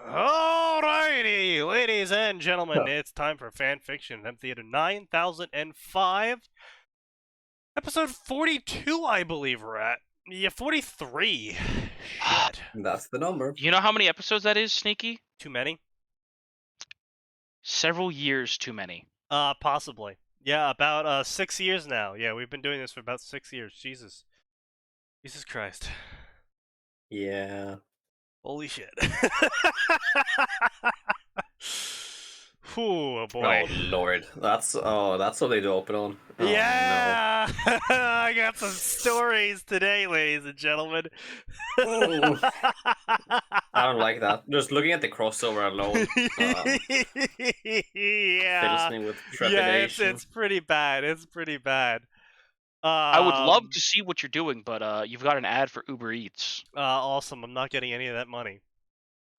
Alrighty, ladies and gentlemen, it's time for Fanfiction, Theater 9005. Episode 42, I believe we're at. Yeah, 43. Shit. That's the number. You know how many episodes that is, Sneaky? Too many? Several years too many. Possibly. Yeah, about 6 years now. Yeah, we've been doing this for about 6 years. Jesus. Jesus Christ. Yeah. Holy shit. Ooh, boy. Oh Lord, that's something to open on. Oh, Yeah, I got some stories today, ladies and gentlemen. no. I don't like that. Just looking at the crossover alone fills Yeah, me with yeah, trepidation. it's pretty bad. It's pretty bad. I would love to see what you're doing, but you've got an ad for Uber Eats. Awesome. I'm not getting any of that money.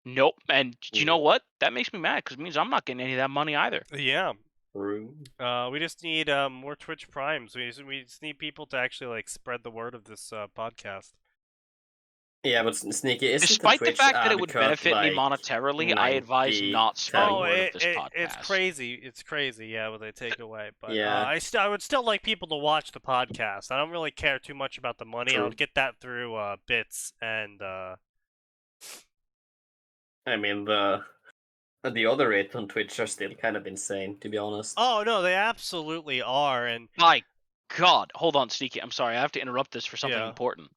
Nope. And you know what? That makes me mad because it means I'm not getting any of that money either. Yeah. True. We just need more Twitch Primes. We just need people to actually like spread the word of this podcast. Yeah, but Sneaky, isn't Despite the Twitch fact that ad it would cut, benefit me like, monetarily, I advise not spreading Oh, the word of this podcast. it's crazy. It's crazy. Yeah, what they take away. But Yeah. I would still like people to watch the podcast. I don't really care too much about the money. True. I'll get that through bits and. I mean the other rates on Twitch are still kind of insane, to be honest. Oh no, they absolutely are. And My God, hold on, Sneaky. I'm sorry, I have to interrupt this for something important.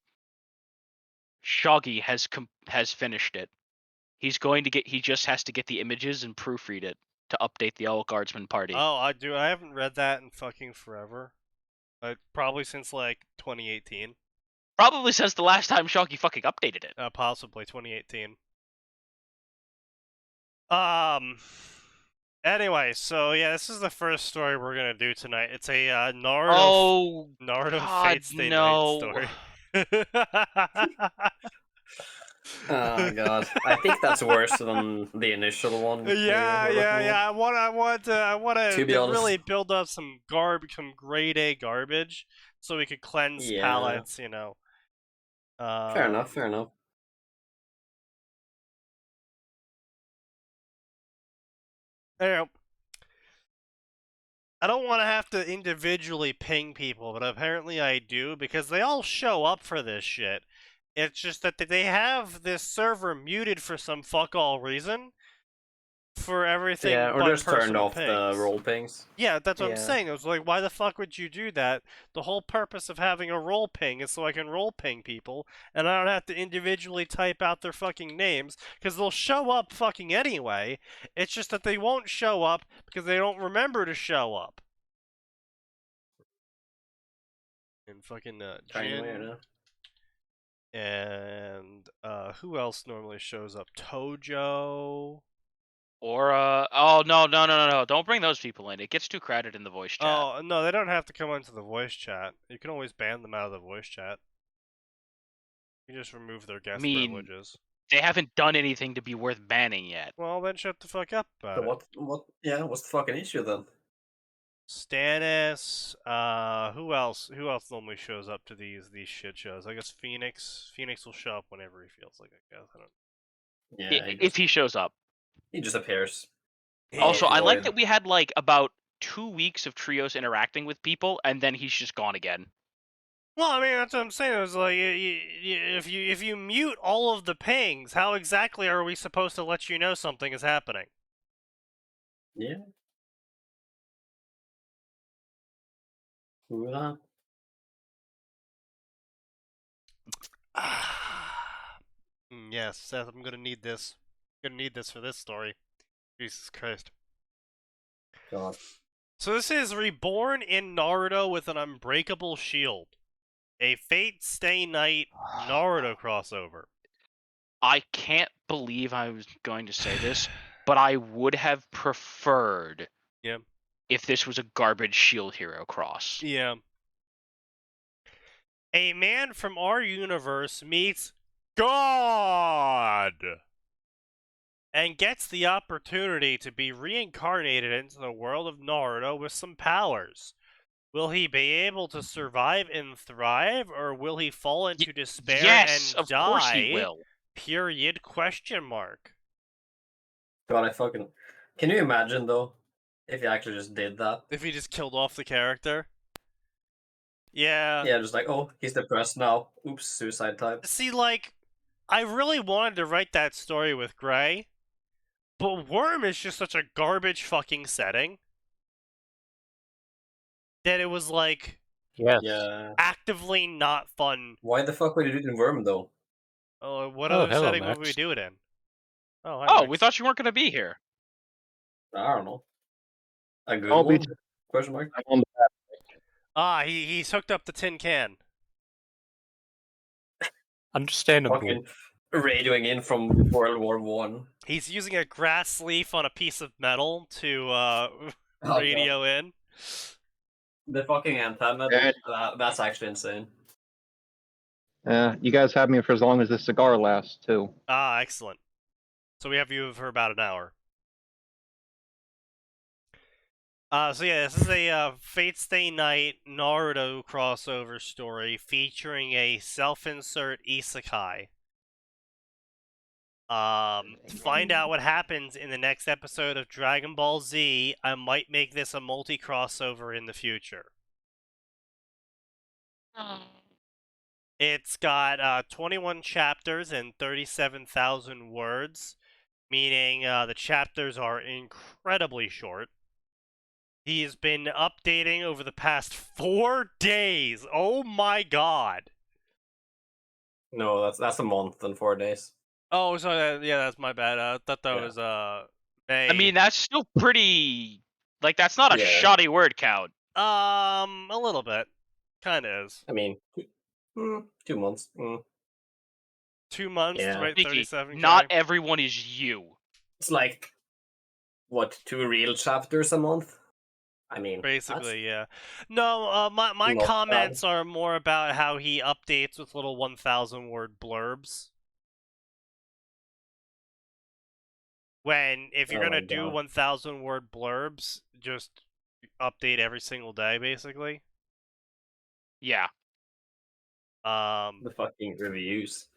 Shoggy has finished it. He just has to get the images and proofread it to update the All Guardsman party. Oh, I haven't read that in fucking forever. Probably since like 2018. Probably since the last time Shoggy fucking updated it. Possibly 2018. Anyway, so yeah, this is the first story we're gonna do tonight. It's a Naruto Fate Stay Night story. Oh God, I think that's worse than the initial one. Yeah. I want to really honest. build up some grade A garbage, so we could cleanse palates. You know. Fair enough. I don't want to have to individually ping people, but apparently I do, because they all show up for this shit. It's just that they have this server muted for some fuck all reason for everything. Yeah, or but just turned off pings. the role pings. Yeah, that's what I'm saying. It was like, why the fuck would you do that? The whole purpose of having a role ping is so I can role ping people, and I don't have to individually type out their fucking names, because they'll show up fucking anyway. It's just that they won't show up because they don't remember to show up. And fucking Jin. And who else normally shows up? Tojo. Or oh no, don't bring those people in. It gets too crowded in the voice chat. Oh no, they don't have to come into the voice chat. You can always ban them out of the voice chat. You just remove their guest privileges. They haven't done anything to be worth banning yet. Well, then shut the fuck up about So it. what? Yeah, what's the fucking issue then? Stannis. Who else? Who else normally shows up to these shit shows? I guess Phoenix. Phoenix will show up whenever he feels like. I guess I don't. Yeah, if he shows up. He just appears. Also, I like that we had like about 2 weeks of Trios interacting with people, and then he's just gone again. Well, I mean, that's what I'm saying. It was like, if you mute all of the pings, how exactly are we supposed to let you know something is happening? Yeah. Hoorah. Yes, Seth, I'm gonna need this. I'm gonna need this for this story. Jesus Christ. God. So this is Reborn in Naruto with an Unbreakable Shield. A Fate Stay Night Naruto crossover. I can't believe I was going to say this, but I would have preferred if this was a garbage Shield Hero cross. Yeah. A man from our universe meets God and gets the opportunity to be reincarnated into the world of Naruto with some powers. Will he be able to survive and thrive, or will he fall into despair and of die? Course he will. Period, question mark. God, I fucking... Can you imagine, though, if he actually just did that? If he just killed off the character. Yeah. Yeah, just like, oh, he's depressed now. Oops, suicide time. See, like, I really wanted to write that story with Gray, but Worm is just such a garbage fucking setting that it was, like, Yes. Yeah. actively not fun. Why the fuck would you do it in Worm, though? What Oh, other hello, setting would we Max. do it in? Oh, hi, Oh, Max. we thought you weren't going to be here. I don't know. A good I'll be one? Question mark? I'm on the He's hooked up the tin can. understandable. Fucking radioing in from World War One. He's using a grass leaf on a piece of metal to Oh, radio in. The fucking antenna, Yeah. that's actually insane. You guys have me for as long as this cigar lasts, too. Ah, excellent. So we have you for about an hour. So yeah, this is a Fate Stay Night Naruto crossover story featuring a self-insert isekai. To find out what happens in the next episode of Dragon Ball Z, I might make this a multi-crossover in the future. It's got 21 chapters and 37,000 words, meaning the chapters are incredibly short. He's been updating over the past 4 days. Oh my god. No, that's a month and 4 days. Oh, so yeah, that's my bad. I thought that Yeah. was May. I mean, that's still pretty. Like, that's not a Yeah. shoddy word count. a little bit, kind of is. I mean, 2 months. 2 months Yeah. to write Sneaky, 37. not everyone is you. It's like, what, 2 real chapters a month? I mean, Basically, yeah. No, my not comments are more about how he updates with little 1,000 word blurbs. If you're Oh gonna my do God. 1,000 word blurbs, just update every single day, basically. Yeah. The fucking reviews.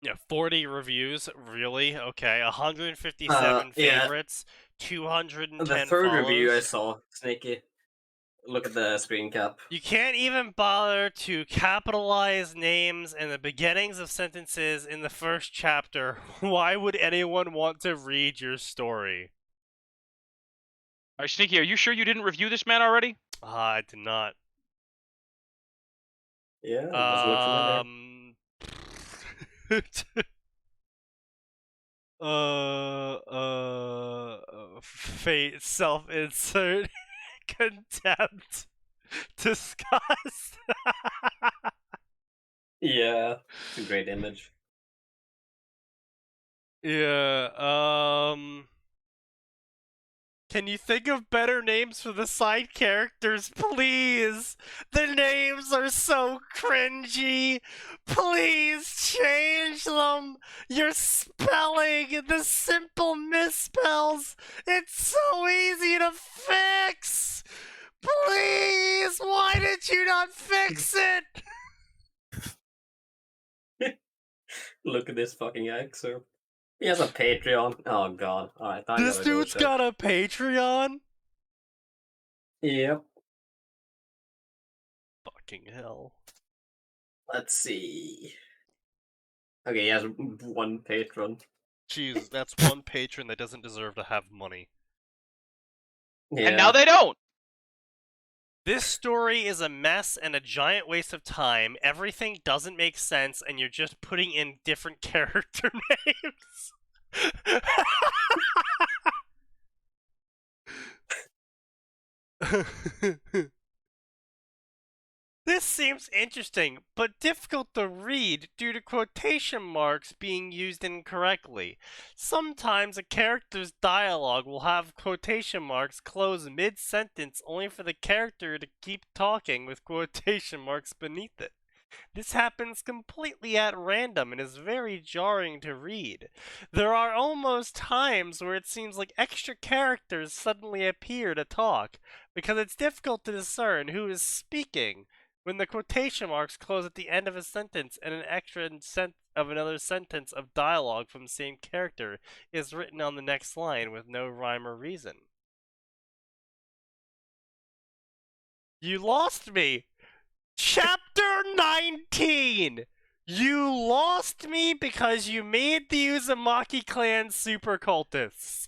Yeah, 40 reviews, really? Okay, 157 yeah. favorites, 210 The third review I follows. saw, Snaky. Look at the screen cap. You can't even bother to capitalize names and the beginnings of sentences in the first chapter. Why would anyone want to read your story? Alright, Sneaky, are you sure you didn't review this man already? I did not. Yeah, it does look familiar. Fate, self-insert, contempt, disgust. Yeah, it's a great image. Yeah, can you think of better names for the side characters, please? The names are so cringy. Please change them. Your spelling, the simple misspells, it's so easy to fix. Please, why did you not fix it? Look at this fucking excerpt. He has a Patreon. Oh god. Alright, This dude's got a Patreon? Yep. Fucking hell. Let's see. Okay, he has one patron. Jeez, that's one patron that doesn't deserve to have money. Yeah. And now they don't! This story is a mess and a giant waste of time. Everything doesn't make sense, and you're just putting in different character names. This seems interesting, but difficult to read due to quotation marks being used incorrectly. Sometimes a character's dialogue will have quotation marks close mid-sentence only for the character to keep talking with quotation marks beneath it. This happens completely at random and is very jarring to read. There are almost times where it seems like extra characters suddenly appear to talk, because it's difficult to discern who is speaking when the quotation marks close at the end of a sentence and an extra of another sentence of dialogue from the same character is written on the next line with no rhyme or reason. You lost me! Chapter 19! You lost me because you made the Uzumaki clan super cultists.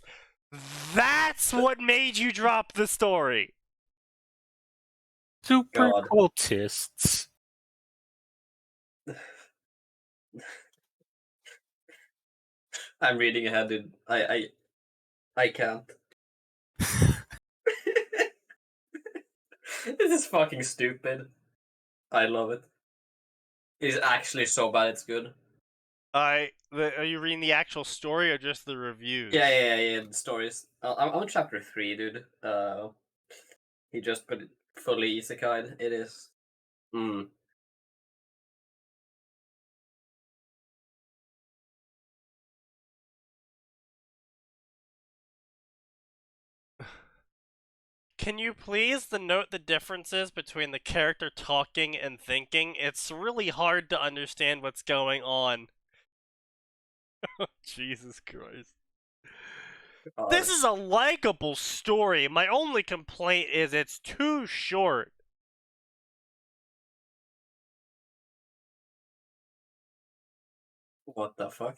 That's what made you drop the story. Super God. cultists. I'm reading ahead, dude. I can't. This is fucking stupid. I love it. It's actually so bad it's good. Are you reading the actual story or just the reviews? Yeah. The stories. I'm on chapter 3, dude. He just put it fully isekai'd. It is. Can you please note the differences between the character talking and thinking? It's really hard to understand what's going on. Jesus Christ. This is a likable story. My only complaint is it's too short. What the fuck?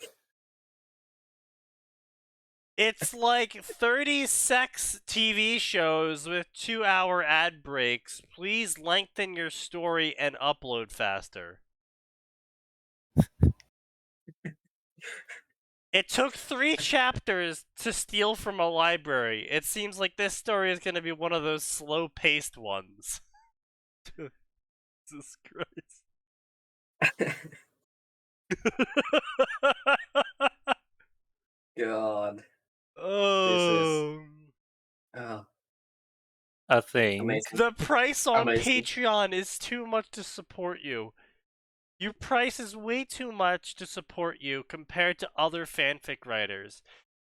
It's like 30 sex TV shows with 2-hour ad breaks. Please lengthen your story and upload faster. It took 3 chapters to steal from a library. It seems like this story is going to be one of those slow-paced ones. Jesus Christ. God. Oh. I think. Amazing. The price on Amazing. Patreon is too much to support you. Your price is way too much to support you compared to other fanfic writers.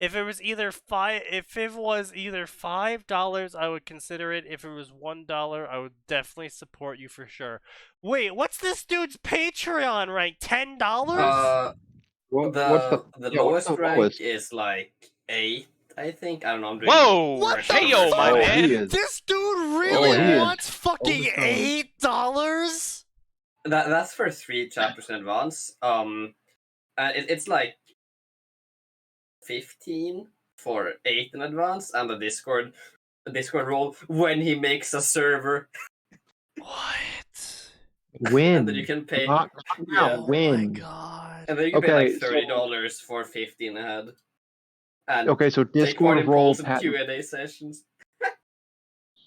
If it was either $5, I would consider it. If it was $1, I would definitely support you for sure. Wait, what's this dude's Patreon rank? $10? The lowest rank is like 8, I think. I don't know. I'm doing Whoa! Heyo, my man! This dude really wants fucking $8? That's for 3 chapters in advance. And it's like 15 for 8 in advance, and a Discord role when he makes a server. What? Win. And then you can pay. Win. Oh my god. And then you can pay like $30 for 15 ahead. And so Discord role and Q&A sessions.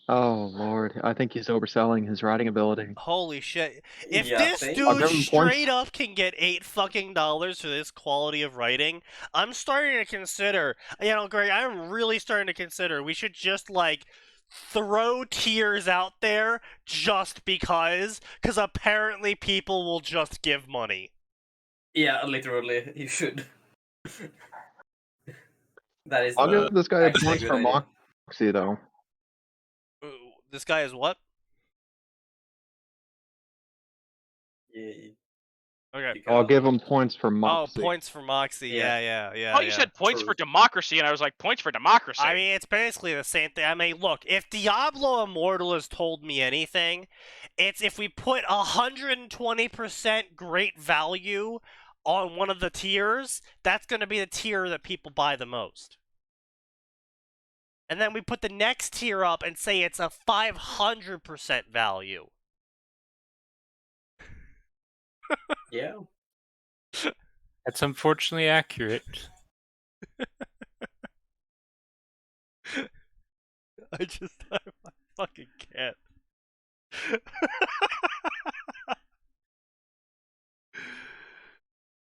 Oh lord, I think he's overselling his writing ability. Holy shit. If Yeah, this dude straight points. up can get $8 fucking for this quality of writing, I'm starting to consider, Greg, I'm really starting to consider we should just, like, throw tiers out there just because apparently people will just give money. Yeah, literally, you should. That is. I'll give this guy a actually a point good for idea. Moxie though. This guy is what? Yeah. Okay. I'll give him points for Moxie. Oh, points for Moxie. Yeah. Oh, you said points for democracy, and I was like, points for democracy. I mean, it's basically the same thing. I mean, look, if Diablo Immortal has told me anything, it's if we put 120% great value on one of the tiers, that's going to be the tier that people buy the most. And then we put the next tier up and say it's a 500% value. Yeah. That's unfortunately accurate. I fucking can't.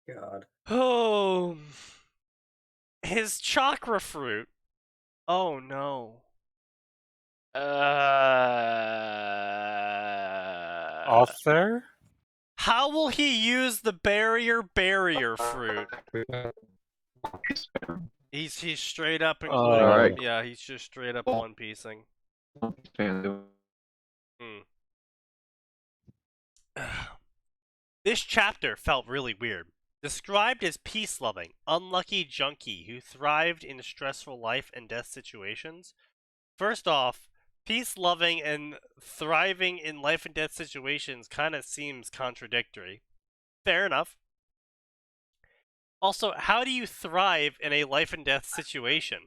God. Oh. His chakra fruit. Oh no. Author? How will he use the barrier fruit? He's straight up including Alright. Yeah, he's just straight up One Piecing. This chapter felt really weird. Described as peace-loving, unlucky junkie who thrived in stressful life and death situations. First off, peace-loving and thriving in life and death situations kind of seems contradictory. Fair enough. Also, how do you thrive in a life and death situation?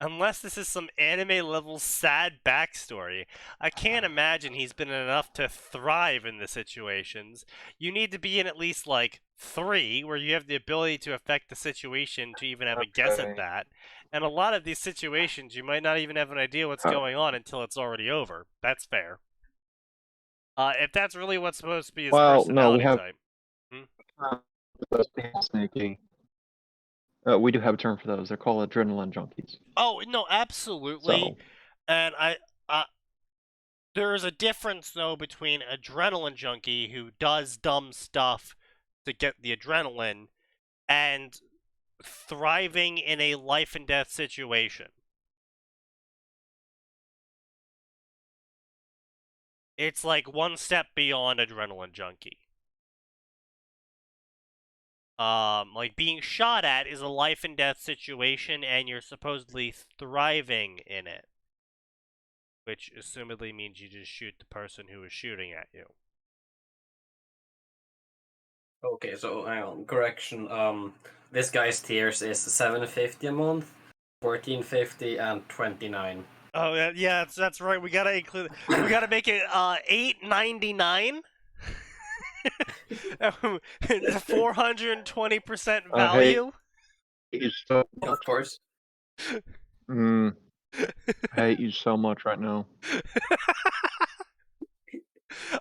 Unless this is some anime-level sad backstory, I can't imagine he's been in enough to thrive in the situations. You need to be in at least, like, 3, where you have the ability to affect the situation to even have a guess at that. And a lot of these situations, you might not even have an idea what's going on until it's already over. That's fair. If that's really what's supposed to be his personality type. Sneaky. We do have a term for those. They're called adrenaline junkies. Oh, no, absolutely. So, And there is a difference, though, between adrenaline junkie who does dumb stuff to get the adrenaline and thriving in a life and death situation. It's like one step beyond adrenaline junkie. Like being shot at is a life and death situation and you're supposedly thriving in it. Which assumedly means you just shoot the person who is shooting at you. Okay, so hang on, correction. This guy's tiers is $7.50 a month, $14.50, and $29. Oh yeah, that's right. We gotta include. We gotta make it $8.99. 420% value. Of course. I hate you so much right now.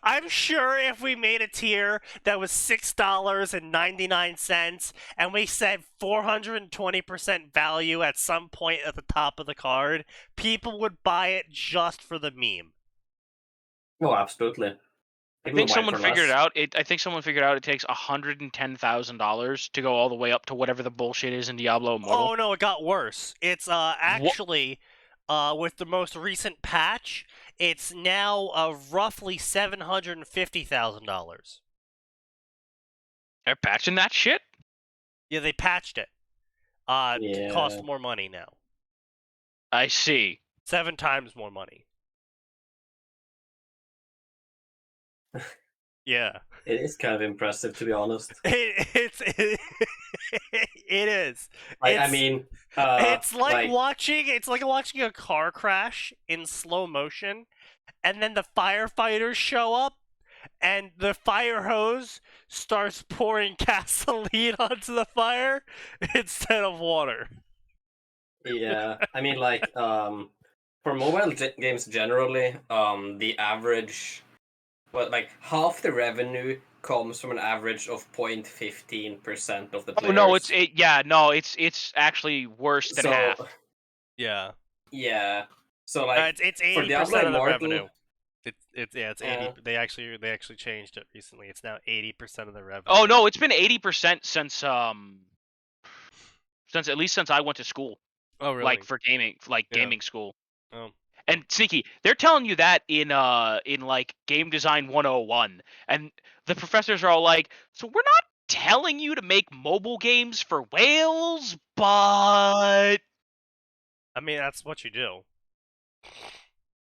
I'm sure if we made a tier that was $6.99 and we said 420% value at some point at the top of the card, people would buy it just for the meme. Oh, absolutely. I think someone figured it out. I think someone figured out it takes $110,000 to go all the way up to whatever the bullshit is in Diablo Immortal. Oh no, it got worse. It's actually with the most recent patch, it's now roughly $750,000. They're patching that shit? Yeah, they patched it. To cost more money now. I see. 7 times more money. Yeah. It is kind of impressive, to be honest. It is. I mean, it's like watching a car crash in slow motion, and then the firefighters show up, and the fire hose starts pouring gasoline onto the fire instead of water. Yeah, I mean, like, for mobile games generally, the average, like half the revenue comes from an average of 0.15% of the players. Oh no, it's actually worse than half. Yeah. Yeah. So like it's 80% of the revenue. It's 80. They actually changed it recently. It's now 80% of the revenue. Oh no, it's been 80% since since I went to school. Oh really? Like for gaming, gaming school. Oh. And Sneaky, they're telling you that in like Game Design 101, and the professors are all like, "So we're not telling you to make mobile games for whales, but I mean that's what you do."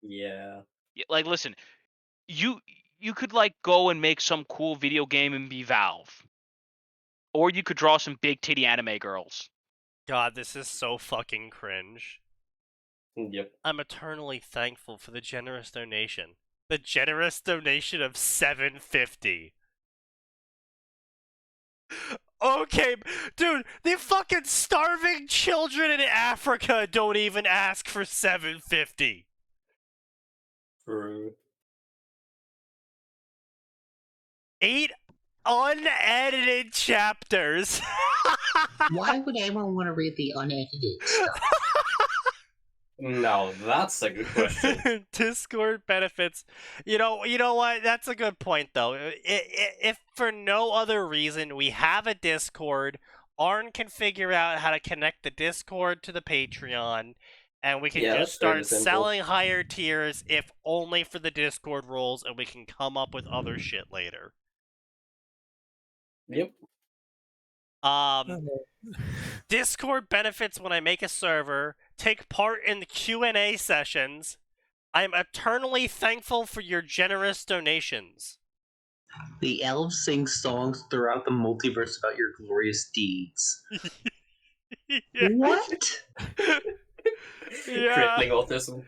Yeah. Like, listen, you could like go and make some cool video game and be Valve, or you could draw some big titty anime girls. God, this is so fucking cringe. Yep. I'm eternally thankful for the generous donation. The generous donation of $7.50. Okay, dude, the fucking starving children in Africa don't even ask for $7.50. True. 8 unedited chapters. Why would anyone want to read the unedited stuff? No, that's a good question. Discord benefits. You know what? That's a good point, though. If for no other reason, we have a Discord, Arn can figure out how to connect the Discord to the Patreon, and we can just start selling higher tiers, if only for the Discord roles, and we can come up with other shit later. Yep. Discord benefits when I make a server, take part in the Q&A sessions. I am eternally thankful for your generous donations. The elves sing songs throughout the multiverse about your glorious deeds. Yeah. What? Yeah. Crippling autism.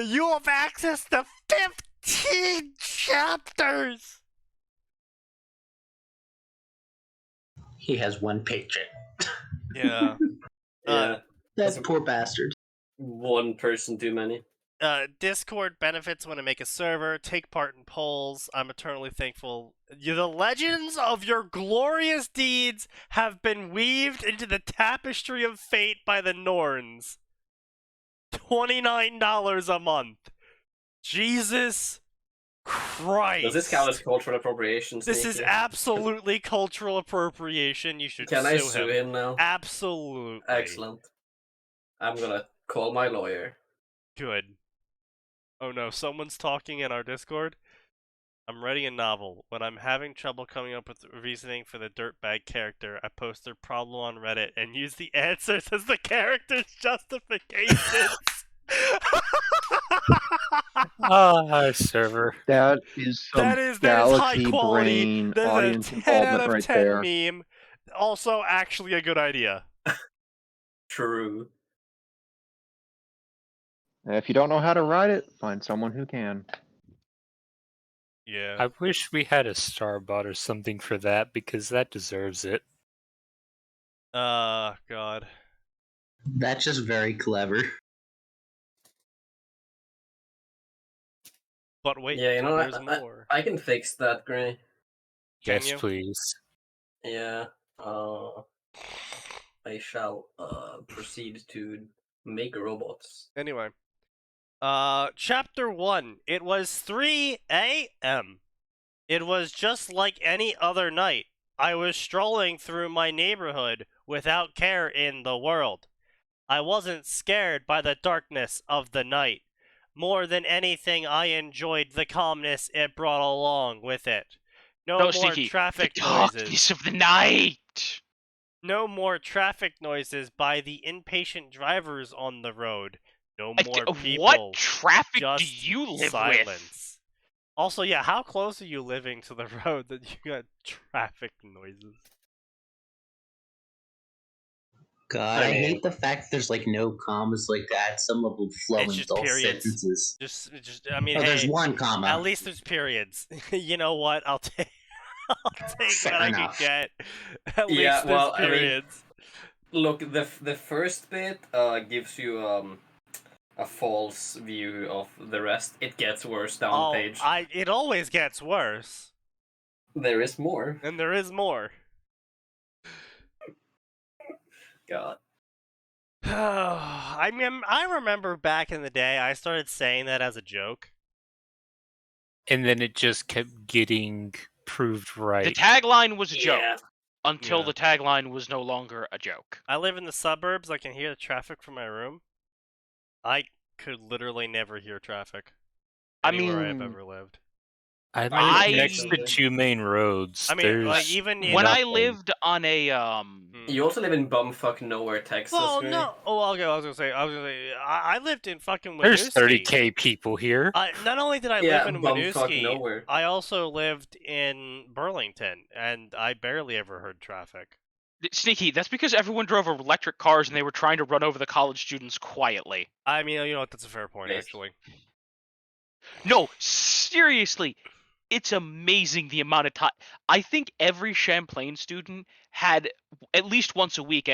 You have access to 15 chapters! He has one patron. Yeah. Yeah. That poor bastard. One person too many. Discord benefits when I make a server, take part in polls. I'm eternally thankful. The legends of your glorious deeds have been weaved into the tapestry of fate by the Norns. $29 a month. Jesus Christ. Does this count as cultural appropriation? This is Sneaky? absolutely cultural appropriation. You should Can sue I sue him now? Absolutely. Excellent. I'm gonna call my lawyer. Good. Oh no, someone's talking in our Discord. I'm writing a novel. When I'm having trouble coming up with reasoning for the dirtbag character, I post their problem on Reddit and use the answers as the character's justifications. Hi, server. That is some that is galaxy high quality. brain That is audience a 10 out involvement of right 10 there. meme. Also, actually a good idea. True. If you don't know how to write it, find someone who can. Yeah. I wish we had a Starbot or something for that, because that deserves it. God. That's just very clever. But wait, Yeah, you know, there's more. I can fix that, Gray. Can Yes, you? please. Yeah. I shall proceed to make robots. Anyway. Chapter 1. It was 3 a.m. It was just like any other night. I was strolling through my neighborhood without care in the world. I wasn't scared by the darkness of the night. More than anything, I enjoyed the calmness it brought along with it. No more Sneaky. traffic The noises. darkness of the night. No more traffic noises by the impatient drivers on the road. No more people. What traffic do just you live silence. with? Also, yeah, how close are you living to the road that you got traffic noises? God, I I mean- hate the fact there's like no commas like that. Some level of flow It's in just all periods. sentences. Just, I mean, Oh, hey, there's one comma. at least there's periods. You know what? I'll take Fair what I enough. can get. At Yeah, least there's well, I mean- periods. Look, the first bit gives you a false view of the rest. It gets worse down the page. It always gets worse, There is more. and there is more. God. I remember back in the day, I started saying that as a joke. And then it just kept getting proved right. The tagline was a joke Yeah. until Yeah. the tagline was no longer a joke. I live in the suburbs. I can hear the traffic from my room. I could literally never hear traffic I anywhere I've mean, ever lived. I I- live next to I- two main roads. I mean, There's like, even in when I nothing. lived on a You also live in bumfuck nowhere, Texas. well, Gray. no. Oh, I was gonna say, I lived in fucking Winooski. There's 30k people here. Not only did I Yeah, live in bumfuck Winooski, nowhere. I also lived in Burlington, and I barely ever heard traffic. Sneaky. That's because everyone drove electric cars and they were trying to run over the college students quietly. I mean, you know what? That's a fair point, Yes. actually. No, seriously, it's amazing the amount of time. I think every Champlain student had at least once a week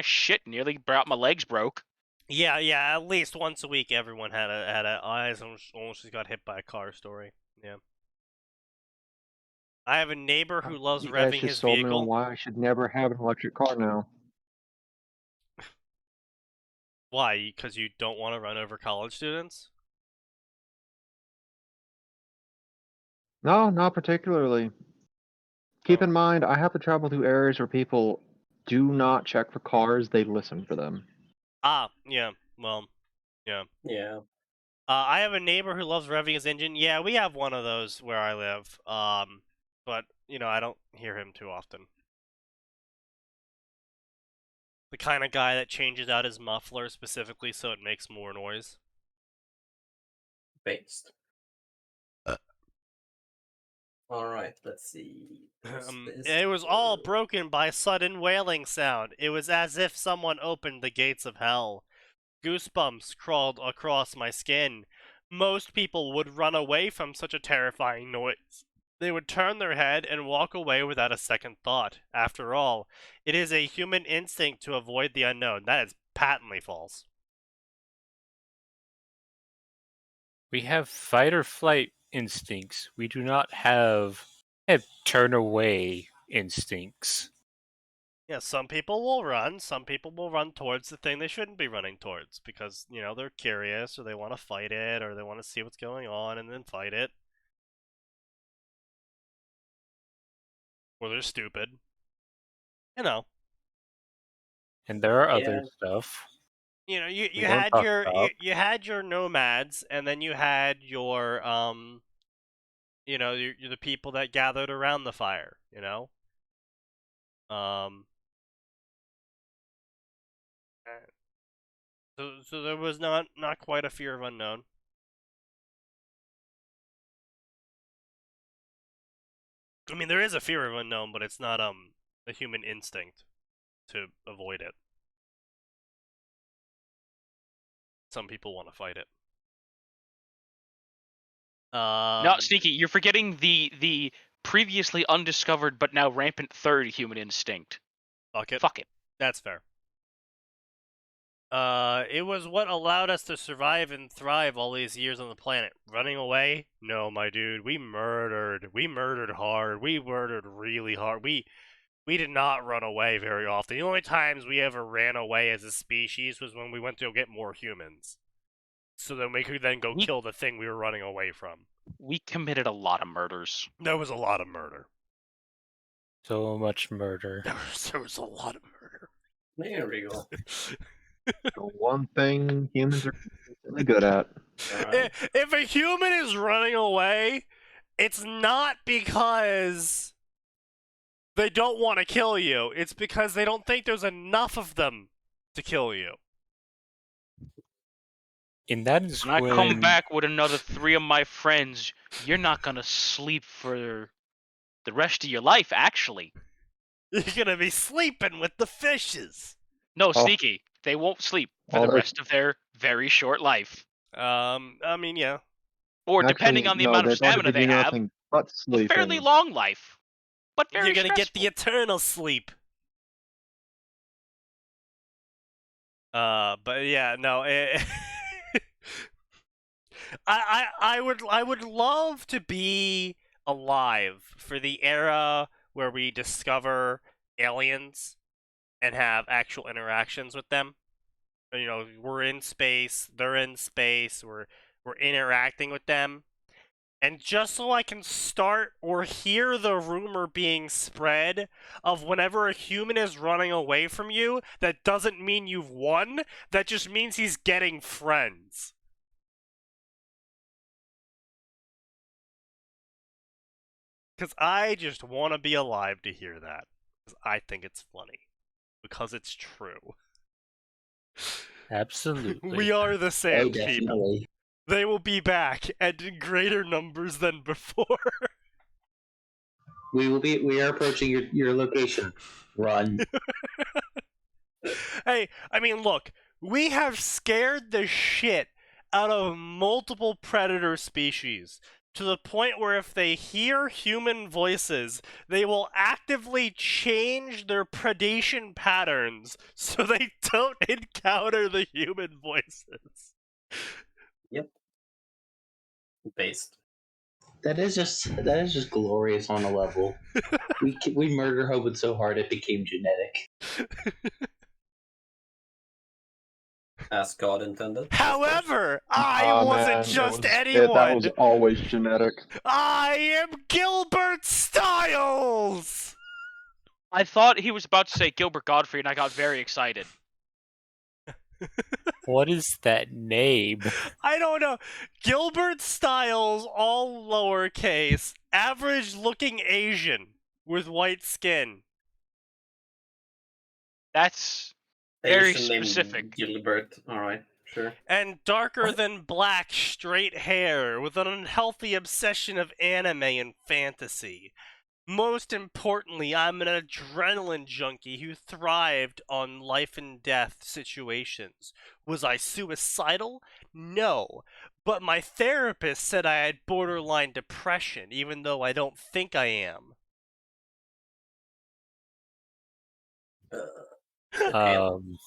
shit, nearly brought my legs broke. Yeah, at least once a week, everyone had a eyes almost just got hit by a car story. Yeah. I have a neighbor who loves You guys revving just his sold me on vehicle. why I should never have an electric car now. Why? Because you don't want to run over college students? No, not particularly. Keep Oh. in mind, I have to travel through areas where people do not check for cars, they listen for them. Yeah. Well, Yeah. I have a neighbor who loves revving his engine. Yeah, we have one of those where I live. but I don't hear him too often. The kind of guy that changes out his muffler specifically so it makes more noise. Based. Alright, let's see. It was all broken by sudden wailing sound. It was as if someone opened the gates of hell. Goosebumps crawled across my skin. Most people would run away from such a terrifying noise. They would turn their head and walk away without a second thought. After all, it is a human instinct to avoid the unknown. That is patently false. We have fight or flight instincts. We do not have turn away instincts. Yeah, some people will run. Some people will run towards the thing they shouldn't be running towards because, they're curious or they want to fight it or they want to see what's going on and then fight it. Or they're stupid. And there are other Yeah. stuff. You We don't had talk your about. you had your nomads and then you had your the people that gathered around the fire, So there was not quite a fear of unknown. I mean, there is a fear of unknown, but it's not a human instinct to avoid it. Some people want to fight it. No, Sneaky, you're forgetting the previously undiscovered but now rampant third human instinct. Fuck it. Fuck it. That's fair. It was what allowed us to survive and thrive all these years on the planet. Running away? No, my dude. We murdered. We murdered hard. We murdered really hard. We did not run away very often. The only times we ever ran away as a species was when we went to go get more humans. So then we could then go kill the thing we were running away from. We committed a lot of murders. There was a lot of murder. So much murder. There was a lot of murder. There we go. The one thing humans are really good at. Alright. If a human is running away, it's not because they don't want to kill you. It's because they don't think there's enough of them to kill you. And that is When when I come back with another 3 of my friends, you're not gonna sleep for the rest of your life, actually. You're gonna be sleeping with the fishes. No, Oh. Sneaky. They won't sleep for the they're- rest of their very short life. I mean, yeah. Or Actually, depending on the no, amount of they're going to stamina they do have, nothing but a sleeping. fairly long life. But very You're gonna get stressful. the eternal sleep. But yeah, no. I would love to be alive for the era where we discover aliens and have actual interactions with them. We're in space, they're in space, we're interacting with them. And just so I can start or hear the rumor being spread of whenever a human is running away from you, that doesn't mean you've won, that just means he's getting friends. Because I just want to be alive to hear that. Because I think it's funny. Because it's true. absolutely. We are the Oh, sand people. definitely. They will be back and in greater numbers than before. We are approaching your location. Run. Hey, I mean, look, we have scared the shit out of multiple predator species to the point where if they hear human voices, they will actively change their predation patterns so they don't encounter the human voices. Based. That is just glorious on a level. we murder Hobbit so hard it became genetic. As God intended. However, I wasn't just anyone. That was always genetic. I am Gilbert Styles! I thought he was about to say Gilbert Godfrey, and I got very excited. What is that name? I don't know. Gilbert Styles, all lowercase, average-looking Asian with white skin. That's very Asian named specific. Gilbert. All right, sure. And darker than black, straight hair with an unhealthy obsession of anime and fantasy. Most importantly, I'm an adrenaline junkie who thrived on life and death situations. Was I suicidal? No. But my therapist said I had borderline depression, even though I don't think I am. Um,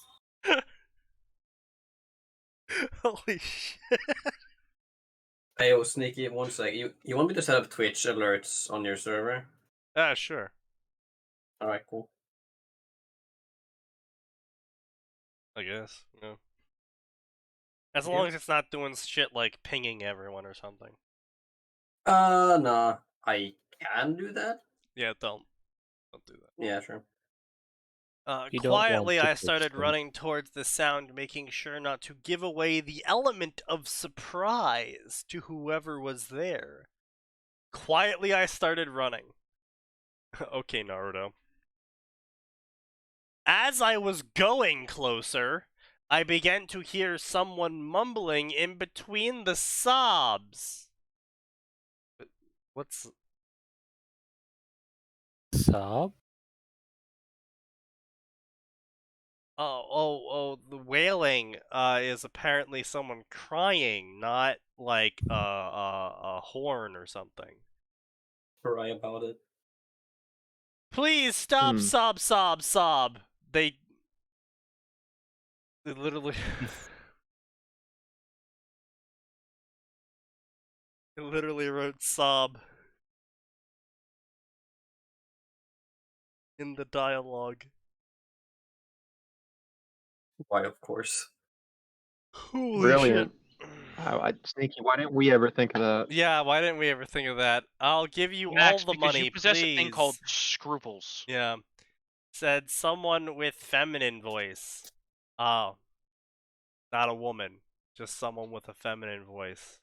Holy shit. Hey, oh, Sneaky, one sec. You want me to set up Twitch alerts on your server? Ah, sure. All right, cool. I guess. Yeah. As Yeah. long as it's not doing shit like pinging everyone or something. Nah. I can do that. Yeah, don't do that. Yeah, sure. You don't want Quietly, to I fix started them. running towards the sound, making sure not to give away the element of surprise to whoever was there. Quietly, I started running. Okay, Naruto. As I was going closer, I began to hear someone mumbling in between the sobs. What's... Sob? Oh, the wailing is apparently someone crying, not like a horn or something. Cry about it. Please stop, Hmm. sob. They literally they literally wrote sob in the dialogue. Why, of course. Holy Brilliant. shit. Sneaky, why didn't we ever think of that? Yeah, why didn't we ever think of that? I'll give you all Max, the because money, you possess a thing called please. scruples. Yeah. Said someone with feminine voice. Oh. Not a woman. Just someone with a feminine voice.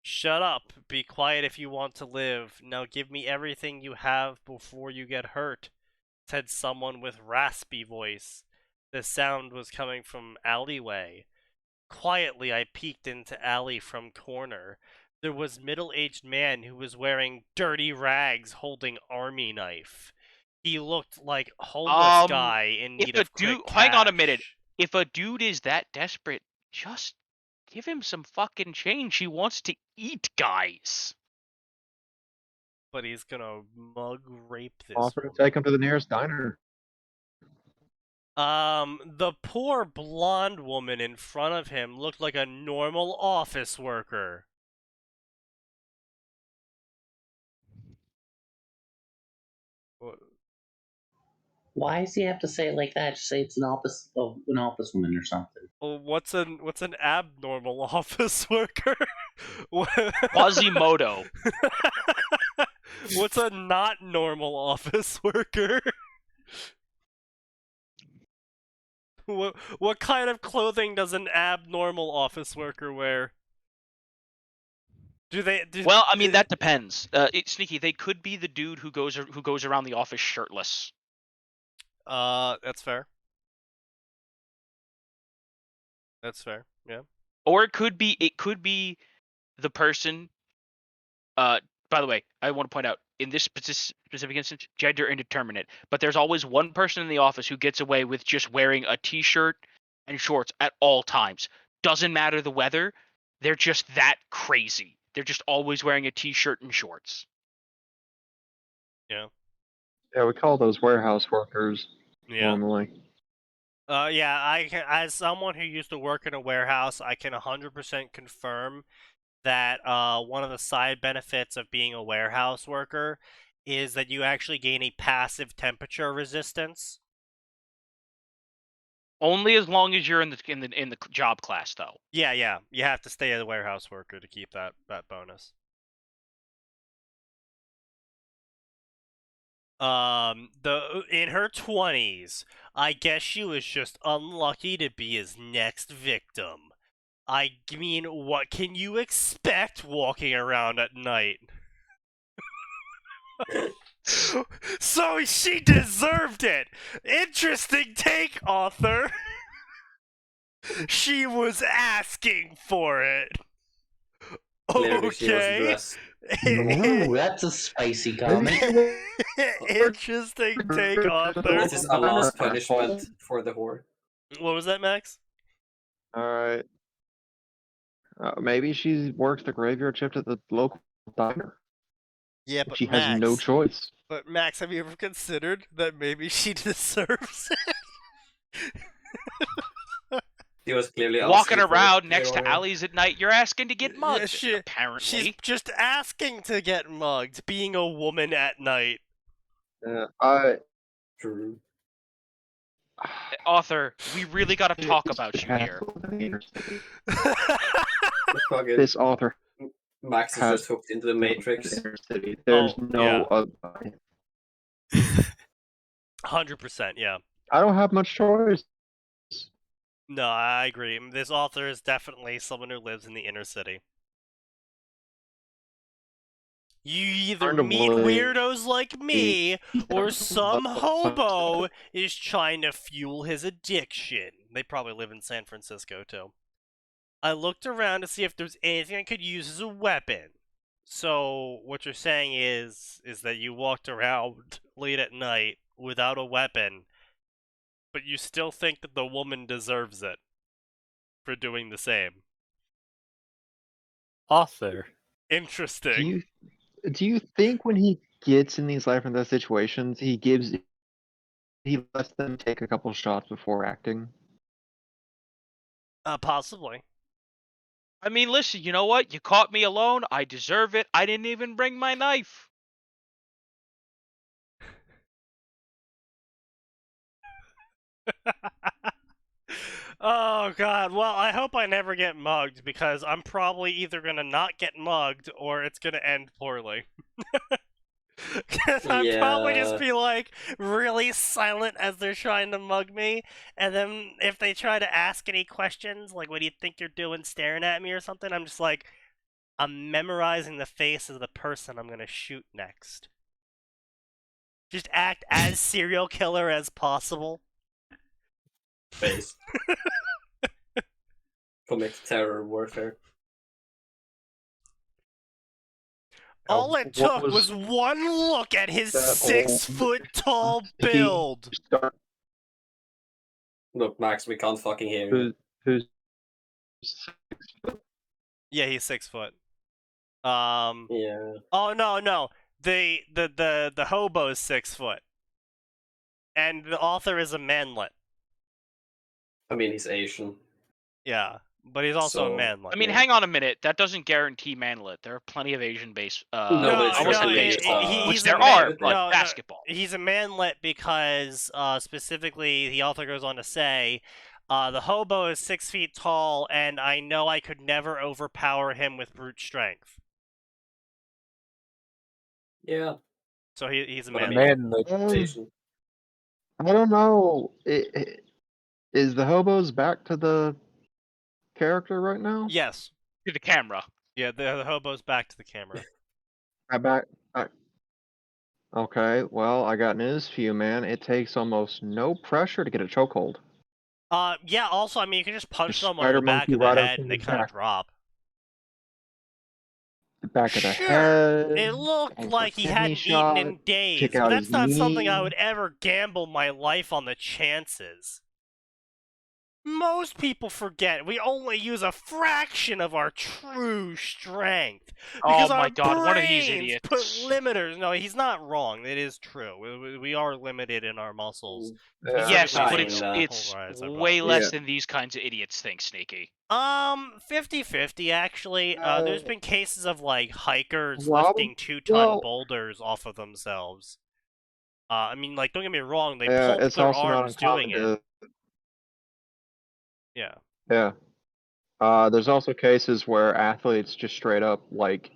Shut up. Be quiet if you want to live. Now give me everything you have before you get hurt, said someone with raspy voice. The sound was coming from alleyway. Quietly, I peeked into alley from corner. There was middle-aged man who was wearing dirty rags holding army knife. He looked like homeless guy in If need a of dude, quick hang on a minute. cash. If a dude is that desperate, just give him some fucking change. He wants to eat guys. But he's gonna mug rape this Offer to woman. take him to the nearest diner. The poor blonde woman in front of him looked like a normal office worker. Why does he have to say it like that? Just say it's an office woman or something. Well, what's an abnormal office worker? Quasimodo. What's a not normal office worker? What kind of clothing does an abnormal office worker wear? Well, I mean that depends. Sneaky. They could be the dude who goes around the office shirtless. That's fair. That's fair. Yeah. Or it could be the person. By the way, I want to point out in this specific instance, gender indeterminate. But there's always one person in the office who gets away with just wearing a t-shirt and shorts at all times. Doesn't matter the weather. They're just that crazy. They're just always wearing a t-shirt and shorts. Yeah. Yeah, we call those warehouse workers normally. Yeah, as someone who used to work in a warehouse, I can 100% confirm that one of the side benefits of being a warehouse worker is that you actually gain a passive temperature resistance. Only as long as you're in the job class, though. Yeah, you have to stay as a warehouse worker to keep that bonus. In her 20s, I guess she was just unlucky to be his next victim. I mean, what can you expect walking around at night? So she deserved it! Interesting take, author! She was asking for it! Clearly she was Okay. dressed. Ooh, that's a spicy comment. Interesting take, author. This is Allah's punishment for the whore. What was that, Max? Alright. Maybe she works the graveyard shift at the local diner. Yeah, but She Max, has no choice. But Max, have you ever considered that maybe she deserves it? He was clearly Walking asking for around it, next to Your Honor. alleys at night, you're asking to get mugged. She's Apparently, just asking to get mugged, being a woman at night. True. author, we really got to talk about you here. Fucking This author Max is has just hooked into the Matrix. There's Oh, no yeah. 100%, yeah. I don't have much choice. No, I agree. This author is definitely someone who lives in the inner city. You either meet weirdos like me, or some hobo is trying to fuel his addiction. They probably live in San Francisco, too. I looked around to see if there's anything I could use as a weapon. So, what you're saying is that you walked around late at night without a weapon, but you still think that the woman deserves it for doing the same. Author. Interesting. Do you think when he gets in these life and death situations, he lets them take a couple shots before acting? Possibly. I mean, listen, you know what? You caught me alone. I deserve it. I didn't even bring my knife. Oh god, well, I hope I never get mugged, because I'm probably either gonna not get mugged, or it's gonna end poorly. Because I'd probably just be, like, really silent as they're trying to mug me, and then if they try to ask any questions, like, what do you think you're doing staring at me or something, I'm just like, I'm memorizing the face of the person I'm gonna shoot next. Just act as serial killer as possible. Face. Commit terror warfare. All it took was one look at his 6-foot-tall build. Look, Max, we can't fucking hear you. Who's Yeah, he's 6 foot. Yeah. Oh no. The hobo is 6 foot. And the author is a manlet. I mean, he's Asian. Yeah. But he's also a So, manlet. I mean, hang on a minute. That doesn't guarantee manlet. There are plenty of Asian-based. Which there are, but basketball. He's a manlet because specifically the author goes on to say, the hobo is 6 feet tall, and I know I could never overpower him with brute strength. Yeah. So he's a But I manlet. mean, Asian. I don't know. Is the hobos back to the character right now? Yes. To the camera. Yeah, the hobo's back to the camera. Okay, well, I got news for you, man. It takes almost no pressure to get a chokehold. Yeah, also, I mean, you can just punch Just someone on the back of the right head up and they the kind of back. drop. The back of the Sure, head. it looked and like he kidney hadn't shot, eaten in days, kick but out that's his not something I knee. would ever gamble my life on the chances. Most people forget we only use a fraction of our true strength. Because Oh my our god, one of these brains idiots. put limiters. No, he's not wrong. It is true. We are limited in our muscles. Yes, I but mean, it's polarized, I way promise. less Yeah. than these kinds of idiots think, Sneaky. 50-50 actually. There's been cases of like hikers Well, lifting 2-ton boulders off of themselves. I mean, like, don't get me wrong, they pulp it's their also not arms doing uncommon it. Yeah. Yeah. There's also cases where athletes just straight up like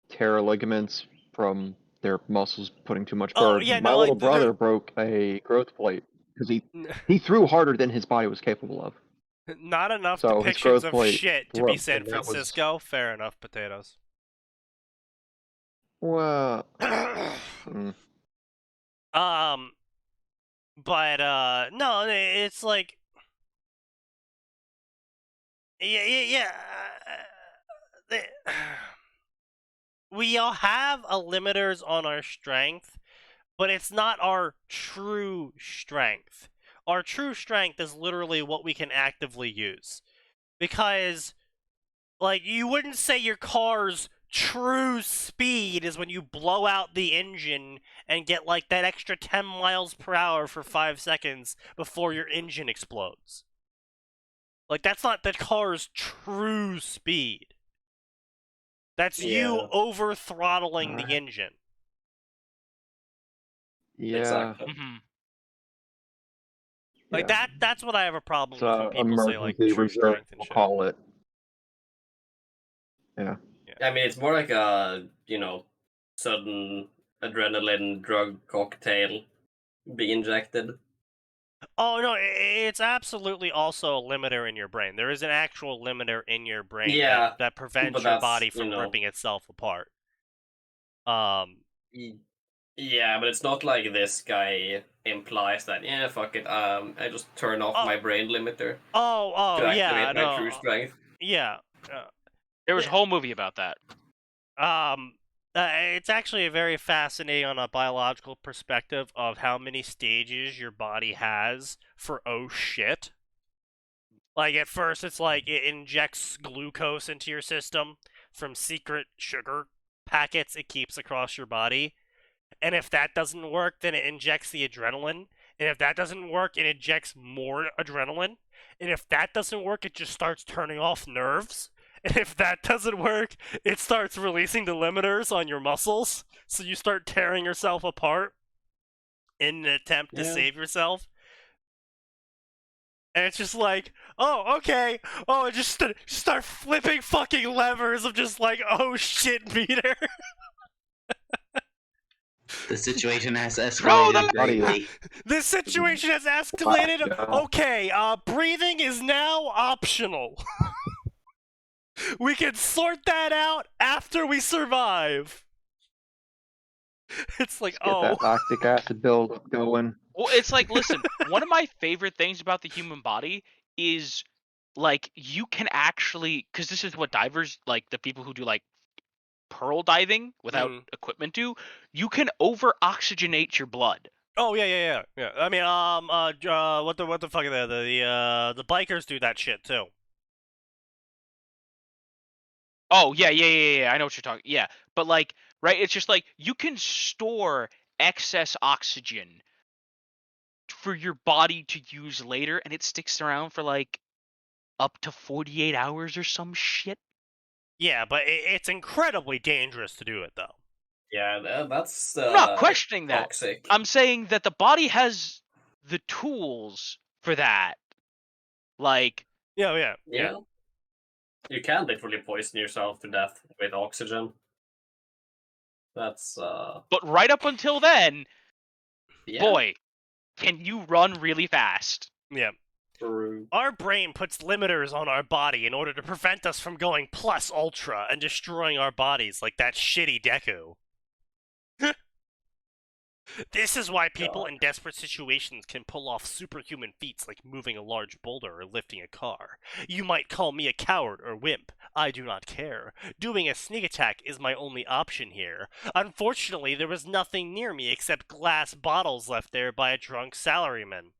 tear ligaments from their muscles putting too much burden. Yeah, My no, little like, brother broke a growth plate because he threw harder than his body was capable of. Not enough So his depictions growth of plate shit to be broke, San and that was- Francisco. Fair enough, potatoes. Well, But no, it's like, yeah. We all have a limiters on our strength, but it's not our true strength. Our true strength is literally what we can actively use. Because, like, you wouldn't say your car's true speed is when you blow out the engine and get, like, that extra 10 miles per hour for 5 seconds before your engine explodes. Like, that's not the car's true speed. That's you over-throttling the engine. yeah. Exactly. Mhm. Like, yeah. that's what I have a problem It's with when people say, like, emergency true reserve, strength and we'll shit. call it. Yeah. I mean, it's more like a, sudden adrenaline drug cocktail be injected. Oh, no, it's absolutely also a limiter in your brain. There is an actual limiter in your brain Yeah, that prevents but your that's, body from ripping itself apart. Yeah, but it's not like this guy implies that, yeah, fuck it, I just turn off my brain limiter to yeah, activate my true strength. yeah. There was a whole movie about that. It's actually very fascinating on a biological perspective of how many stages your body has for oh shit. Like, at first, it's like it injects glucose into your system from secret sugar packets it keeps across your body. And if that doesn't work, then it injects the adrenaline. And if that doesn't work, it injects more adrenaline. And if that doesn't work, it just starts turning off nerves. And if that doesn't work, it starts releasing the limiters on your muscles. So you start tearing yourself apart in an attempt to save yourself. And it's just like, oh, okay. Oh, and just start flipping fucking levers of just like, oh shit meter. The situation has Throw the escalated greatly. This situation has escalated. Okay, breathing is now optional. We can sort that out after we survive. It's like, Get that lactic acid build going. Well, it's like, listen, one of my favorite things about the human body is, like, you can actually, because this is what divers, like, the people who do, like, pearl diving without equipment do, you can over-oxygenate your blood. Oh, yeah. I mean, what the fuck are they? The bikers do that shit, too. Oh, yeah, I know what you're talking, yeah. But, like, right, it's just like, you can store excess oxygen for your body to use later, and it sticks around for, like, up to 48 hours or some shit. Yeah, but it's incredibly dangerous to do it, though. Yeah, that's I'm not questioning that. toxic. I'm saying that the body has the tools for that. Like, Yeah. You can literally poison yourself to death with oxygen. That's but right up until then, boy, can you run really fast. Yeah. True. Our brain puts limiters on our body in order to prevent us from going plus ultra and destroying our bodies like that shitty Deku. This is why people in desperate situations can pull off superhuman feats like moving a large boulder or lifting a car. You might call me a coward or wimp. I do not care. Doing a sneak attack is my only option here. Unfortunately, there was nothing near me except glass bottles left there by a drunk salaryman.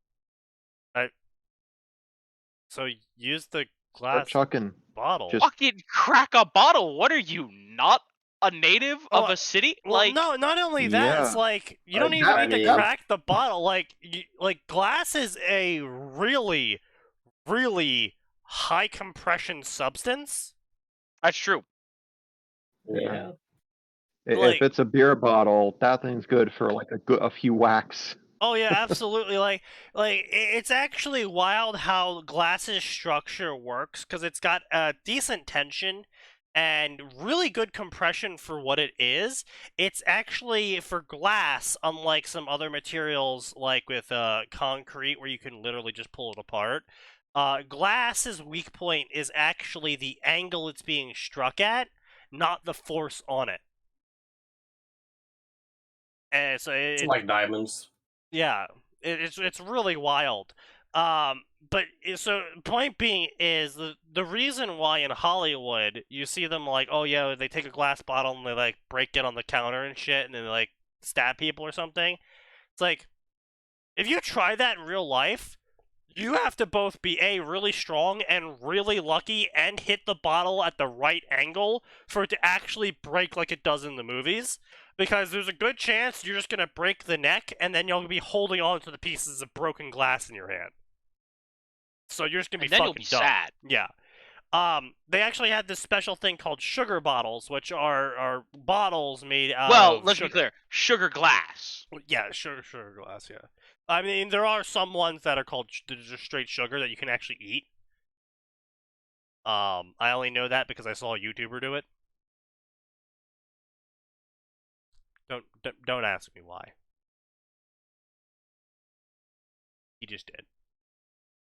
So use the glass chucking. bottle. Just- Fucking crack a bottle. What are you, not a native of a city? Well, like, no, not only that, it's Yeah. like you don't even I need mean- to crack the bottle. Like glass is a really, really high compression substance. that's true. Yeah. Like- If it's a beer bottle, that thing's good for like a few whacks. Oh yeah, absolutely. like it's actually wild how glass's structure works because it's got a decent tension and really good compression for what it is. It's actually for glass, unlike some other materials like with concrete where you can literally just pull it apart. Glass's weak point is actually the angle it's being struck at, not the force on it. And so It's like diamonds. yeah, it's really wild. But so point being is the reason why in Hollywood you see them like, oh yeah, they take a glass bottle and they like break it on the counter and shit, and then they like stab people or something. It's like, if you try that in real life, you have to both be really strong and really lucky and hit the bottle at the right angle for it to actually break like it does in the movies. Because there's a good chance you're just gonna break the neck and then you'll be holding on to the pieces of broken glass in your hand. So you're just gonna be And then fucking you'll be dumb. sad. Yeah. They actually had this special thing called sugar bottles, which are bottles made out Well, of let's sugar. be clear. Sugar glass. Yeah, sugar glass, yeah. I mean, there are some ones that are called just straight sugar that you can actually eat. I only know that because I saw a YouTuber do it. Don't ask me why. He just did.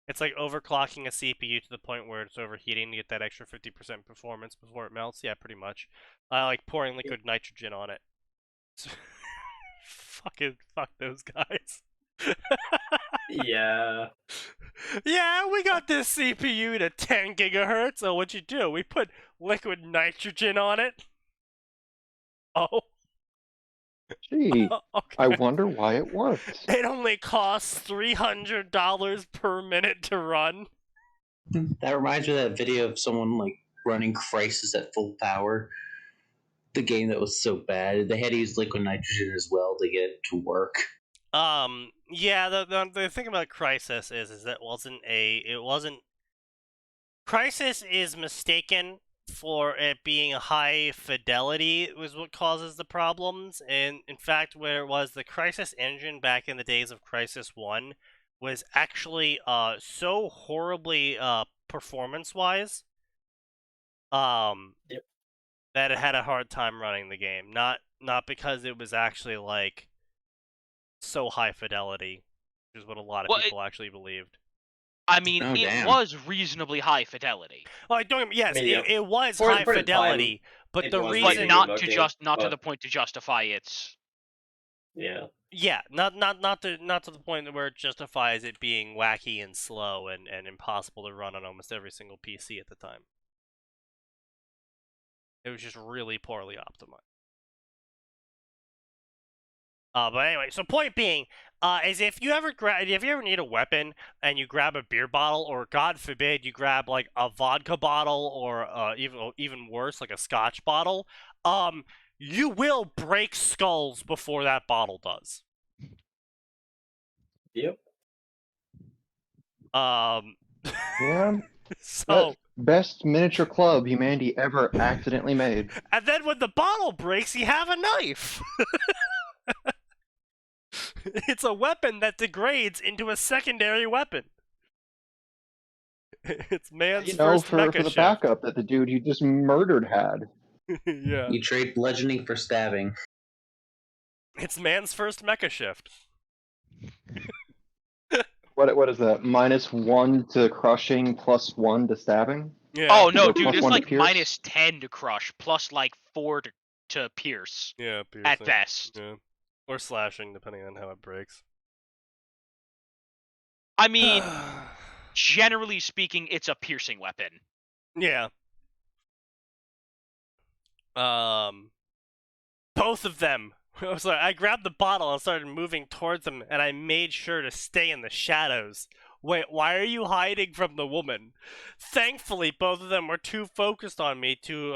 It's like overclocking a CPU to the point where it's overheating to get that extra 50% performance before it melts. Yeah, pretty much. Like pouring liquid nitrogen on it. Fuck those guys. Yeah. Yeah, we got this CPU to 10 gigahertz. So what'd you do? We put liquid nitrogen on it. Oh. Gee, Okay. I wonder why it worked. It only costs $300 per minute to run. That reminds me of that video of someone like running Crisis at full power. The game that was so bad. They had to use liquid nitrogen as well to get it to work. Yeah, the thing about Crisis is that it wasn't. Crisis is mistaken for it being high fidelity was what causes the problems, and in fact, where it was the Crisis engine back in the days of Crisis 1 was actually so horribly performance-wise Yep. that it had a hard time running the game. Not because it was actually like so high fidelity, which is what a lot of people actually believed. I mean, Oh, it damn. was reasonably high fidelity, Well, yes, I mean, yeah. it was For high the fidelity, but it the was but reason, really not good to looking, not to but- the point to justify its. Yeah. yeah, not to the point where it justifies it being wacky and slow and impossible to run on almost every single PC at the time. It was just really poorly optimized. But anyway, so point being, is if you ever need a weapon and you grab a beer bottle, or God forbid you grab like a vodka bottle, or even worse, like a scotch bottle, you will break skulls before that bottle does. Yep. Yeah, So, best miniature club humanity ever accidentally made. and then when the bottle breaks, you have a knife. It's a weapon that degrades into a secondary weapon. It's man's first for mecha the shift. backup that the dude you just murdered had. Yeah. You trade bludgeoning for stabbing. It's man's first mecha shift. What is that? -1 to crushing, +1 to stabbing? Yeah. Oh no, Or dude! plus It's one to like pierce? -10 to crush, plus like 4 to pierce Yeah, at piercing. best. Yeah. Or slashing, depending on how it breaks. I mean, generally speaking, it's a piercing weapon. Yeah. Both of them. So I grabbed the bottle and started moving towards them, and I made sure to stay in the shadows. Wait, why are you hiding from the woman? Thankfully, both of them were too focused on me too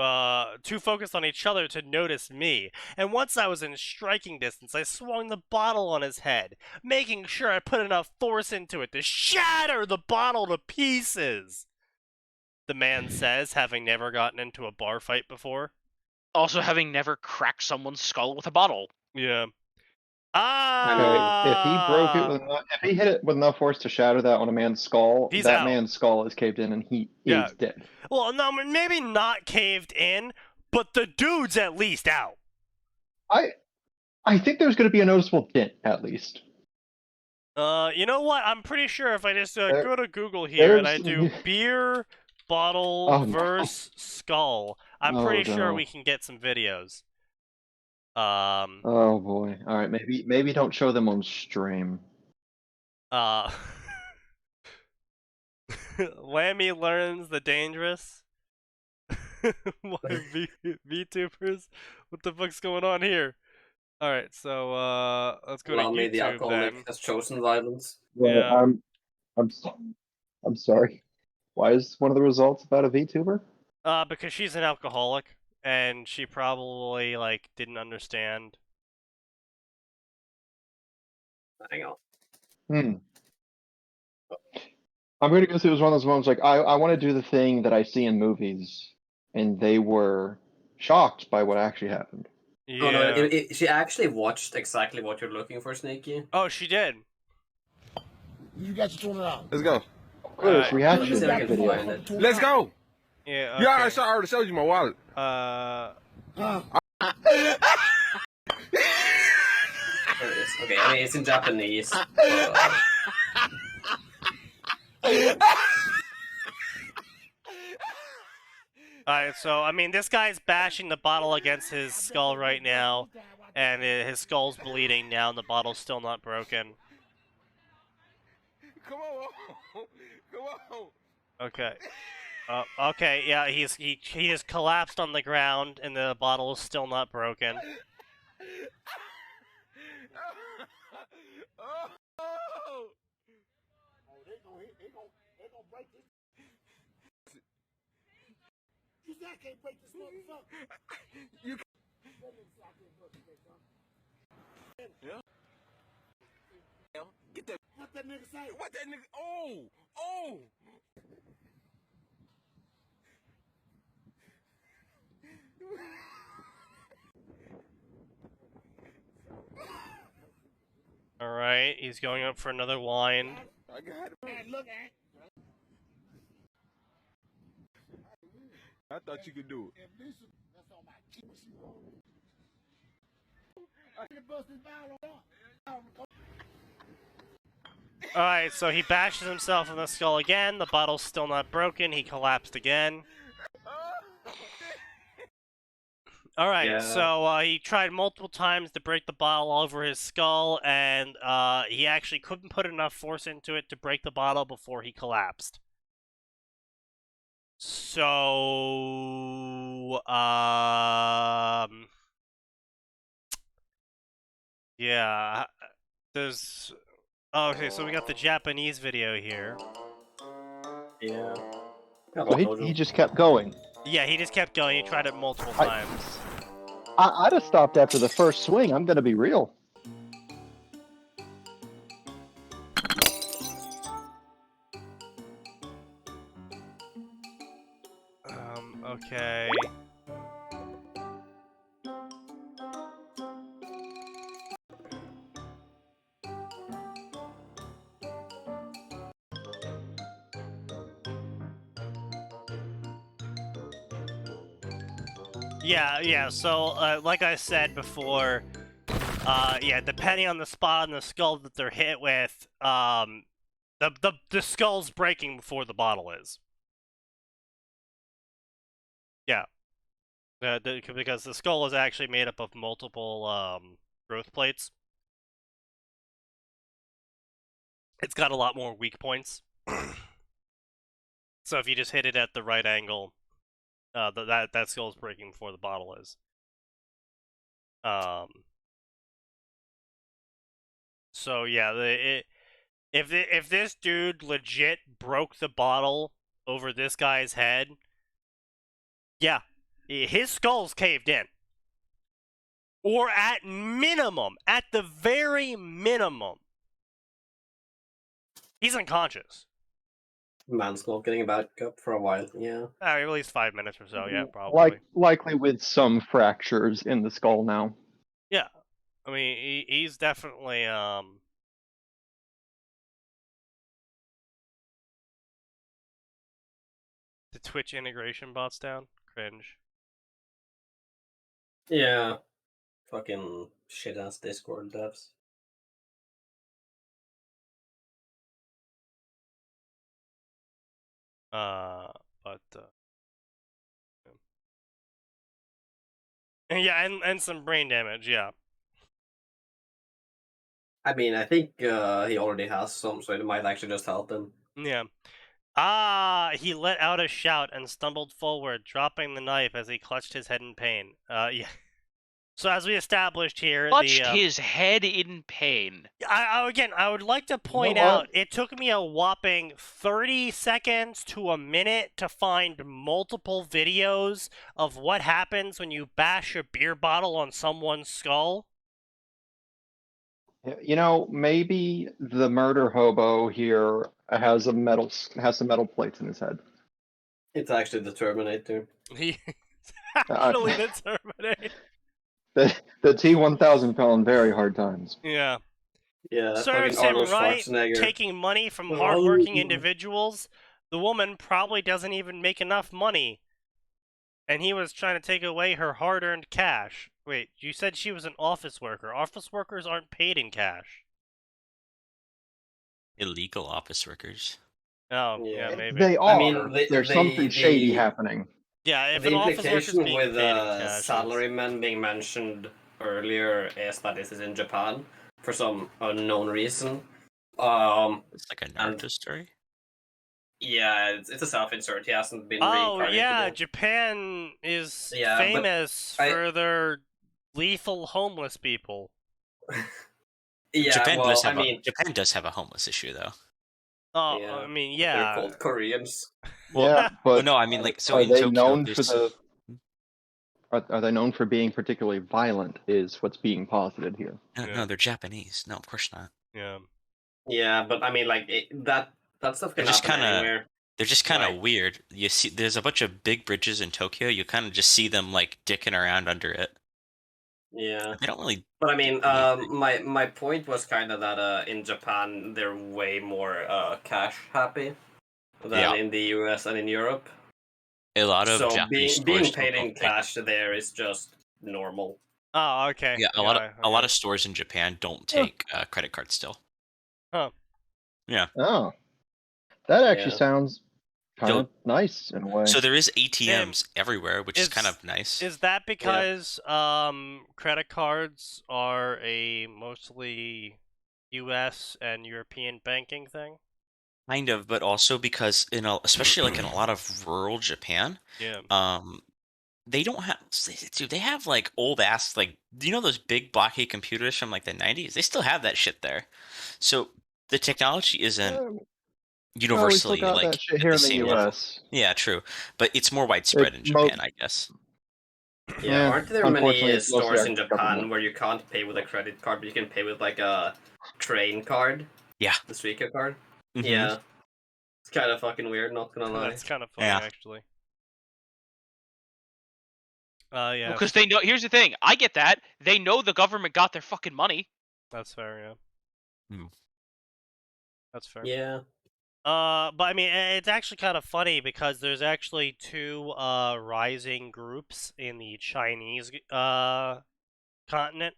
focused on each other to notice me. And once I was in striking distance, I swung the bottle on his head, making sure I put enough force into it to shatter the bottle to pieces. The man says, having never gotten into a bar fight before. Also, having never cracked someone's skull with a bottle. Yeah. Okay, if he broke it with enough, if he hit it with enough force to shatter that on a man's skull, He's that out. man's skull is caved in and he Yeah. is dead. Well, no, maybe not caved in, but the dude's at least out. I think there's going to be a noticeable dent, at least. You know what? I'm pretty sure if I just There- go to Google here and I there's- do beer bottle Oh, no. verse skull, I'm Oh, pretty sure no. we can get some videos. Oh boy. All right, maybe don't show them on stream. Lammy learns the dangerous. Why VTubers? What the fuck's going on here? All right, so let's go to Lammy the YouTube alcoholic then. has chosen violence. Well, Yeah. I'm sorry. Why is one of the results about a VTuber? Because she's an alcoholic and she probably like didn't understand. Hang on. I'm going to guess it was one of those moments like I want to do the thing that I see in movies, and they were shocked by what actually happened. Yeah. Oh no, she actually watched exactly what you're looking for, Sneaky. Oh, she did. You got your $20. Let's go. Clear's Alright. reaction Let me to see if I that can video. find it. Let's go. Yeah. Yeah, Okay. I already showed you my wallet. Huh? There it is. Okay, I mean it's in Japanese. Alright, so I mean, this guy's bashing the bottle against his skull right now, and his skull's bleeding now, and the bottle's still not broken. Come on. Come on. Okay. Okay, yeah, he has collapsed on the ground, and the bottle is still not broken. Oh. They gonna break this. You said I can't break this motherfucker. You- Get that. What that nigga say? What that nigga? Oh. Alright, he's going up for another wine. I got it. Man, look at. I thought you could do it. If this is that's on my key, she won't. I can bust this bottle up. Alright, so he bashes himself in the skull again, the bottle's still not broken, he collapsed again. Alright, Yeah. so he tried multiple times to break the bottle over his skull, and he actually couldn't put enough force into it to break the bottle before he collapsed. So, yeah, there's... Oh, okay, so we got the Japanese video here. Yeah. Well, he just kept going. Yeah, he just kept going, he tried it multiple times. I'd have stopped after the first swing. I'm going to be real. Okay. Yeah, so, like I said before, yeah, depending on the spot on the skull that they're hit with, the skull's breaking before the bottle is. Yeah. Because the skull is actually made up of multiple, growth plates. It's got a lot more weak points. So if you just hit it at the right angle, that skull's breaking before the bottle is. So yeah, if this dude legit broke the bottle over this guy's head, yeah, his skull's caved in. Or at minimum, at the very minimum, he's unconscious. Man's not getting back up for a while, yeah. At least 5 minutes or so, yeah, probably. Likely with some fractures in the skull now. Yeah. I mean, he's definitely the Twitch integration bot's down. Cringe. Yeah. Fucking shit ass Discord devs. But yeah, and some brain damage. Yeah. I mean, I think he already has some, so it might actually just help him. Yeah. He let out a shout and stumbled forward, dropping the knife as he clutched his head in pain. Yeah. So as we established here, Clutched his head in pain. I would like to point out, it took me a whopping 30 seconds to a minute to find multiple videos of what happens when you bash a beer bottle on someone's skull. You know, maybe the murder hobo here has some metal plates in his head. It's actually the Terminator. He's actually the Terminator. The T-1000 fell in very hard times. Yeah. Yeah, that's Serves fucking him Arnold right, Schwarzenegger. taking money from hardworking individuals. The woman probably doesn't even make enough money. And he was trying to take away her hard-earned cash. Wait, you said she was an office worker. Office workers aren't paid in cash. Illegal office workers. Oh, yeah, maybe. They are. I mean, There's something shady happening. Yeah, if the an office worker's implication being with paid in cash, salaryman being mentioned earlier is that this is in Japan for some unknown reason. It's like a Naruto story. Yeah, it's a self-insert. He hasn't been Oh, reincarnated yeah, yet. Japan is Yeah, but famous for their lethal homeless people. Yeah, Japan well, does have I mean, Japan does have a homeless issue though. Oh, yeah, I mean, they're yeah. called Koreans. Well, Yeah, but well, no, I mean like so are in they Tokyo, known for there's- the? Are they known for being particularly violent? Is what's being posited here? No, they're Japanese. No, of course not. Yeah. Yeah, but I mean, like that stuff can They're just happen kind of anywhere. they're just kind of Like- weird. You see, there's a bunch of big bridges in Tokyo. You kind of just see them like dicking around under it. Yeah, They don't really. but I mean, do anything. my point was kind of that in Japan they're way more cash happy than Yeah. in the US and in Europe. A lot of So Japanese being stores paid don't in pay. cash there is just normal. Oh, okay. Yeah, a lot of stores in Japan don't take credit cards still. Huh. Yeah. Oh, that actually Yeah. sounds kind So- of nice in a way. So there is ATMs everywhere, which is kind Is- of nice. Is that because credit cards are a mostly US and European banking thing? Kind of, but also because especially like in a lot of rural Japan, Yeah. they don't have, dude, they have like old ass, like, do you know those big blocky computers from like the 90s? They still have that shit there. So the technology isn't Well, we universally still got like that shit at here the in the same level. U.S. Yeah, true. But it's more widespread in Japan, I guess. Yeah, aren't there unfortunately, many it's mostly stores our in Japan government. where you can't pay with a credit card, but you can pay with like a train card? Yeah. The Suica card? Mhm. Yeah. It's kind of fucking weird, not gonna lie. That's kind of funny, Yeah. actually. Yeah. Because they know. Here's the thing. I get that. They know the government got their fucking money. That's fair, yeah. Hmm. That's fair. Yeah. But I mean, it's actually kind of funny because there's actually two rising groups in the Chinese continent,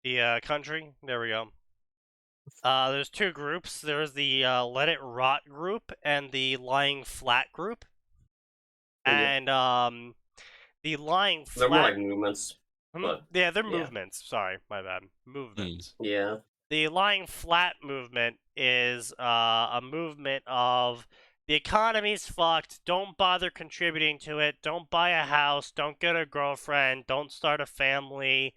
the country. There we go. There's two groups. There's the Let It Rot group and the Lying Flat group. And the Lying Flat. They're more like movements. But, yeah, they're yeah. movements. Sorry, my bad. Movements. Yeah. The Lying Flat movement is a movement of the economy's fucked, don't bother contributing to it, don't buy a house, don't get a girlfriend, don't start a family,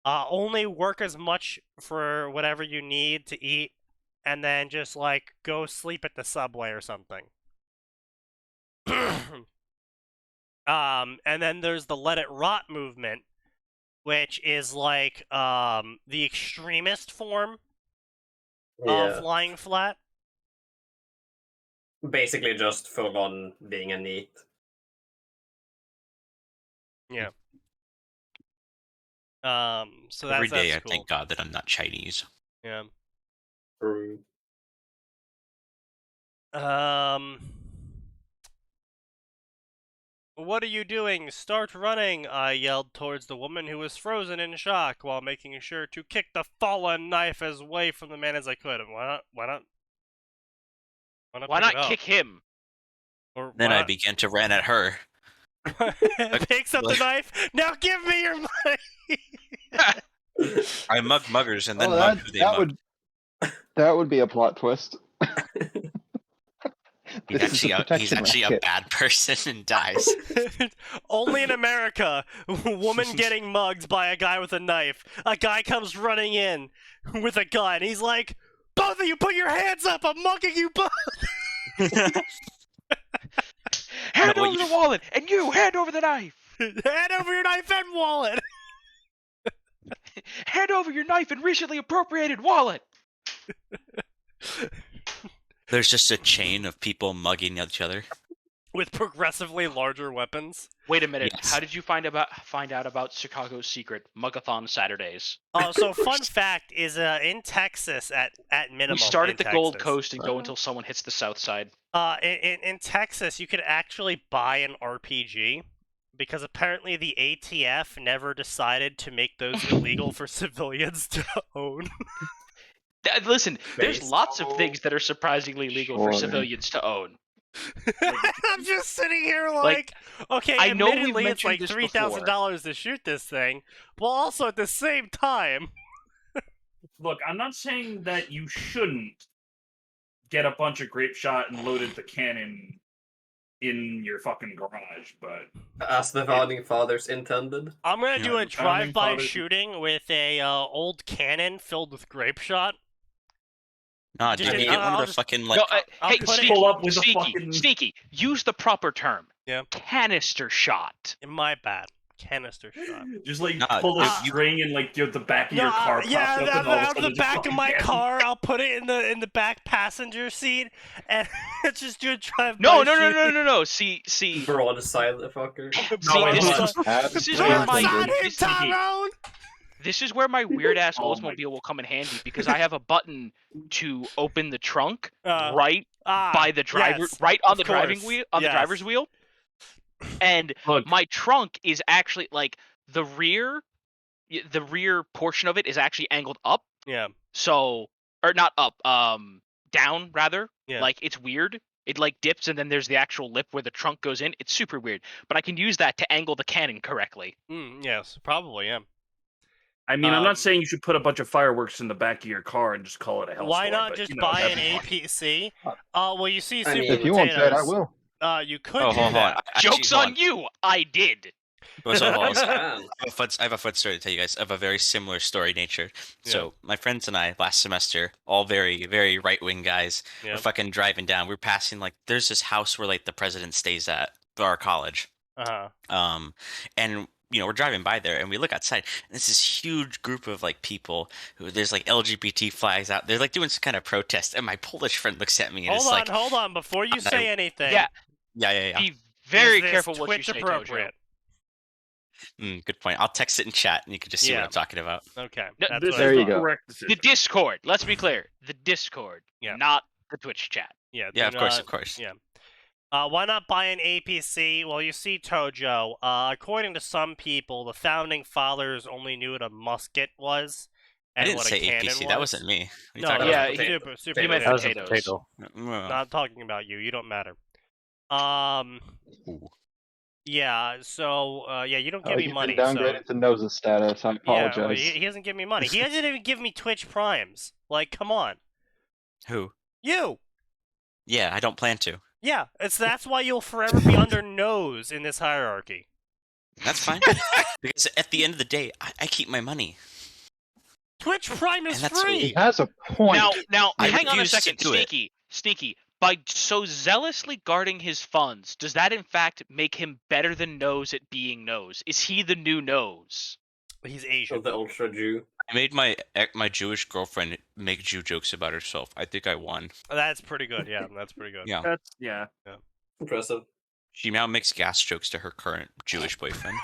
only work as much for whatever you need to eat, and then just, like, go sleep at the subway or something. And then there's the Let It Rot movement, which is like the extremist form of Lying Flat. Basically just full on being a neat. Yeah. So Every that's day I cool. thank God that I'm not Chinese. Yeah. True. What are you doing? Start running! I yelled towards the woman who was frozen in shock while making sure to kick the fallen knife as away from the man as I could. Why not Why pick it not up? kick him? Or Then why I not- began to run at her. picks up the knife. Now give me your money. I mug muggers and then Oh, mug who they mug. that would be a plot twist. He's This is the actually protection a racket. bad person and dies. Only in America, woman getting mugged by a guy with a knife. A guy comes running in with a gun. He's like, "Both of you, put your hands up! I'm mugging you both." Hand over the wallet, and you hand over the knife. Hand over your knife and wallet. Hand over your knife and recently appropriated wallet. There's just a chain of people mugging each other. With progressively larger weapons. Wait a minute. Yes. How did you find out about Chicago's secret Mugathon Saturdays? So fun fact is in Texas at minimum. We start in at the Texas, Gold Coast and go until someone hits the South Side. In Texas, you could actually buy an RPG because apparently the ATF never decided to make those illegal for civilians to own. Listen, there's Based lots of on- things that are surprisingly legal for Sure. civilians to own. I'm just sitting here like okay, I know we've admittedly it's like mentioned this $3,000 to shoot this thing, but also at the same time. Look, I'm not saying that you shouldn't get a bunch of grape shot and loaded the cannon in your fucking garage, but As the founding fathers intended. I'm gonna Yeah, do a the founding drive-by fathers- shooting with a old cannon filled with grape shot. Nah, Just dude, you in- get one I'll of the just- fucking No, like. I'll hey, put it- sneaky, Pull up with a sneaky, fucking- sneaky. Use the proper term. Yeah. Canister shot. My bad. Canister shot. just like Nah, pull the if you- string and like the back of your car pops yeah, up and all of a out of sudden the just back of fucking my cannon. car, I'll put it in the back passenger seat, and just do a drive-by No. shooting. See. Broadside the fucker. No, this it's is- just- This is where my Broadside him, this- Tyrone! This is where my weird ass Oh my- Oldsmobile will come in handy because I have a button to open the trunk right Ah, by the driver, yes, right on of the driving course, wheel, on yes. the driver's wheel. And Look, my trunk is actually like the rear portion of it is actually angled up. Yeah. So, or not up, down rather. Yeah. Like it's weird. It like dips and then there's the actual lip where the trunk goes in. It's super weird, but I can use that to angle the cannon correctly. Yes, probably, yeah. I mean, I'm Um, not saying you should put a bunch of fireworks in the back of your car and just call it a hell Why store, not but, just you know, buy that'd an be fun. APC? Well, you see, I Super mean- If you want that, I Potatoes, will. you could Oh, do hold on. that. Actually, Joke's hold on you! I did. Well, so hold on. Man. I have a fun story to tell you guys of a very similar story nature. So my friends and I last semester, all very, very right wing guys, Yeah. were fucking driving down. We're passing like there's this house where like the president stays at our college. Uh-huh. And you know, we're driving by there and we look outside and it's this huge group of like people who there's like LGBT flags out. They're like doing some kind of protest and my Polish friend looks at me and it's like Hold on, before you say anything. Yeah. yeah. Be very is this careful what you Twitch say, appropriate? Good point. I'll text it in chat and you can just see Yeah. what I'm talking about. Okay. No, That's This what There is you the go. correct The decision. Discord. Let's be clear. The Discord, Yeah. not the Twitch chat. Yeah, Yeah, do of course, not- of course. Yeah. Why not buy an APC? Well, you see, Tojo, according to some people, the founding fathers only knew what a musket was I and didn't what say a cannon APC. was. That wasn't me. What are you No, talking yeah, about? super, super he meant That was a potatoes. potato. Not talking about you. You don't matter. Ooh. Yeah. So, yeah, you don't give me You've money. been downgraded to Noses status. I Yeah, apologize. well, he doesn't give me money. He doesn't even give me Twitch Primes. Like, come on, Who? you. Yeah, I don't plan to. Yeah, that's why you'll forever be under nose in this hierarchy. That's fine. Because at the end of the day, I keep my money. Twitch Prime is And that's free. He has a point. Now, I hang on a refuse to second, do it. Sneaky. By so zealously guarding his funds, does that in fact make him better than Nose at being Nose? Is he the new Nose? He's Of Asian. the Ultra Jew. I made my Jewish girlfriend make Jew jokes about herself. I think I won. That's pretty good. Yeah, that's pretty good. Yeah. That's yeah. Impressive. She now makes gas jokes to her current Jewish boyfriend.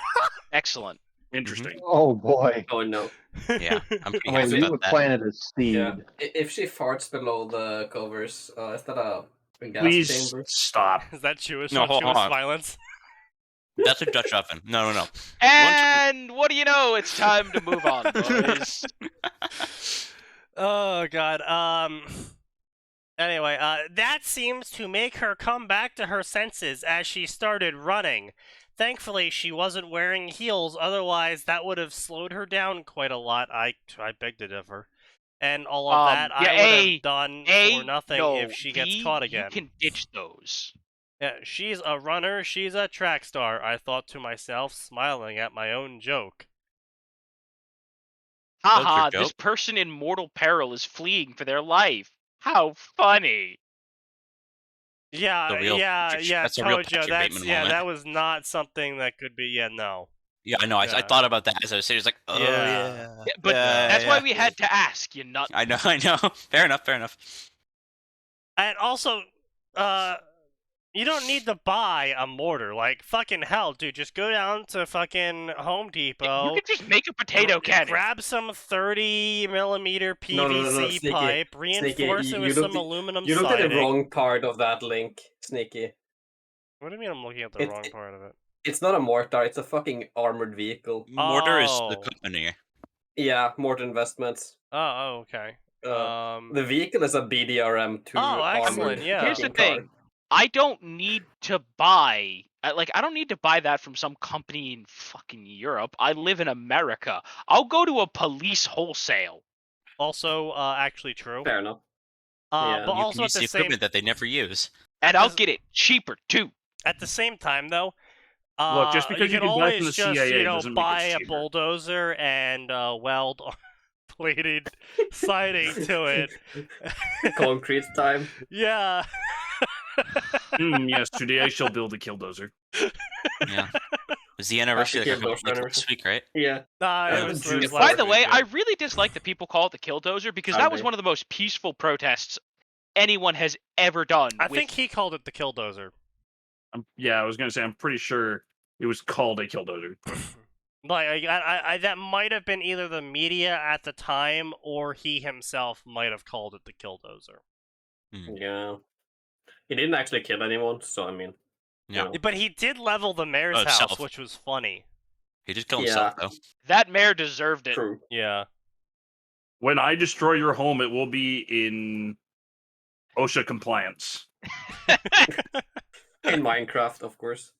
Excellent. Interesting. Oh boy. Oh no. Yeah, I'm pretty I mean, happy you about would that. plant it as seed. Yeah. If she farts below the covers, is that a gas Please chamber? stop. Is that Jewish No, on hold Jewish on. violence? That's a Dutch oven. No. And what do you know? It's time to move on, boys. Oh god. Anyway, that seems to make her come back to her senses as she started running. Thankfully, she wasn't wearing heels, otherwise that would have slowed her down quite a lot. I beg to differ. And all of that Yeah, I would have done for nothing no, if she gets B, caught again. You can ditch those. Yeah, she's a runner, she's a track star, I thought to myself, smiling at my own joke. Haha, joke. this person in mortal peril is fleeing for their life. How funny. Yeah, The real that's a real Tojo, Patrick that's, Bateman yeah, moment. that was not something that could be, no. Yeah, I know. I Yeah. thought about that as I was saying. It's like, oh Yeah. yeah. But that's why we had to ask, you nut. I know. Fair enough. And also, you don't need to buy a mortar. Like, fucking hell, dude, just go down to fucking Home Depot. You can just make a potato cannon. Grab some 30mm PVC No, Sneaky. pipe, reinforce it with some aluminum You looked at the siding. wrong part of that link, Sneaky. What do you mean I'm looking at the wrong part of it? It's not a mortar, it's a fucking armored vehicle. Mortar is the Oh. company. Yeah, Mortar Investments. Oh, okay. The vehicle is a BDRM 2 Oh, excellent, armored yeah. Here's the fucking car. thing. I don't need to buy I don't need to buy that from some company in fucking Europe. I live in America. I'll go to a police wholesale. Also, actually true. Fair enough. But You also can use at the the same equipment that they never use. And I'll get it cheaper too. At the same time, though, Look, just because you you can can buy from always the just CIA doesn't make it buy a cheaper. bulldozer and weld plated siding to it. Concrete time. Yeah. Yes, today I shall build a killdozer. Yeah. It was the anniversary Happy like a couple Killdozer weeks this week, right? Yeah. Nah, Yeah, it was June last By the week, way, yeah. I really dislike that people call it the killdozer because that was one of the most peaceful protests anyone has ever done. I think he called it the killdozer. Yeah, I was gonna say I'm pretty sure it was called a killdozer. Like, I that might have been either the media at the time or he himself might have called it the killdozer. Yeah. He didn't actually kill anyone, so I mean. Yeah. But he did level the mayor's Oh, house, himself. which was funny. He did kill himself though. That mayor deserved it. True. Yeah. When I destroy your home, it will be in OSHA compliance. In Minecraft, of course.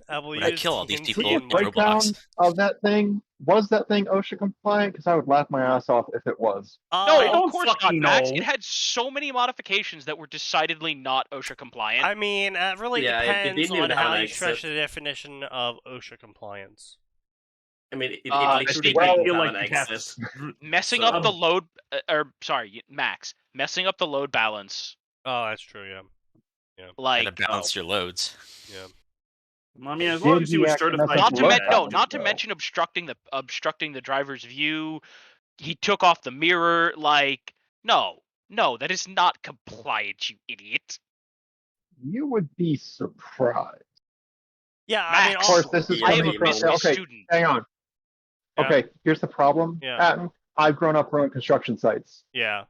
When I kill all these people The in breakdown Roblox. of that thing, was that thing OSHA compliant? Because I would laugh my ass off if it was. No, don't of course not, fucking Max. know. It had so many modifications that were decidedly not OSHA compliant. I mean, it really Yeah, it depends didn't on even have how an you stretch exit. the definition of OSHA compliance. I mean, it I literally feel didn't have like an you have exit. Messing So- up the load, Max, messing up the load balance. Oh, that's true, yeah. Like, Gotta balance your loads. Yeah. I mean, as long as he was certified. not to do mention, that, not to though. mention obstructing the driver's view. He took off the mirror. Like, no, that is not compliant, you idiot. You would be surprised. Yeah, Max, I mean, Of course, this is I am coming a from. business Okay, student. hang on. Yeah. Okay, here's the problem, Yeah. Atin. I've grown up running construction sites. yeah.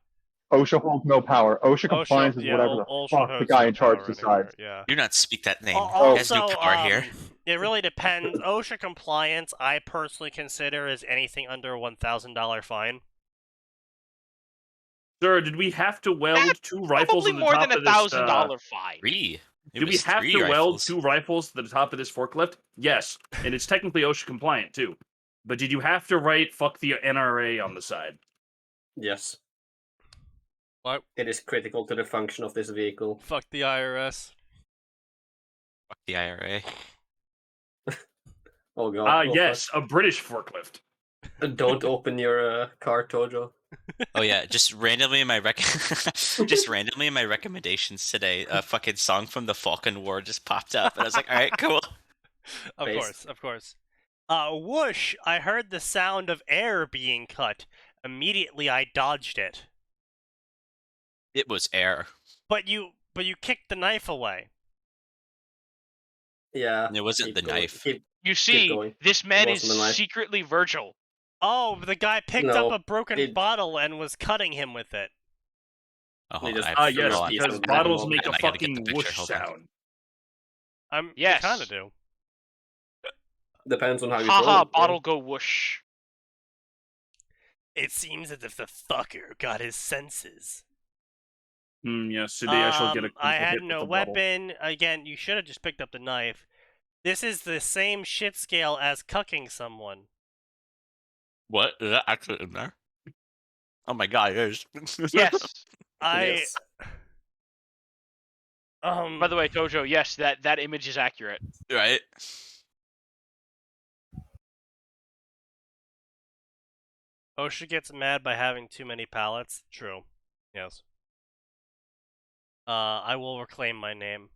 OSHA holds no power. OSHA compliance is whatever the OSHA fuck the holds guy no in charge power anymore, decides. Yeah. Do not speak that name. Also, He has no power here. it really depends. OSHA compliance, I personally consider is anything under a $1,000 fine. Sir, did we have to weld That's two rifles Probably at the more top than of this? $1,000 fine. Three. It Do we was have three to weld rifles. two rifles to the top of this forklift? Yes, and it's technically OSHA compliant too. But did you have to write "fuck the NRA" on the side? Yes. What? It is critical to the function of this vehicle. Fuck the IRS. Fuck the IRA. Oh god. Oh, Yes, a British forklift. fuck. Don't open your car, Tojo. Oh yeah, just randomly in my recommendations today, a fucking song from the Falcon War just popped up, and I was like, all right, cool. Of Based. course, of course. Whoosh! I heard the sound of air being cut. Immediately, I dodged it. It was air. But you kicked the knife away. Yeah. It wasn't keep the going. knife. Keep You see, going. this man is Wasn't a knife. secretly Virgil. Oh, the guy picked No, up a broken it- bottle and was cutting him with it. Oh, They hold just- on, Ah, I've- yes, hold on. piece because of bottles animal. make a I gotta get the fucking picture, whoosh hold on. sound. Yes. They kind of do. Depends on how you Haha, throw it. bottle go whoosh. It seems as if the fucker got his senses. Yes, today I shall get a I critical had hit with no the bottle. weapon. Again, you should have just picked up the knife. This is the same shit scale as cucking someone. What? Is that actually in there? Oh my god, it is. Yes. Yes. By the way, Tojo, yes, that image is accurate. Right? OSHA gets mad by having too many pallets. True. Yes. I will reclaim my name.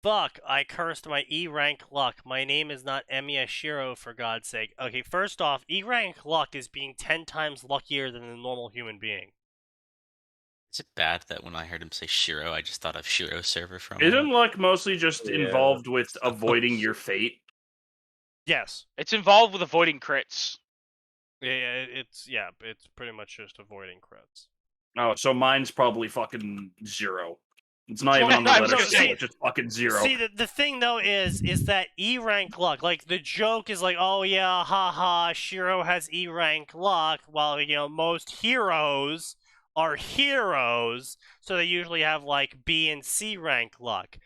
Fuck, I cursed my E-rank luck. My name is not Emiya Shiro, for God's sake. Okay, first off, E-rank luck is being 10 times luckier than a normal human being. Is it bad that when I heard him say Shiro, I just thought of Shiro server from Isn't luck mostly just Yeah. involved with avoiding your fate? Yes. It's involved with avoiding crits. Yeah, it's pretty much just avoiding crits. Oh, so mine's probably fucking 0. It's not even Well, on the I was letter gonna scale, say- it's just fucking 0. See, the thing though is that E-rank luck, like the joke is like, oh yeah, haha, Shiro has E-rank luck, while most heroes are heroes, so they usually have like B and C rank luck.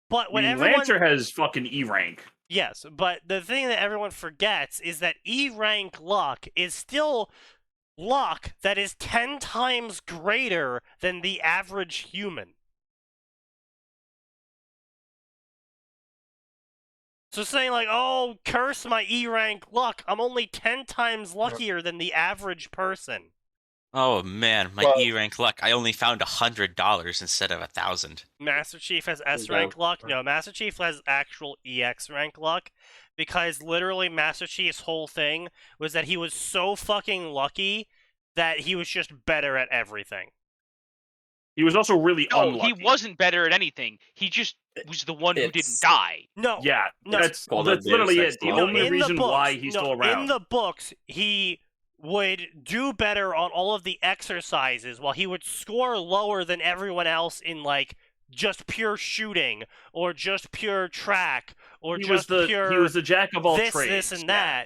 But I when mean, everyone Lancer has fucking E rank. Yes, but the thing that everyone forgets is that E-rank luck is still luck that is 10 times greater than the average human. So saying like, oh, curse my E-rank luck, I'm only 10 times luckier than the average person. Oh man, my Well- E rank luck. I only found $100 instead of 1,000. Master Chief has S-rank luck. No, Master Chief has actual EX rank luck. Because literally Master Chief's whole thing was that he was so fucking lucky that he was just better at everything. He was also really No, unlucky. he wasn't better at anything. He just was the one who didn't It's- die. No. Yeah, No. that's Call that literally Deus it. Ex The Machina. only in the reason books, why he's still around. In the books, he would do better on all of the exercises while he would score lower than everyone else in like just pure shooting or just pure track or he just was pure he was the jack of all this, trades. this, and yeah.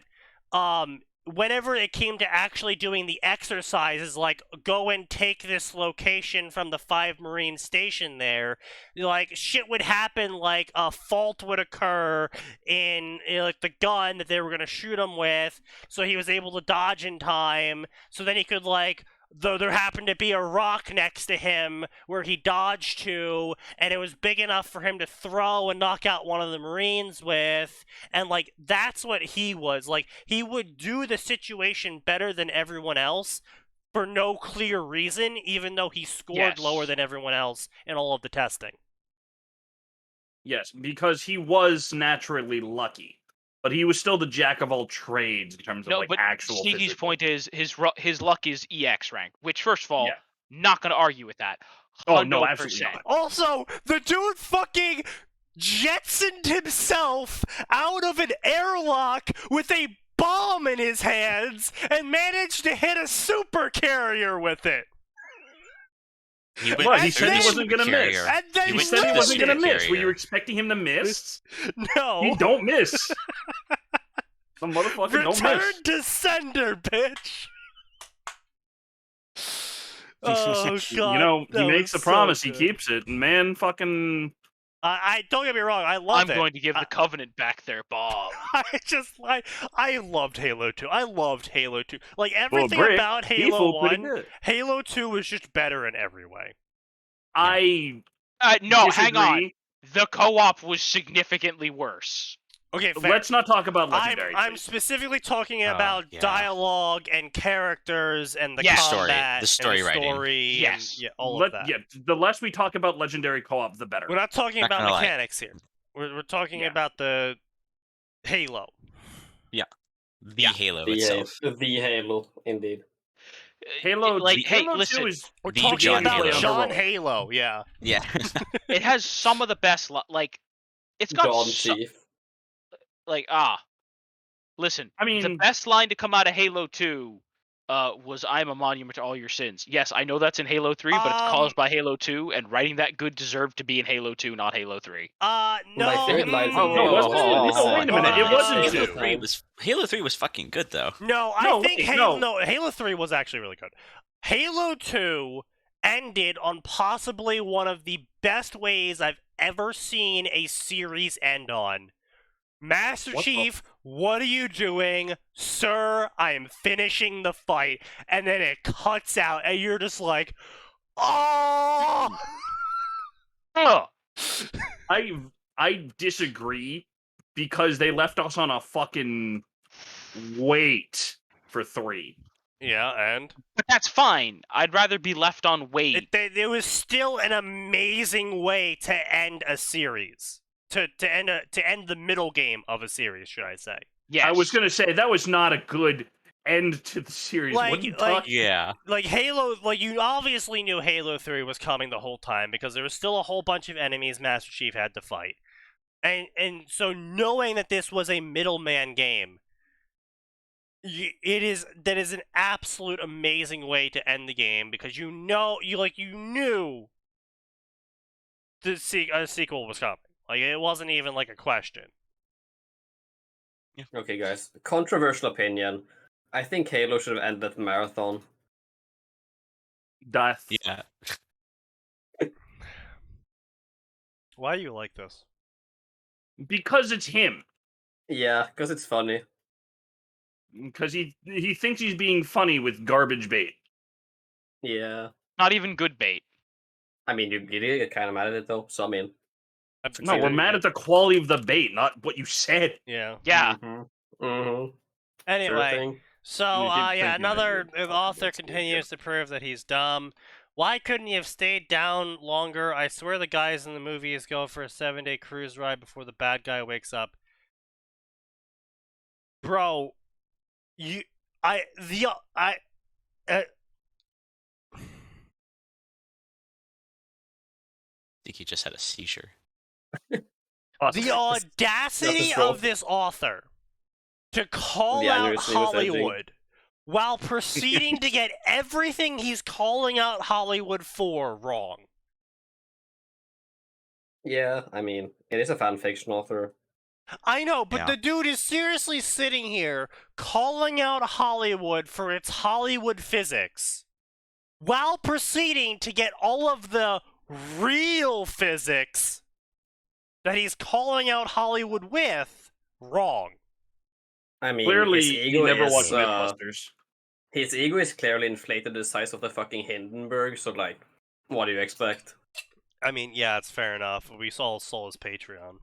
that. Whenever it came to actually doing the exercises, like go and take this location from the 5 Marine station there, like shit would happen, like a fault would occur in like the gun that they were gonna shoot him with, so he was able to dodge in time. So then he could like. Though there happened to be a rock next to him where he dodged to, and it was big enough for him to throw and knock out one of the Marines with, and like that's what he was. Like he would do the situation better than everyone else for no clear reason, even though he scored Yes. lower than everyone else in all of the testing. Yes, because he was naturally lucky, but he was still the jack of all trades in terms of No, like but actual. Sneaky's physical. point is his luck is EX rank, which first of all, Yeah. not gonna argue with that. Oh no, 100%. absolutely not. Also, the dude fucking jetsoned himself out of an airlock with a bomb in his hands and managed to hit a super carrier with it. He went What, he said he through the wasn't gonna supercarrier. miss. And then He He went said he through the wasn't gonna miss. Were supercarrier. you expecting him to miss? No. He don't miss. Some motherfucker don't Return miss. to sender, bitch. Oh god. You know, that he makes a was so promise, he good. keeps it. And man, fucking. I don't get me wrong, I love I'm it. going to give the Covenant back their Bob. I loved Halo 2. I loved Halo 2. Like everything Brick, about he Halo fooled pretty 1, good. Halo 2 was just better in every way. I No, hang on. disagree. The co-op was significantly worse. Okay, fair. Let's not talk about legendary. I'm please. specifically talking Oh, about yeah. dialogue and characters and the Yeah. combat, The story and the writing. story, Yes. and, yeah, all of that. Yeah, the less we talk about legendary co-op, the better. We're not talking Not about gonna lie. mechanics here. We're talking Yeah. about the Halo. The Halo The, itself. the Halo, indeed. Halo, like, hey, Halo 2 listen, is We're The talking John about Halo. John Halo, yeah. Yeah. it has some of the best, like, it's got John so, Chief. Listen, I the mean, best line to come out of Halo 2 was "I'm a monument to all your sins." Yes, I know that's in Halo 3, but it's caused by Halo 2, and writing that good deserved to be in Halo 2, not Halo 3. My No. favorite line from no, Halo wasn't it? is, No, wait a minute. It wasn't Halo 2. 3 Halo 3 was fucking good though. No, I No, think wait, Halo. no. No, Halo 3 was actually really good. Halo 2 ended on possibly one of the best ways I've ever seen a series end on. Master What the- Chief, what are you doing? Sir, I am finishing the fight. And then it cuts out, and you're just like, oh! Ugh. I disagree because they left us on a fucking wait for 3. Yeah, and? But that's fine. I'd rather be left on wait. It was still an amazing way to end a series. To end the middle game of a series, should I say? Yes. I was gonna say that was not a good end to the series. What are you talking? Yeah. Like Halo, like you obviously knew Halo 3 was coming the whole time because there was still a whole bunch of enemies Master Chief had to fight. And so knowing that this was a middleman game, that is an absolute amazing way to end the game because you knew the sequel was coming. Like it wasn't even like a question. Okay, guys. Controversial opinion. I think Halo should have ended at Marathon. Death. Yeah. Why do you like this? Because it's him. Yeah, because it's funny. Because he thinks he's being funny with garbage bait. Yeah. Not even good bait. I mean, you did get kind of mad at it, though, so I mean... No, we're mad at the quality of the bait, not what you said. Yeah. Yeah. Anyway, thing. so You did think another you did. author continues to prove that he's dumb. Why couldn't you have stayed down longer? I swear the guys in the movies go for a 7-day cruise ride before the bad guy wakes up. Bro, I think he just had a seizure. the audacity of this author to call The out aneurysm was edging. Hollywood while proceeding to get everything he's calling out Hollywood for wrong. Yeah, I mean, it is a fanfiction author. I know, but Yeah. the dude is seriously sitting here calling out Hollywood for its Hollywood physics while proceeding to get all of the real physics that he's calling out Hollywood with wrong. I mean, Clearly, his he ego never is, watched Mythbusters. his ego is clearly inflated to the size of the fucking Hindenburg, so, like, what do you expect? I mean, yeah, it's fair enough. We saw his Patreon.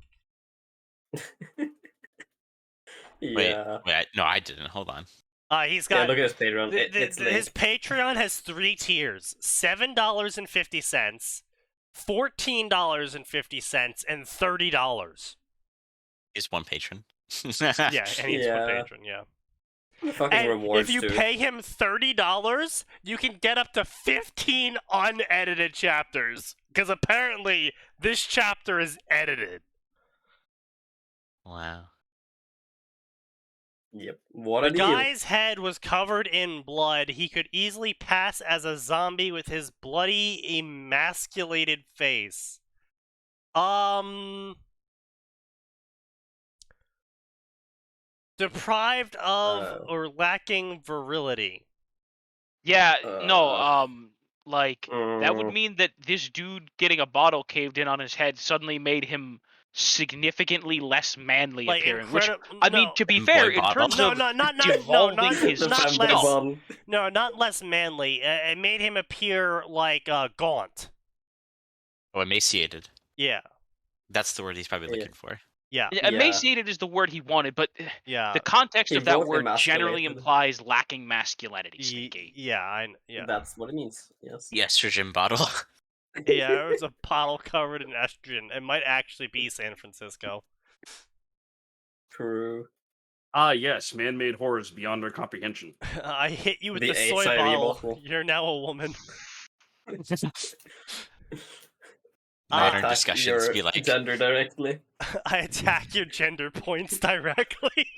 Yeah. Wait, no, I didn't. Hold on. He's Yeah, got look at his Patreon. It's his linked. Patreon has 3 tiers: $7.50, $14.50, and $30. He's one patron. Yeah, and he's Yeah. one patron. Yeah. Fucking And rewards, if you too. pay him $30, you can get up to 15 unedited chapters. Because apparently this chapter is edited. Wow. Yep. What a The deal. guy's head was covered in blood. He could easily pass as a zombie with his bloody, emasculated face. Deprived of or lacking virility. Yeah, no, that Mm. would mean that this dude getting a bottle caved in on his head suddenly made him significantly less manly Like appearing. Which, incredible. I mean, to be fair, in terms of devolving his not stomach, not less manly. It made him appear like gaunt. Oh, emaciated. Yeah. That's the word he's probably looking for. Yeah. emaciated is the word he wanted, but Yeah. the context He of that wrote word generally emasculated. implies lacking masculinity. Sneaky. Yeah. That's what it means. Yes. The estrogen bottle. Yeah, it was a bottle covered in estrogen. It might actually be San Francisco. True. Ah, yes, man-made horrors beyond our comprehension. I hit you with The the soy HIV bottle. bottle. You're now a woman. modern attack discussions your be like, gender directly. I attack your gender points directly.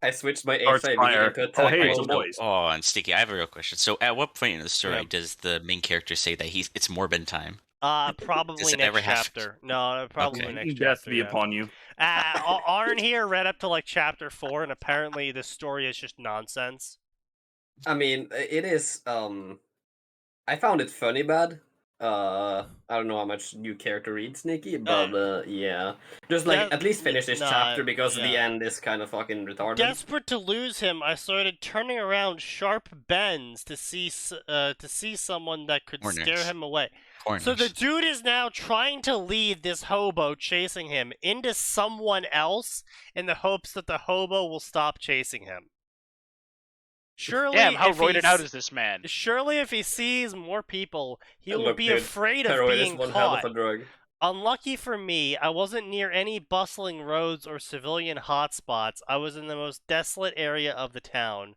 I switched my Starts HIV fire. into Oh, attack hey, it's a mode. boys. oh, and Sticky, I have a real question. So, at what point in the story Yeah. does the main character say that it's Morbin time? Probably Does it next ever happen? chapter. No, probably Okay. next Death chapter. be Yeah. upon you. Arn here read up to like chapter 4, and apparently this story is just nonsense. I mean, it is. I found it funny bad. I don't know how much you care to read, Sneaky, but yeah, just like Yeah, at least finish this nah, chapter because the yeah. end is kind of fucking retarded. Desperate to lose him, I started turning around sharp bends to see someone that could scare Corners. him away. Corners. So the dude is now trying to lead this hobo chasing him into someone else in the hopes that the hobo will stop chasing him. Surely, Damn, how if roided he's- out is this man? Surely, if he sees more people, he And will look, be dude, afraid of Heroin is being one hell of caught. a drug. Unlucky for me, I wasn't near any bustling roads or civilian hotspots. I was in the most desolate area of the town.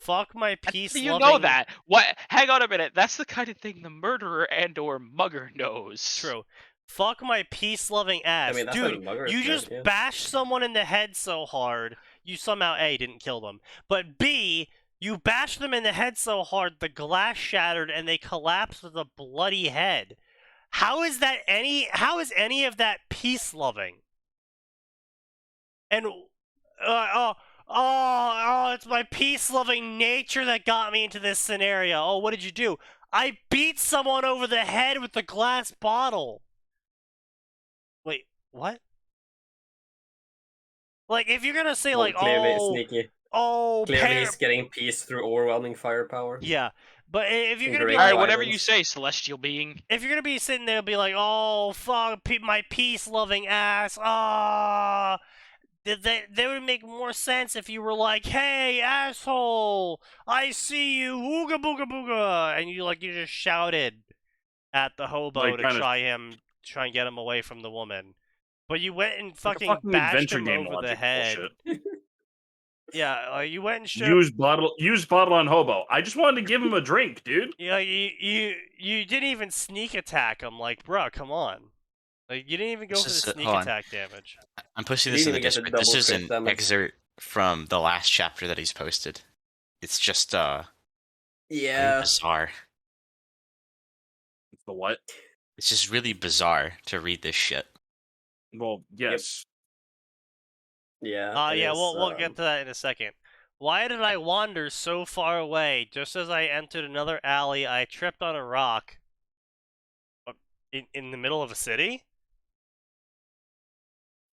Fuck my peace You loving... know that. What? Hang on a minute. That's the kind of thing the murderer and/or mugger knows. True. Fuck my peace-loving ass. I mean, that's how the Dude, mugger you is, just yeah. bashed someone in the head so hard, you somehow A, didn't kill them, but B, you bashed them in the head so hard the glass shattered and they collapsed with a bloody head. How is any of that peace-loving? And, it's my peace-loving nature that got me into this scenario. Oh, what did you do? I beat someone over the head with a glass bottle. Wait, what? Like, if you're gonna say, Well, like, clearly, Sneaky. Clearly, he's getting peace through overwhelming firepower. Yeah, but if you're gonna be Great like, Alright, whatever you violence. say, celestial being. if you're gonna be sitting there and be like, oh, fuck, my peace-loving ass, ah, they would make more sense if you were like, hey, asshole, I see you, ooga booga booga, and you just shouted at the hobo Like, to kinda- try and get him away from the woman. But you went and Like a fucking bashed adventure him game over the logic head. bullshit. Yeah, you went and showed. Use bottle on hobo. I just wanted to give him a drink, dude. Yeah, you didn't even sneak attack him. Like, bro, come on. Like, you didn't even go This for the is- sneak hold on. attack damage. I'm posting You this in didn't the even get the Discord. This double is crit an damage. excerpt from the last chapter that he's posted. It's just really Yeah. bizarre. The what? It's just really bizarre to read this shit. Well, yes. Yeah. it Yeah, is, we'll get to that in a second. Why did I wander so far away? Just as I entered another alley, I tripped on a rock. In the middle of a city?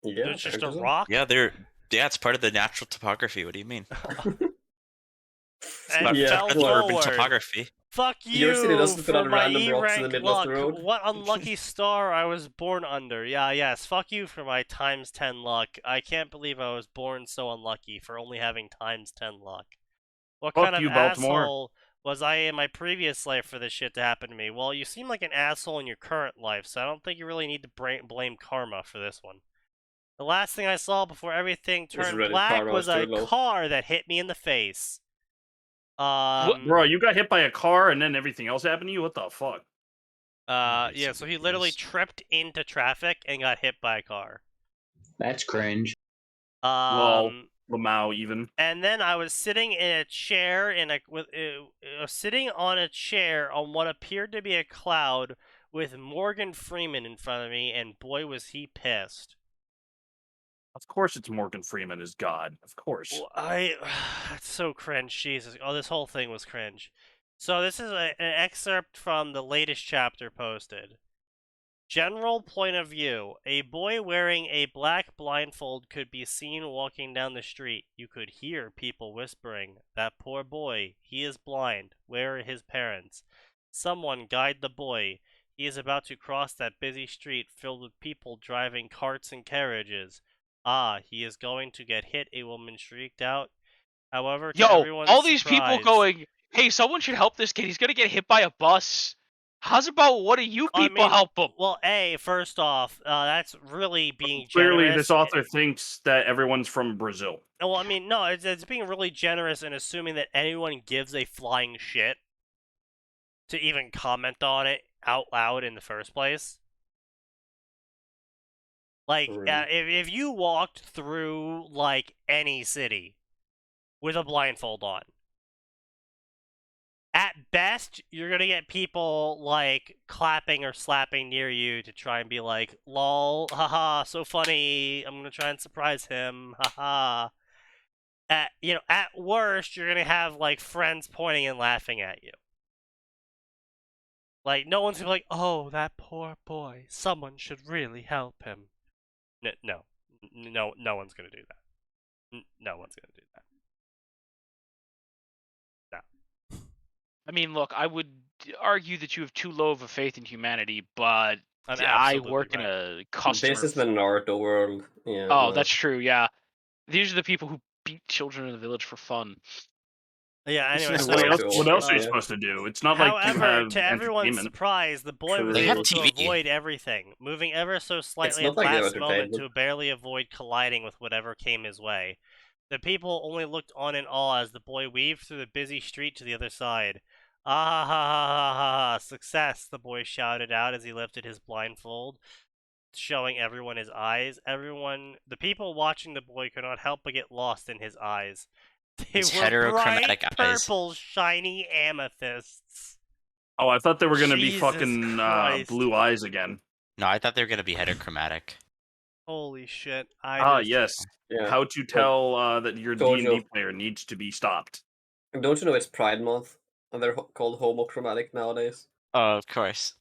Yeah, There's just a apparently so. rock? Yeah, it's part of the natural topography. What do you mean? And Yeah, fell Part of the urban forward. topography. Fuck Your city you doesn't put for out my random rocks in the E-rank middle of luck. the road. What unlucky star I was born under. Yes, fuck you for my times 10 luck. I can't believe I was born so unlucky for only having times 10 luck. What Fuck kind of you, Baltimore. asshole was I in my previous life for this shit to happen to me? Well, you seem like an asshole in your current life, so I don't think you really need to blame karma for this one. The last thing I saw before everything turned Reddit black karma was was a too low. car that hit me in the face. Bro, you got hit by a car and then everything else happened to you? What the fuck? Yeah, so he literally tripped into traffic and got hit by a car. That's cringe. Lamau even. And then I was sitting in a chair sitting on a chair on what appeared to be a cloud with Morgan Freeman in front of me, and boy was he pissed. Of course it's Morgan Freeman is God. Of course. It's so cringe, Jesus. Oh, this whole thing was cringe. So this is an excerpt from the latest chapter posted. General point of view. A boy wearing a black blindfold could be seen walking down the street. You could hear people whispering, "That poor boy, he is blind. Where are his parents? Someone guide the boy. He is about to cross that busy street filled with people driving carts and carriages. Ah, he is going to get hit," a woman shrieked out. However, to Yo, everyone's all these people surprise- going, hey, someone should help this kid. He's gonna get hit by a bus. How's about one of you people help him? Well, first off, that's really being Clearly, generous. this author thinks that everyone's from Brazil. Well, I mean, no, it's being really generous in assuming that anyone gives a flying shit to even comment on it. out loud in the first place. Like, True. if you walked through, like, any city with a blindfold on, at best, you're gonna get people, like, clapping or slapping near you to try and be like, lol, haha, so funny, I'm gonna try and surprise him, haha. At worst, you're gonna have, like, friends pointing and laughing at you. Like, no one's gonna be like, oh, that poor boy, someone should really help him. No one's gonna do that. No one's gonna do that. No. I mean, look, I would argue that you have too low of a faith in humanity, but I'm I absolutely work in right. a customer. This is the Naruto world. Yeah. Oh, like- that's true. Yeah, these are the people who beat children in the village for fun. Yeah, anyway, It's so, not What else are you yeah. supposed to do? It's not like you however, have to everyone's entertainment. surprise, the boy was They have able to TV. avoid everything, moving ever so slightly not at like they have last moment to entertainment. barely avoid colliding with whatever came his way. The people only looked on in awe as the boy weaved through the busy street to the other side. Ah ha ha ha ha ha! Success! The boy shouted out as he lifted his blindfold, showing everyone his eyes. The people watching the boy could not help but get lost in his eyes. They His were heterochromatic bright eyes. purple, shiny amethysts. Oh, I thought they were gonna be Jesus fucking Christ. blue eyes again. No, I thought they were gonna be heterochromatic. Holy shit! Yes. Yeah. How to tell that your Told D&D you. player needs to be stopped. Don't you know it's Pride Month? And they're called homochromatic nowadays. Oh, of course.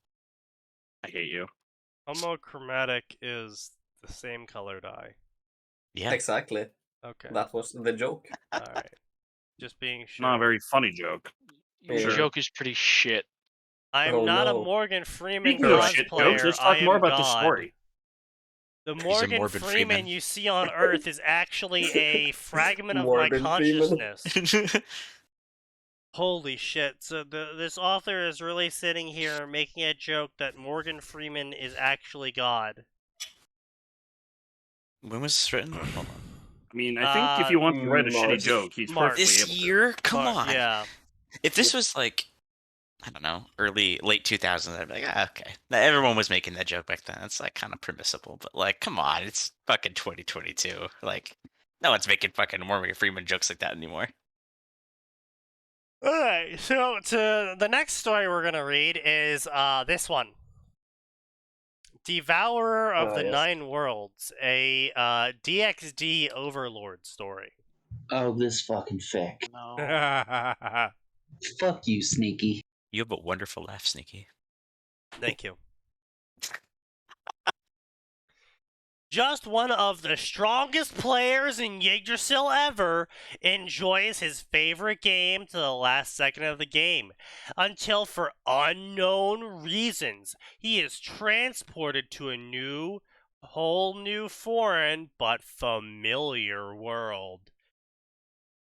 I hate you. Homochromatic is the same colored eye. Yeah. Exactly. Okay. That was the joke. All right. Just being sure. Not a very funny joke. Your Sure. joke is pretty shit. I'm Oh, not a no. Morgan Freeman Speaking of shit cosplayer. jokes, let's I talk more am about the God. story. The He's a Morgan Morgan Freeman Freeman. you see on Earth is actually a fragment of my Morgan Freeman. consciousness. Holy shit. So this author is really sitting here making a joke that Morgan Freeman is actually God. When was this written? Hold on. I mean, I think if you want to write a shitty March. joke, he's March. perfectly This able to. year? Come on. Yeah. If this was like, I don't know, late 2000s, I'd be like, okay. Now, everyone was making that joke back then. It's like kind of permissible, but like, come on, it's fucking 2022. Like, no one's making fucking Morgan Freeman jokes like that anymore. Alright, so the next story we're gonna read is this one. Devourer of the yes. Nine Worlds, a DXD Overlord story. Oh, this fucking fic. No. Fuck you, Sneaky. You have a wonderful laugh, Sneaky. Thank you. Just one of the strongest players in Yggdrasil ever enjoys his favorite game to the last second of the game, until for unknown reasons he is transported to a whole new foreign but familiar world.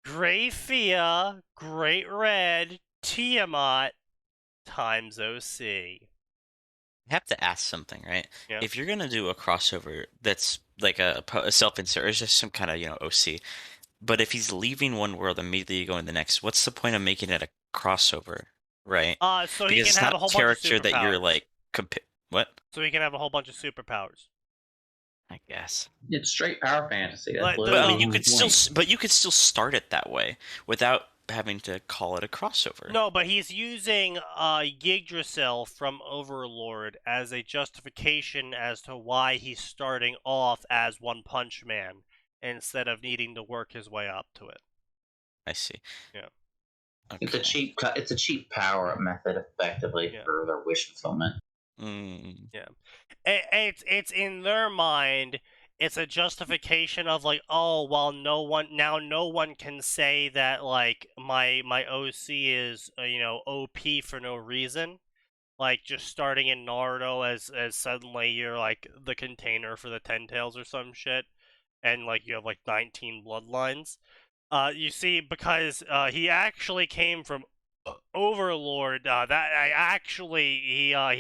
Greyfia, Great Red, Tiamat, times OC. I have to ask something, right? Yeah. If you're gonna do a crossover that's like a self-insert, or just some kind of OC, but if he's leaving one world and immediately going to the next, what's the point of making it a crossover, right? So because he it's can have not a whole character bunch of that you're superpowers. like what? So he can have a whole bunch of superpowers. I guess. It's straight power fantasy. That's But- But I literally mean, you the could point. still start it that way without having to call it a crossover. No, but he's using Yggdrasil from Overlord as a justification as to why he's starting off as One Punch Man instead of needing to work his way up to it. I see. Yeah. It's a Okay. cheap. It's a cheap power up method, effectively, Yeah. for their wish fulfillment. Mm. It's in their mind. It's a justification of like, oh well, no one can say that like my OC is OP for no reason. Like just starting in Naruto as suddenly you're like the container for the Ten Tails or some shit, and like you have like 19 bloodlines. You see, because he actually came from Overlord. He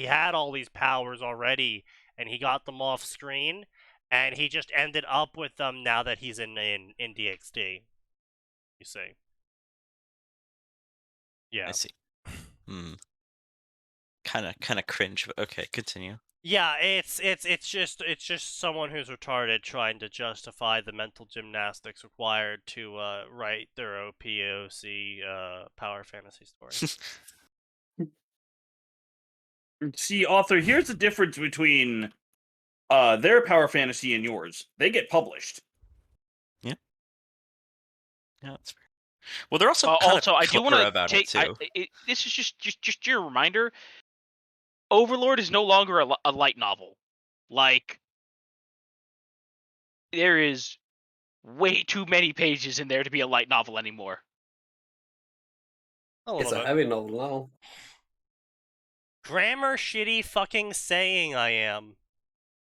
had all these powers already, and he got them off screen, and he just ended up with them now that he's in DXD. You see? Yeah. I see. Hmm. kind of cringe. But okay, continue. Yeah, it's just someone who's retarded trying to justify the mental gymnastics required to write their OPOC power fantasy story. See, author, here's the difference between their power fantasy and yours. They get published. Yeah, that's fair. Well, they're also kind also, of I do want to about take. it too. This is just your reminder. Overlord is no longer a light novel. Like, there is way too many pages in there to be a light novel anymore. It's a heavy novel now. Grammar shitty fucking saying I am.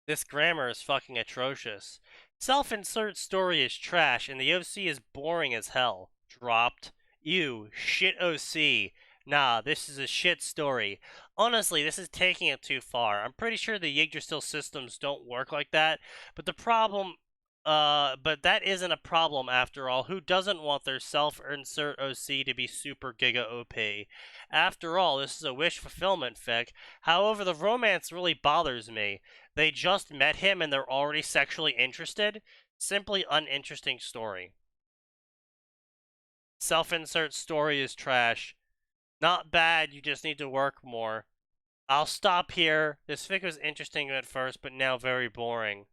This grammar is fucking atrocious. Self-insert story is trash, and the OC is boring as hell. Dropped. Ew. Shit OC. Nah, this is a shit story. Honestly, this is taking it too far. I'm pretty sure the Yggdrasil systems don't work like that, but but that isn't a problem after all. Who doesn't want their self-insert OC to be super giga OP? After all, this is a wish fulfillment fic. However, the romance really bothers me. They just met him and they're already sexually interested? Simply uninteresting story. Self-insert story is trash. Not bad, you just need to work more. I'll stop here. This fic was interesting at first, but now very boring.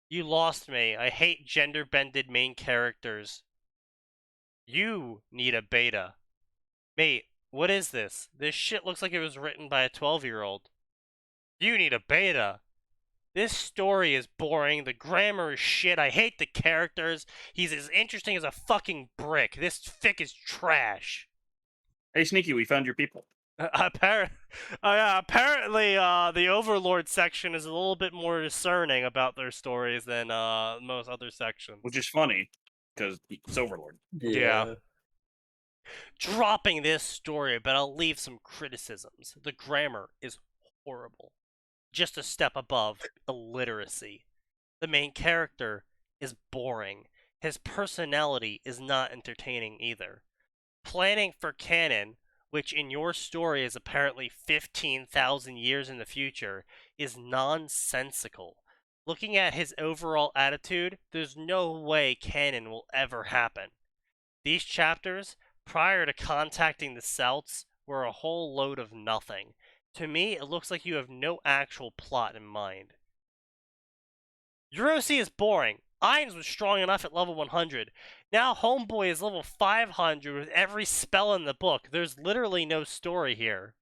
You lost me. I hate gender-bended main characters. You need a beta. Mate, what is this? This shit looks like it was written by a 12-year-old. You need a beta. This story is boring. The grammar is shit. I hate the characters. He's as interesting as a fucking brick. This fic is trash. Hey, Sneaky, we found your people. Apparently, the Overlord section is a little bit more discerning about their stories than most other sections. Which is funny, because it's Overlord. Yeah. Dropping this story, but I'll leave some criticisms. The grammar is horrible. Just a step above illiteracy. The main character is boring. His personality is not entertaining either. Planning for canon, which in your story is apparently 15,000 years in the future, is nonsensical. Looking at his overall attitude, there's no way canon will ever happen. These chapters, prior to contacting the Celts, were a whole load of nothing. To me, it looks like you have no actual plot in mind. Your OC is boring. Ainz was strong enough at level 100. Now Homeboy is level 500 with every spell in the book. There's literally no story here.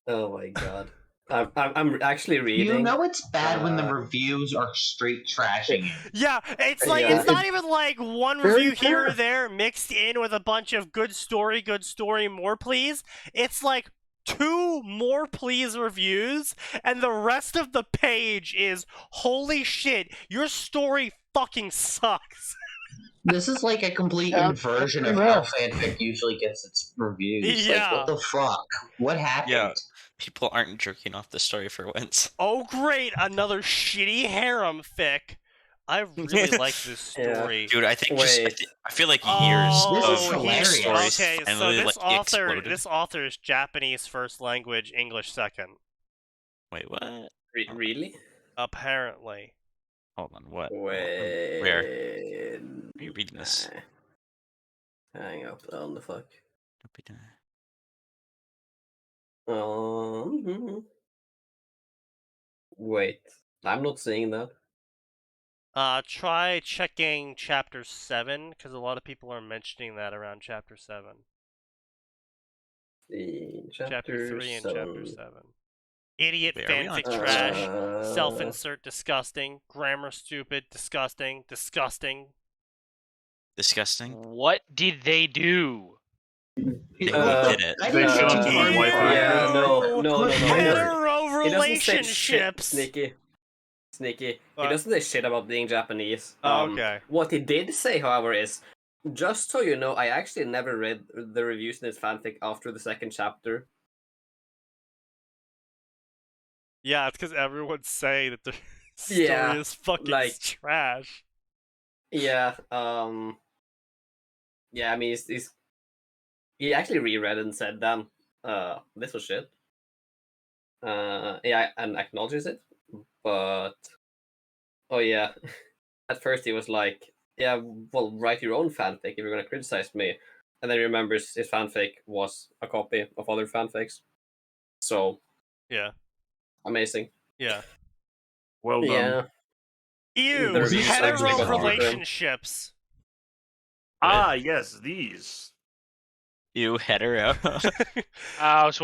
Oh my god. I'm actually reading. You know it's bad when the reviews are straight trashing it. Yeah, it's like it's not even like one review here or there mixed in with a bunch of good story, more please. It's like 2 more please reviews, and the rest of the page is holy shit, your story fucking sucks. This is like a complete inversion of how fanfic usually gets its reviews. Yeah. Like, what the fuck? What happened? Yeah. People aren't jerking off the story for once. Oh great, another shitty harem fic. I really like this story. Dude, I think I feel like years This is of hilarious. stories Okay, so finally this author is Japanese first language, English second. Wait, what? Really? Apparently. Hold on, what? Wait. Where? Are you reading this? Hang up on the fuck. Don't be done. Wait, I'm not seeing that. Try checking chapter 7, because a lot of people are mentioning that around chapter 7. Chapter 3 and chapter 7. Idiot fanfic trash, self-insert disgusting, grammar stupid, disgusting. Disgusting? What did they do? They did it. They showed me Wi-Fi. Yeah, no. Hetero He doesn't say shit, relationships. Sneaky. What? He doesn't say shit about being Japanese. Okay. What he did say, however, is, just so you know, I actually never read the reviews in this fanfic after the second chapter. Yeah, it's because everyone's saying that the story is fucking trash. Yeah, yeah, I mean, he actually reread and said, "Damn, this was shit." Yeah, and acknowledges it, but oh yeah, at first he was like, "Yeah, well, write your own fanfic if you're gonna criticize me," and then he remembers his fanfic was a copy of other fanfics. So Yeah. amazing. Yeah. Well done. Yeah. Ew, The reviews actually hetero got deeper. relationships. Ah, yes, these. You hetero. Oh, it's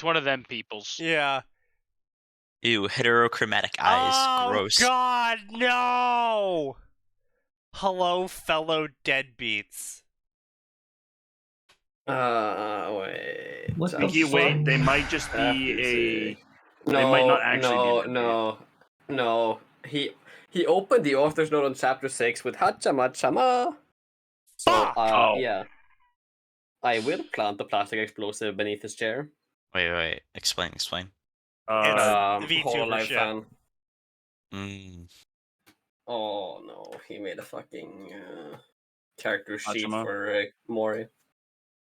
one of them peoples. Yeah. Ew, heterochromatic eyes. Oh, Gross. God, no! Hello, fellow deadbeats. Wait. What the Sneaky, fuck? wait, they might just be a. No, They might not actually be a no, no. He opened the author's note on chapter 6 with Hachama Chama. So, Fuck! Oh. yeah. I will plant the plastic explosive beneath his chair. Wait. Explain. It's Uh, VTuber Hololive shit. fan. Mm. Oh no, he made a fucking character sheet Hachima? for Mori.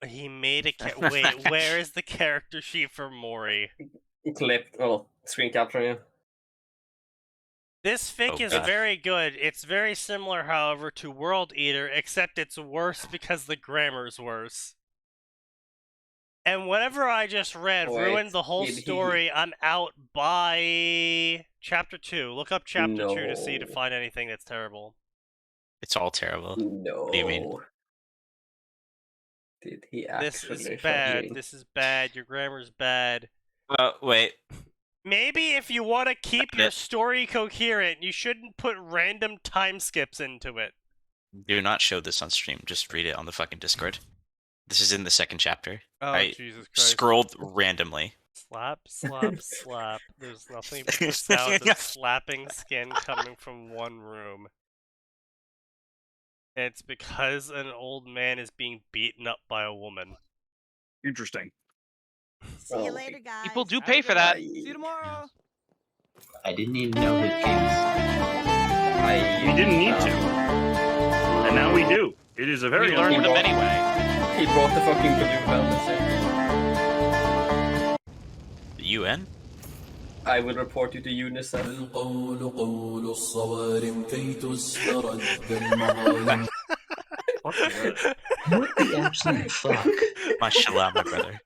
He made a wait, where is the character sheet for Mori? Clipped, well, screen capturing it. This fic Oh, is God. very good. It's very similar, however, to World Eater, except it's worse because the grammar's worse. And whatever I just read Wait, ruined the whole he- story. I'm out by chapter 2. Look up chapter 2 to see to No. find anything that's terrible. It's all terrible. No. What do you mean? Did he This actually? is bad. fucking- This is bad. Your grammar's bad. Wait. Maybe if you want to keep your story coherent, you shouldn't put random time skips into it. Do not show this on stream. Just read it on the fucking Discord. This is in the second chapter. Oh, I Jesus Christ. scrolled randomly. Slap, slap, slap. There's nothing but the sound of slapping skin coming from one room. It's because an old man is being beaten up by a woman. interesting. See you later, guys. People do Have a pay good for that. one. See you tomorrow. I didn't even know his games. We didn't need to. And now we do. It is a very We learned them Well- anyway. He brought the fucking blue velvet. The UN? I will report you to UNICEF. Fuck that. What the absolute fuck? Mashallah, my brother.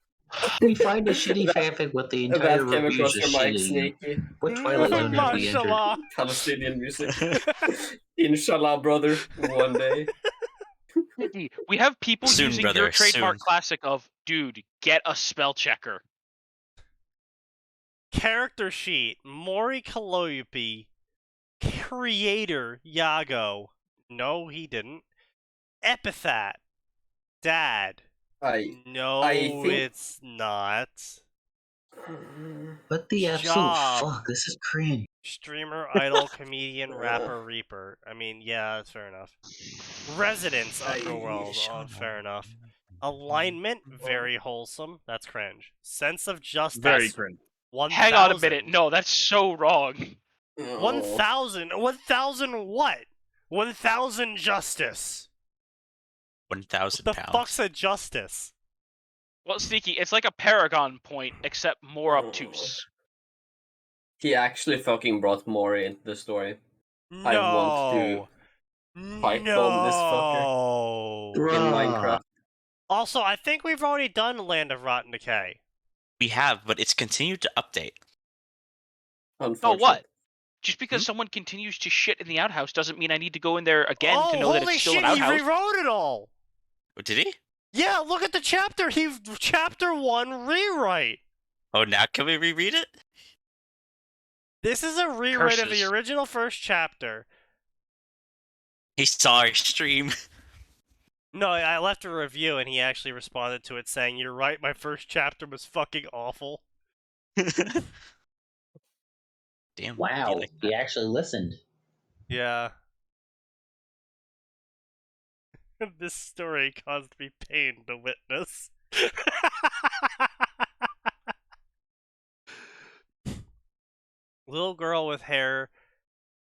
We find a shitty fanfic with the entire That came reviews across are your mic, shitty. Sneaky. What Twilight Zone have we entered? Mashallah. Palestinian music. Inshallah, brother. One day. We have people Soon, using brother, your trademark soon. classic of, dude, get a spell checker. Character sheet. Mori Calliope. Creator. Yago. No, he didn't. Epithet. Dad. No, I think- it's not. What the absolute Job. fuck? This is cringe. Streamer, idol, comedian, rapper, reaper. I mean, yeah, that's fair enough. Residence, Underworld. Oh, fair enough. Alignment, very wholesome. That's cringe. Sense of justice. Very cringe. 1,000. Hang on a minute. No, that's so wrong. 1,000. 1,000 what? 1,000 justice. 1,000 The pounds. fuck's a justice? Well, Sneaky, it's like a paragon point, except more obtuse. He actually fucking brought Mori into the story. No. I want to pipe bomb this No. In Minecraft. Also, I think we've already done Land of Rotten Decay. We have, but it's continued to update. Oh, Unfortunately. what? Just because someone continues to shit in the outhouse doesn't mean I need to go in there again oh, to know that holy it's still shit, an he outhouse. rewrote it all! Oh, did he? Yeah, look at the chapter. Chapter 1 rewrite. Oh, now can we reread it? This is a rewrite of the Curses. original first chapter. He saw our stream. No, I left a review and he actually responded to it saying, "You're right, my first chapter was fucking awful." Damn. Wow, like he actually listened. Yeah. This story caused me pain to witness. Little girl with hair.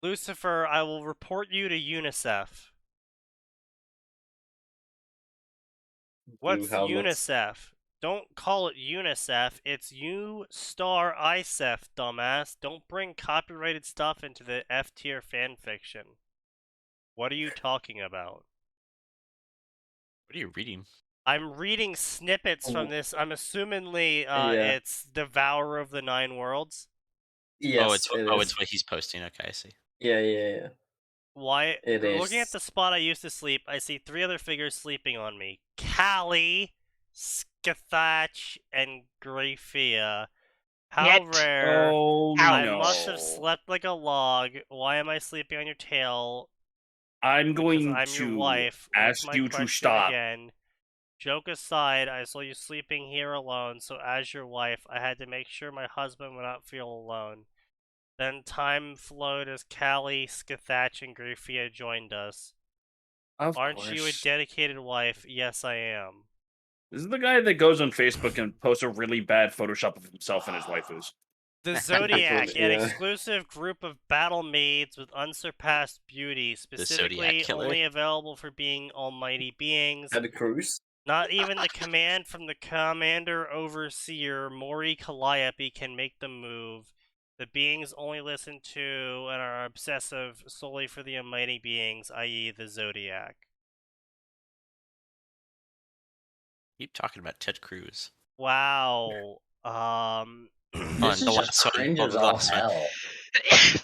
Lucifer, I will report you to UNICEF. blue What's helmets. UNICEF? Don't call it UNICEF. It's U star ICEF, dumbass. Don't bring copyrighted stuff into the F tier fanfiction. What are you talking about? What are you reading? I'm reading snippets from this. I'm assumingly Yeah. it's Devourer of the Nine Worlds. Yes, it is. It's what he's posting. Okay, I see. Yeah. Why? It Looking is. at the spot I used to sleep, I see 3 other figures sleeping on me. Callie, Skathach, and Graphia. How Yet. rare. Oh I no! must have slept like a log. Why am I sleeping on your tail? I'm Because going I'm your to wife. What's ask my you to question stop. again? Joke aside, I saw you sleeping here alone, so as your wife, I had to make sure my husband would not feel alone. Then time flowed as Callie, Skathach, and Graphia joined us. Of Aren't course. you a dedicated wife? Yes, I am. This is the guy that goes on Facebook and posts a really bad Photoshop of himself and his waifus. The Zodiac, an Yeah. exclusive group of battle maids with unsurpassed beauty, specifically Killer. only available for being almighty beings. Ted Cruz. Not even the command from the commander overseer, Mori Calliope, can make them move. The beings only listen to and are obsessive solely for the almighty beings, i.e. the Zodiac. Keep talking about Ted Cruz. Wow. This is the just last one. cringe Hold as on, the all last one. hell.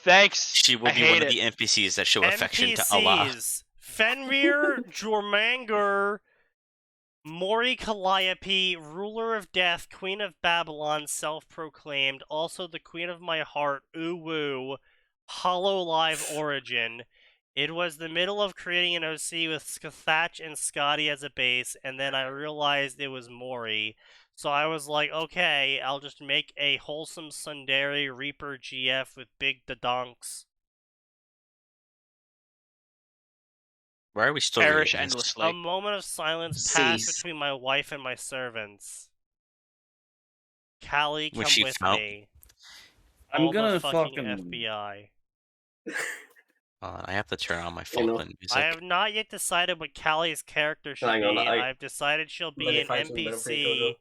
Thanks. She will I be one hate of it. the NPCs that show affection to Allah. NPCs. Fenrir, Jormanger, Mori Calliope, ruler of death, queen of Babylon, self-proclaimed, also the queen of my heart, Uwu, Hololive origin. It was the middle of creating an OC with Skathach and Scotty as a base, and then I realized it was Mori. So I was like, okay, I'll just make a wholesome Sundari Reaper GF with big dadonks. Why are we still Perish reading this? endlessly. A moment of silence passed Cease. between my wife and my servants. Callie, When come she with found- me. I'm All gonna the fucking fucking. FBI. I have to turn on my You know, Falkland music. I have not yet decided what Callie's character should Hang on, be. I- I've decided she'll Let me be an find something better for you, NPC Toto.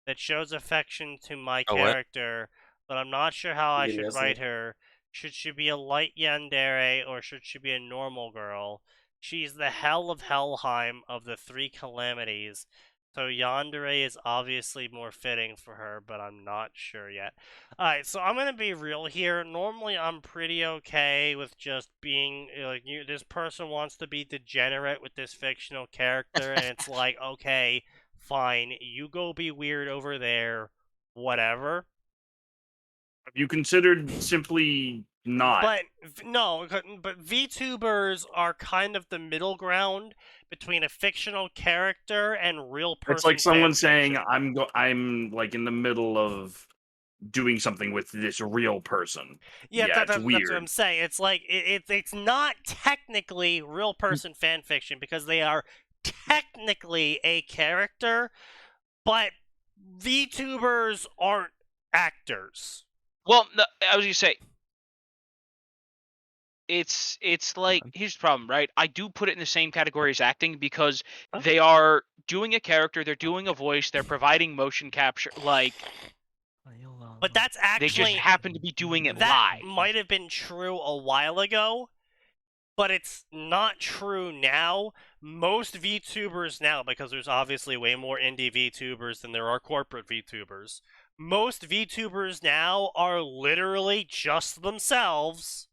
that shows affection to my A what? character, but I'm not sure how I Give me should a sec. write her. Should she be a light yandere or should she be a normal girl? She's the hell of Helheim of the 3 calamities, so yandere is obviously more fitting for her, but I'm not sure yet. Alright, so I'm gonna be real here. Normally, I'm pretty okay with just being like, this person wants to be degenerate with this fictional character, and it's like, okay, fine, you go be weird over there, whatever. Have you considered simply not? But no, but VTubers are kind of the middle ground between a fictional character and real person. It's like someone saying, fanfiction. "I'm like in the middle of doing something with this real person." Yeah, it's that's weird. what I'm saying. It's like it's not technically real person fanfiction because they are technically a character, but VTubers aren't actors. Well, no, I was gonna say, it's like, here's the problem, right? I do put it in the same category as acting because they are doing a character, they're doing a voice, they're providing motion capture, like. But that's actually, they just happen to be doing it that live. might have been true a while ago, but it's not true now. Most VTubers now, because there's obviously way more indie VTubers than there are corporate VTubers, most VTubers now are literally just themselves,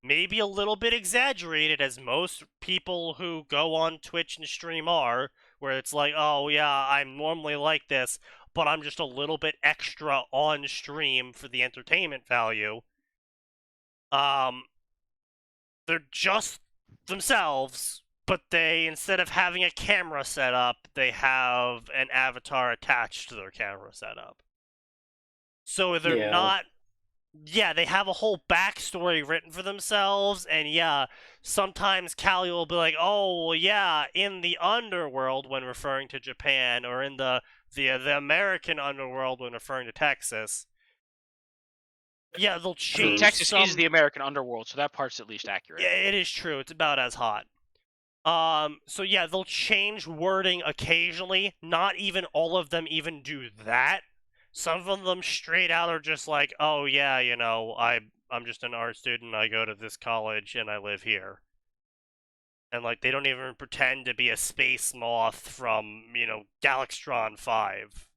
maybe a little bit exaggerated, as most people who go on Twitch and stream are, where it's like, oh yeah, I'm normally like this, but I'm just a little bit extra on stream for the entertainment value. They're just themselves, but they, instead of having a camera set up, they have an avatar attached to their camera setup. So they're not. Yeah, they have a whole backstory written for themselves, and yeah, sometimes Callie will be like, oh, well, yeah, in the underworld when referring to Japan, or in the American underworld when referring to Texas. Yeah, they'll change Texas some... is the American underworld, so that part's at least accurate. Yeah, it is true. It's about as hot. So yeah, they'll change wording occasionally. Not even all of them even do that. Some of them straight out are just like, oh yeah, you know, I'm just an art student, I go to this college and I live here. And like they don't even pretend to be a space moth from, you know, Galaxtron 5.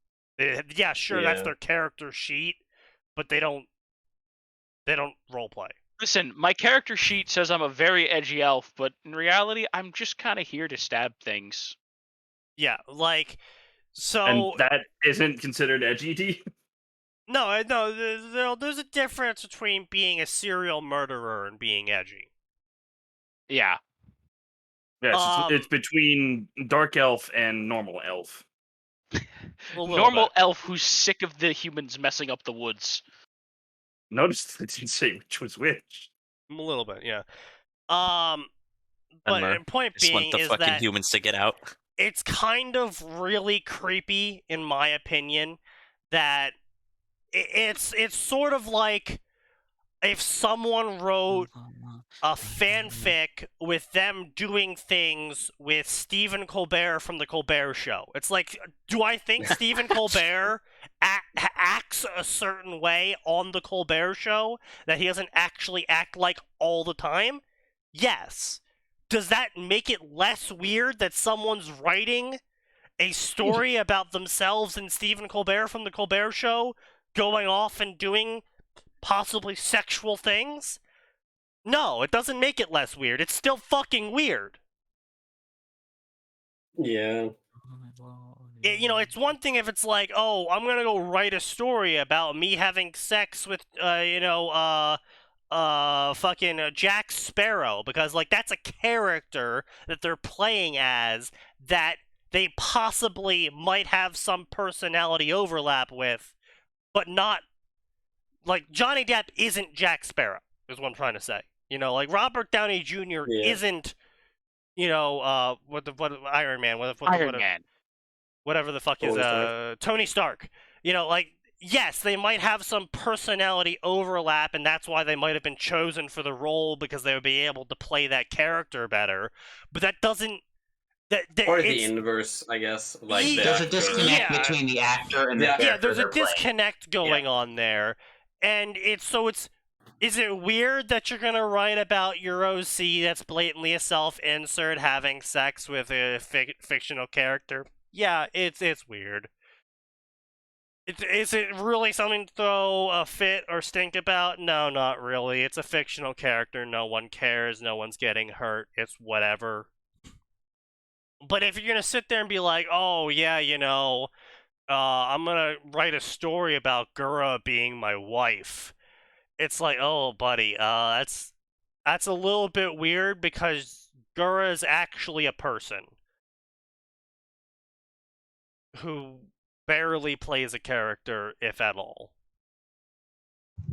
Yeah, sure, that's Yeah. their character sheet, but they don't roleplay. Listen, my character sheet says I'm a very edgy elf, but in reality, I'm just kind of here to stab things. Yeah, like so And that isn't considered edgy to you? no, there's a difference between being a serial murderer and being edgy. Yeah. Yes, it's between dark elf and normal elf. Normal elf who's sick of the humans messing up the woods. Notice I didn't say which was which. A little bit, yeah. Remember, But point just want being the is fucking that humans to get out. it's kind of really creepy, in my opinion, that it's sort of like if someone wrote a fanfic with them doing things with Stephen Colbert from The Colbert Show. It's like, do I think Stephen Colbert acts a certain way on The Colbert Show that he doesn't actually act like all the time? Yes. Does that make it less weird that someone's writing a story about themselves and Stephen Colbert from The Colbert Show going off and doing possibly sexual things? No, it doesn't make it less weird. It's still fucking weird. Yeah. You know, it's one thing if it's like, oh, I'm gonna go write a story about me having sex with, fucking Jack Sparrow, because, like, that's a character that they're playing as that they possibly might have some personality overlap with, but not, like, Johnny Depp isn't Jack Sparrow, is what I'm trying to say. You know, like, Robert Downey Jr. isn't, you know, Iron Man, whatever the fuck is, Tony Stark. You know, like, yes, they might have some personality overlap, and that's why they might have been chosen for the role, because they would be able to play that character better, but that doesn't... or the inverse, I guess. Like there's a disconnect between the actor and the character. Yeah, there's a they're playing. disconnect going on there, and is it weird that you're gonna write about your OC that's blatantly a self-insert having sex with a fictional character? Yeah, it's weird. Is it really something to throw a fit or stink about? No, not really. It's a fictional character. No one cares. No one's getting hurt. It's whatever. But if you're gonna sit there and be like, oh yeah, you know, I'm gonna write a story about Gura being my wife, it's like, oh buddy, that's a little bit weird, because Gura is actually a person who barely plays a character, if at all.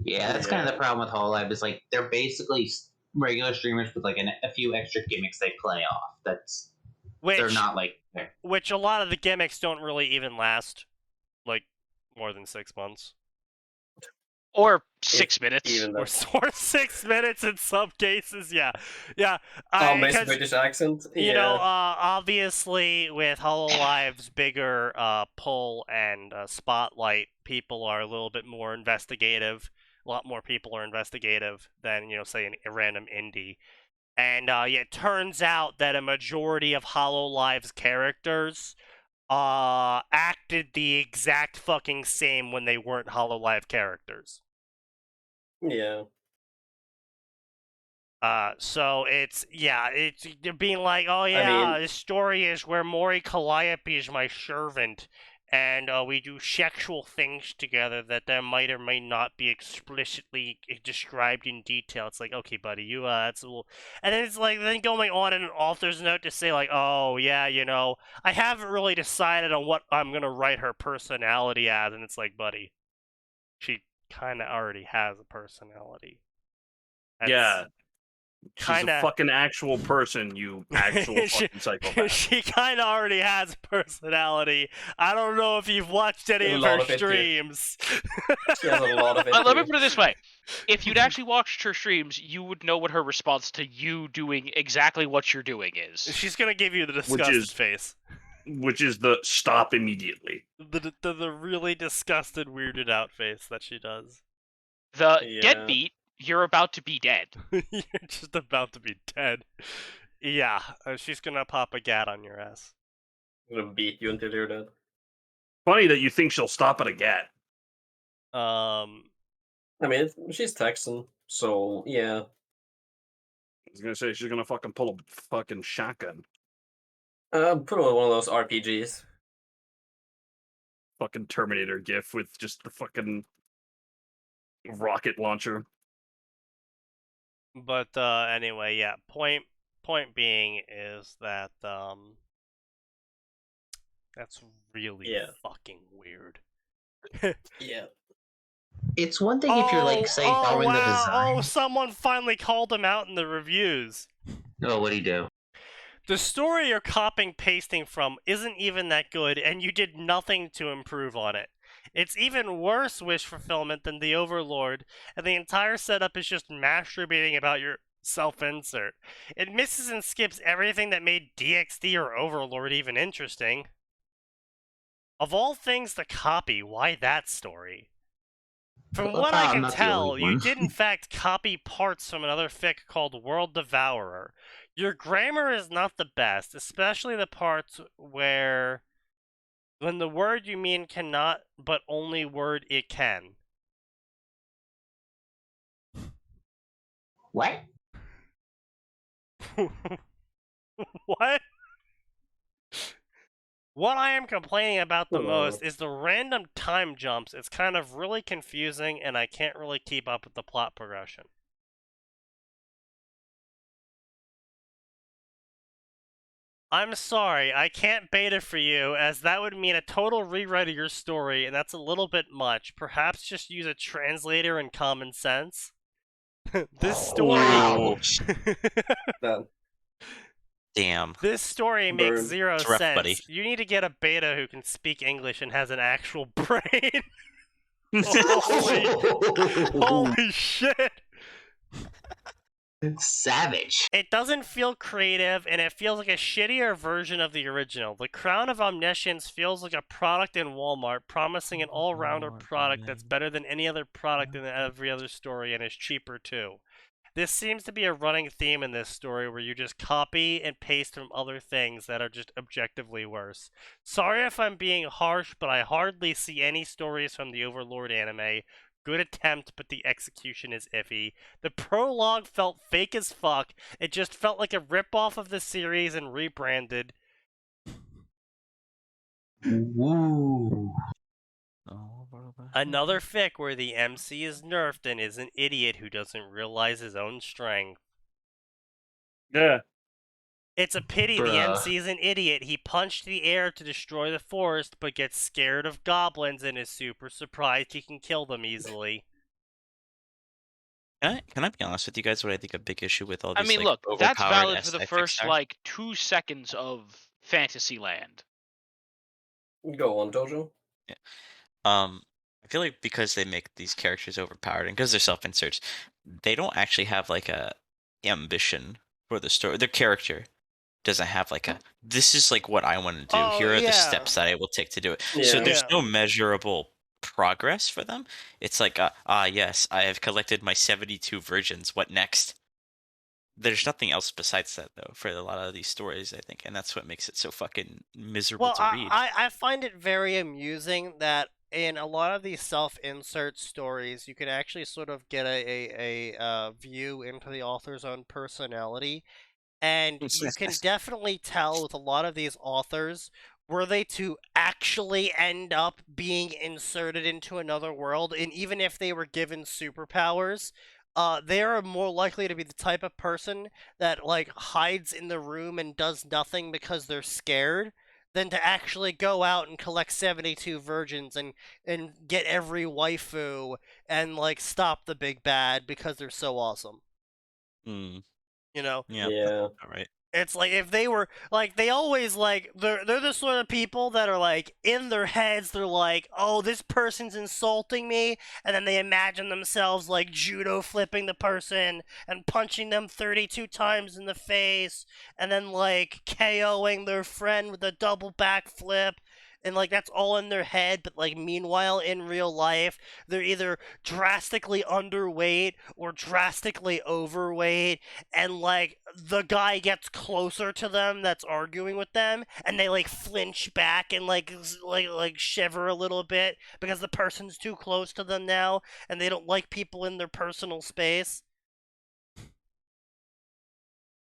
Yeah, that's kind of the problem with Hololive, is like they're basically regular streamers with like a few extra gimmicks they play off. They're not like which a lot of the gimmicks don't really even last like more than 6 months. Or 6 minutes. Or 6 minutes in some cases, yeah. British accent. You know, obviously with Hololive's bigger pull and spotlight, people are a little bit more investigative. A lot more people are investigative than, you know, say a random indie. And it turns out that a majority of Hololive's characters acted the exact fucking same when they weren't Hololive characters. Yeah. So it's being like, oh yeah, this story is where Mori Calliope is my servant, and we do sexual things together that might or may not be explicitly described in detail. It's like, okay, buddy, that's a little... And then it's like, then going on in an author's note to say like, oh yeah, you know, I haven't really decided on what I'm gonna write her personality as, and it's like, buddy, she kind of already has a personality. Yeah. She's Kinda- a fucking actual person, you actual She- fucking psychopath. She kind of already has personality. I don't know if you've watched any A of lot her of it, too. streams. She has a lot of it. Let me too. put it this way: if you'd actually watched her streams, you would know what her response to you doing exactly what you're doing is. She's gonna give you the disgusted is- face. Which is the stop immediately. The really disgusted, weirded out face that she does. The Yeah. get beat, you're about to be dead. You're just about to be dead. Yeah, she's gonna pop a gat on your ass. I'm gonna beat you until you're dead. Funny that you think she'll stop at a gat. I mean, she's Texan, so yeah. I was gonna say she's gonna fucking pull a fucking shotgun. Put on one of those RPGs. Fucking Terminator gif with just the fucking rocket launcher. But anyway, yeah. Point being is that that's really Yeah. fucking weird. Yeah. It's one thing if you're like, say, following the design. Oh, someone finally called him out in the reviews. Oh, what'd he do? The story you're copying pasting from isn't even that good, and you did nothing to improve on it. It's even worse wish fulfillment than the Overlord, and the entire setup is just masturbating about your self-insert. It misses and skips everything that made DxD or Overlord even interesting. Of all things to copy, why that story? From what I I'm can not the tell, only you one. did in fact copy parts from another fic called World Devourer. Your grammar is not the best, especially the parts where when the word you mean cannot, but only word it can. What? What? What I am complaining about the Hello. most is the random time jumps. It's kind of really confusing, and I can't really keep up with the plot progression. I'm sorry, I can't beta for you, as that would mean a total rewrite of your story, and that's a little bit much. Perhaps just use a translator and common sense? This story... Wow. That Damn. This story makes Burn. zero It's rough, sense. buddy. You need to get a beta who can speak English and has an actual brain. Holy shit! Savage. It doesn't feel creative, and it feels like a shittier version of the original. The Crown of Omniscience feels like a product in Walmart, promising an all-rounder product that's better than any other product in every other story, and is cheaper too. This seems to be a running theme in this story where you just copy and paste from other things that are just objectively worse. Sorry if I'm being harsh, but I hardly see any stories from the Overlord anime. Good attempt, but the execution is iffy. The prologue felt fake as fuck. It just felt like a ripoff of the series and rebranded. Woo. Another fic where the MC is nerfed and is an idiot who doesn't realize his own strength. Yeah. It's a pity the Bruh. MC is an idiot. He punched the air to destroy the forest, but gets scared of goblins and is super surprised he can kill them easily. Can I be honest with you guys? What I think a big issue with all I these mean, like, look, that's overpowered valid for the SI first fics are? like 2 seconds of Fantasyland. go on, Jojo. I feel like because they make these characters overpowered and because they're self-inserts, they don't actually have like a ambition for the story. Their character doesn't have like a this is like what I want to do. Oh, Here are yeah. the steps that I will take to do it. So Yeah. there's Yeah. no measurable progress for them. It's like yes, I have collected my 72 virgins. What next? There's nothing else besides that though for a lot of these stories, I think, and that's what makes it so fucking miserable Well, to read. I find it very amusing that in a lot of these self-insert stories, you can actually sort of get a view into the author's own personality. And It's you nice, can nice. definitely tell with a lot of these authors, were they to actually end up being inserted into another world, and even if they were given superpowers, they are more likely to be the type of person that like hides in the room and does nothing because they're scared, than to actually go out and collect 72 virgins and get every waifu and like stop the big bad because they're so awesome. Mm. You know, Yeah. All right. it's like if they were like they always like they're the sort of people that are like in their heads they're like, oh, this person's insulting me, and then they imagine themselves like judo flipping the person and punching them 32 times in the face, and then like KOing their friend with a double backflip. And like that's all in their head, but like meanwhile in real life, they're either drastically underweight or drastically overweight, and like the guy gets closer to them that's arguing with them, and they like flinch back and like shiver a little bit because the person's too close to them now, and they don't like people in their personal space.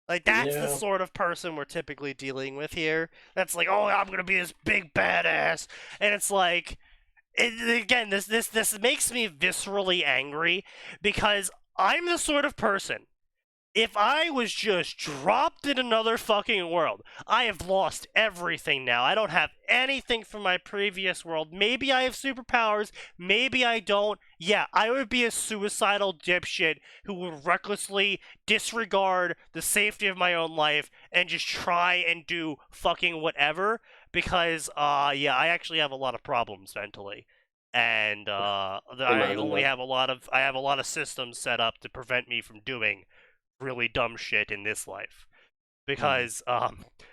Like that's the Yeah. sort of person we're typically dealing with here. That's like, oh, I'm gonna be this big badass, and it's like, again, this makes me viscerally angry because I'm the sort of person. If I was just dropped in another fucking world, I have lost everything now. I don't have anything from my previous world. Maybe I have superpowers, maybe I don't. Yeah, I would be a suicidal dipshit who would recklessly disregard the safety of my own life and just try and do fucking whatever because, yeah, I actually have a lot of problems mentally. And I only have a lot of systems set up to prevent me from doing really dumb shit in this life because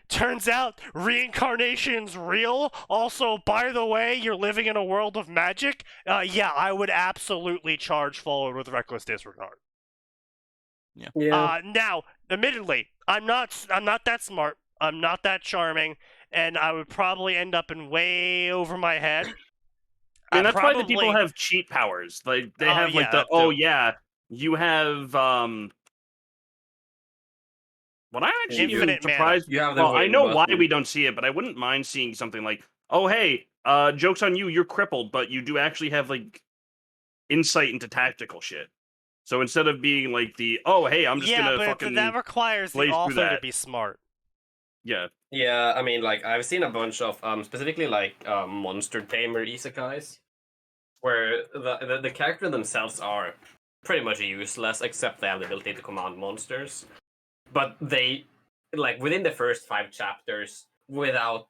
turns out reincarnation's real. Also, by the way, you're living in a world of magic. Yeah, I would absolutely charge forward with reckless disregard. Yeah. Now, admittedly, I'm not that smart, I'm not that charming, and I would probably end up in way over my head. I mean, that's why the people have cheat powers. Like they have like the you have what I actually Infinite am surprised. You have the Well, I win know why button. we don't see it, but I wouldn't mind seeing something like, oh hey, joke's on you, you're crippled, but you do actually have like insight into tactical shit. So instead of being like the, oh hey, I'm just gonna fucking that requires the blaze through author to that. be smart. Yeah. Yeah, I mean, like, I've seen a bunch of, specifically, like, monster tamer isekais, where the character themselves are pretty much useless, except they have the ability to command monsters. But they, like, within the first 5 chapters, without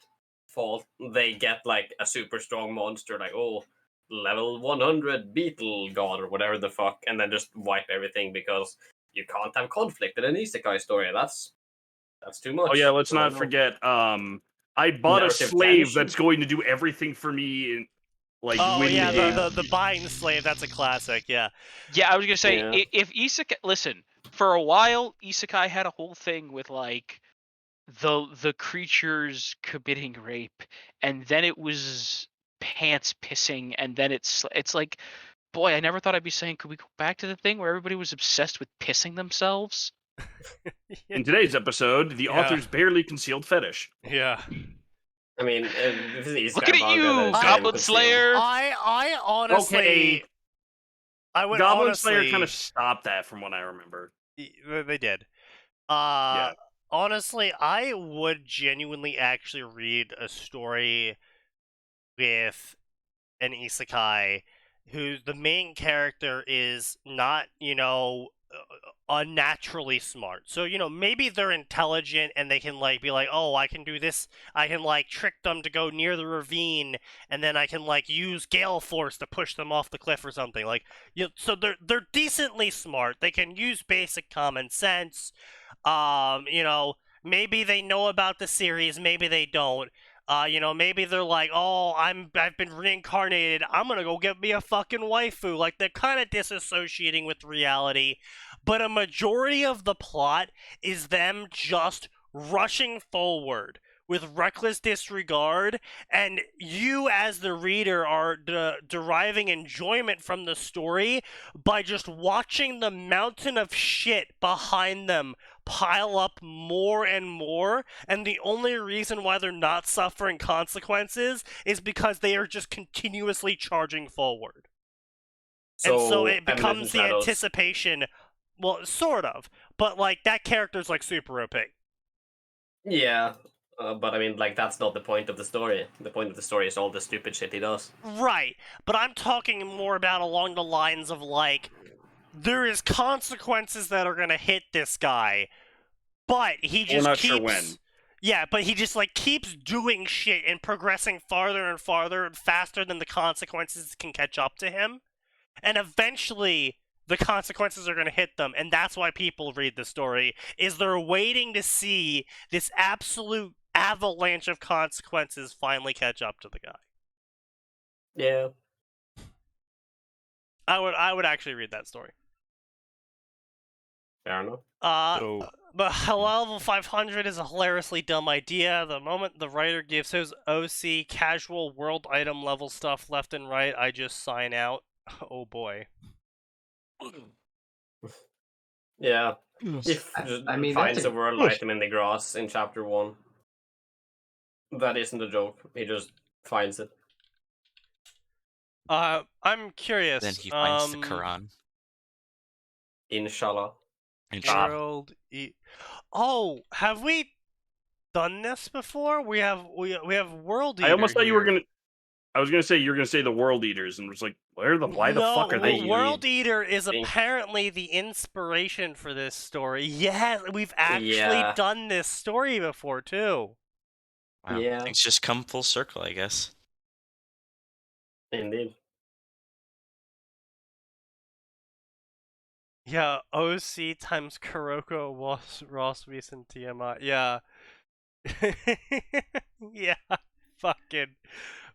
fault, they get, like, a super strong monster, like, oh, level 100 beetle god, or whatever the fuck, and then just wipe everything because you can't have conflict in an isekai story. That's too much. Oh yeah, let's not No. forget. I bought a Narrative slave tension. that's going to do everything for me. In, like, Oh win yeah, the game. the buying slave. That's a classic. Yeah. Yeah, I was gonna say Yeah. if isekai, listen, for a while isekai had a whole thing with like the creatures committing rape, and then it was pants pissing, and then it's like, boy, I never thought I'd be saying, could we go back to the thing where everybody was obsessed with pissing themselves? In today's episode, the author's barely concealed fetish. Yeah. I mean, this is Look at you, Goblin Slayer. I honestly, Okay. I would Goblin honestly, Slayer kind of stopped that, from what I remember. They did. Yeah. Honestly, I would genuinely actually read a story with an isekai who the main character is not, unnaturally smart. So, maybe they're intelligent and they can like be like, "Oh, I can do this. I can like trick them to go near the ravine and then I can like use gale force to push them off the cliff or something." Like, so they're decently smart. They can use basic common sense. Maybe they know about the series, maybe they don't. Maybe they're like, oh, I've been reincarnated. I'm gonna go get me a fucking waifu. Like, they're kind of disassociating with reality. But a majority of the plot is them just rushing forward with reckless disregard, and you as the reader are deriving enjoyment from the story by just watching the mountain of shit behind them pile up more and more, and the only reason why they're not suffering consequences is because they are just continuously charging forward. And so it becomes the anticipation, well, sort of, but like that character's like super OP. Yeah, but I mean, like, that's not the point of the story. The point of the story is all the stupid shit he does. Right, but I'm talking more about along the lines of like, there is consequences that are gonna hit this guy but he just not keeps. sure when. Yeah, but he just like keeps doing shit and progressing farther and farther and faster than the consequences can catch up to him, and eventually the consequences are going to hit them, and that's why people read the story. Is they're waiting to see this absolute avalanche of consequences finally catch up to the guy. Yeah. I would actually read that story. Fair enough. But level 500 is a hilariously dumb idea. The moment the writer gives his OC casual world item level stuff left and right, I just sign out. Oh boy. Yeah. He just I mean, finds that's a world item in the grass in chapter 1. That isn't a joke. He just finds it. I'm curious. Then he finds the Quran. Inshallah. World Oh, have we done this before? We have World Eater. I almost thought you were here. gonna. I was gonna say you were gonna say the World Eaters, and was like, why the fuck are they? World Eater is apparently the inspiration for this story. Yeah, we've actually done this story before too. Wow. Yeah. Things just come full circle, I guess. Indeed. Yeah, OC times Kuroko, Ross and TMI. Yeah. Yeah, fucking.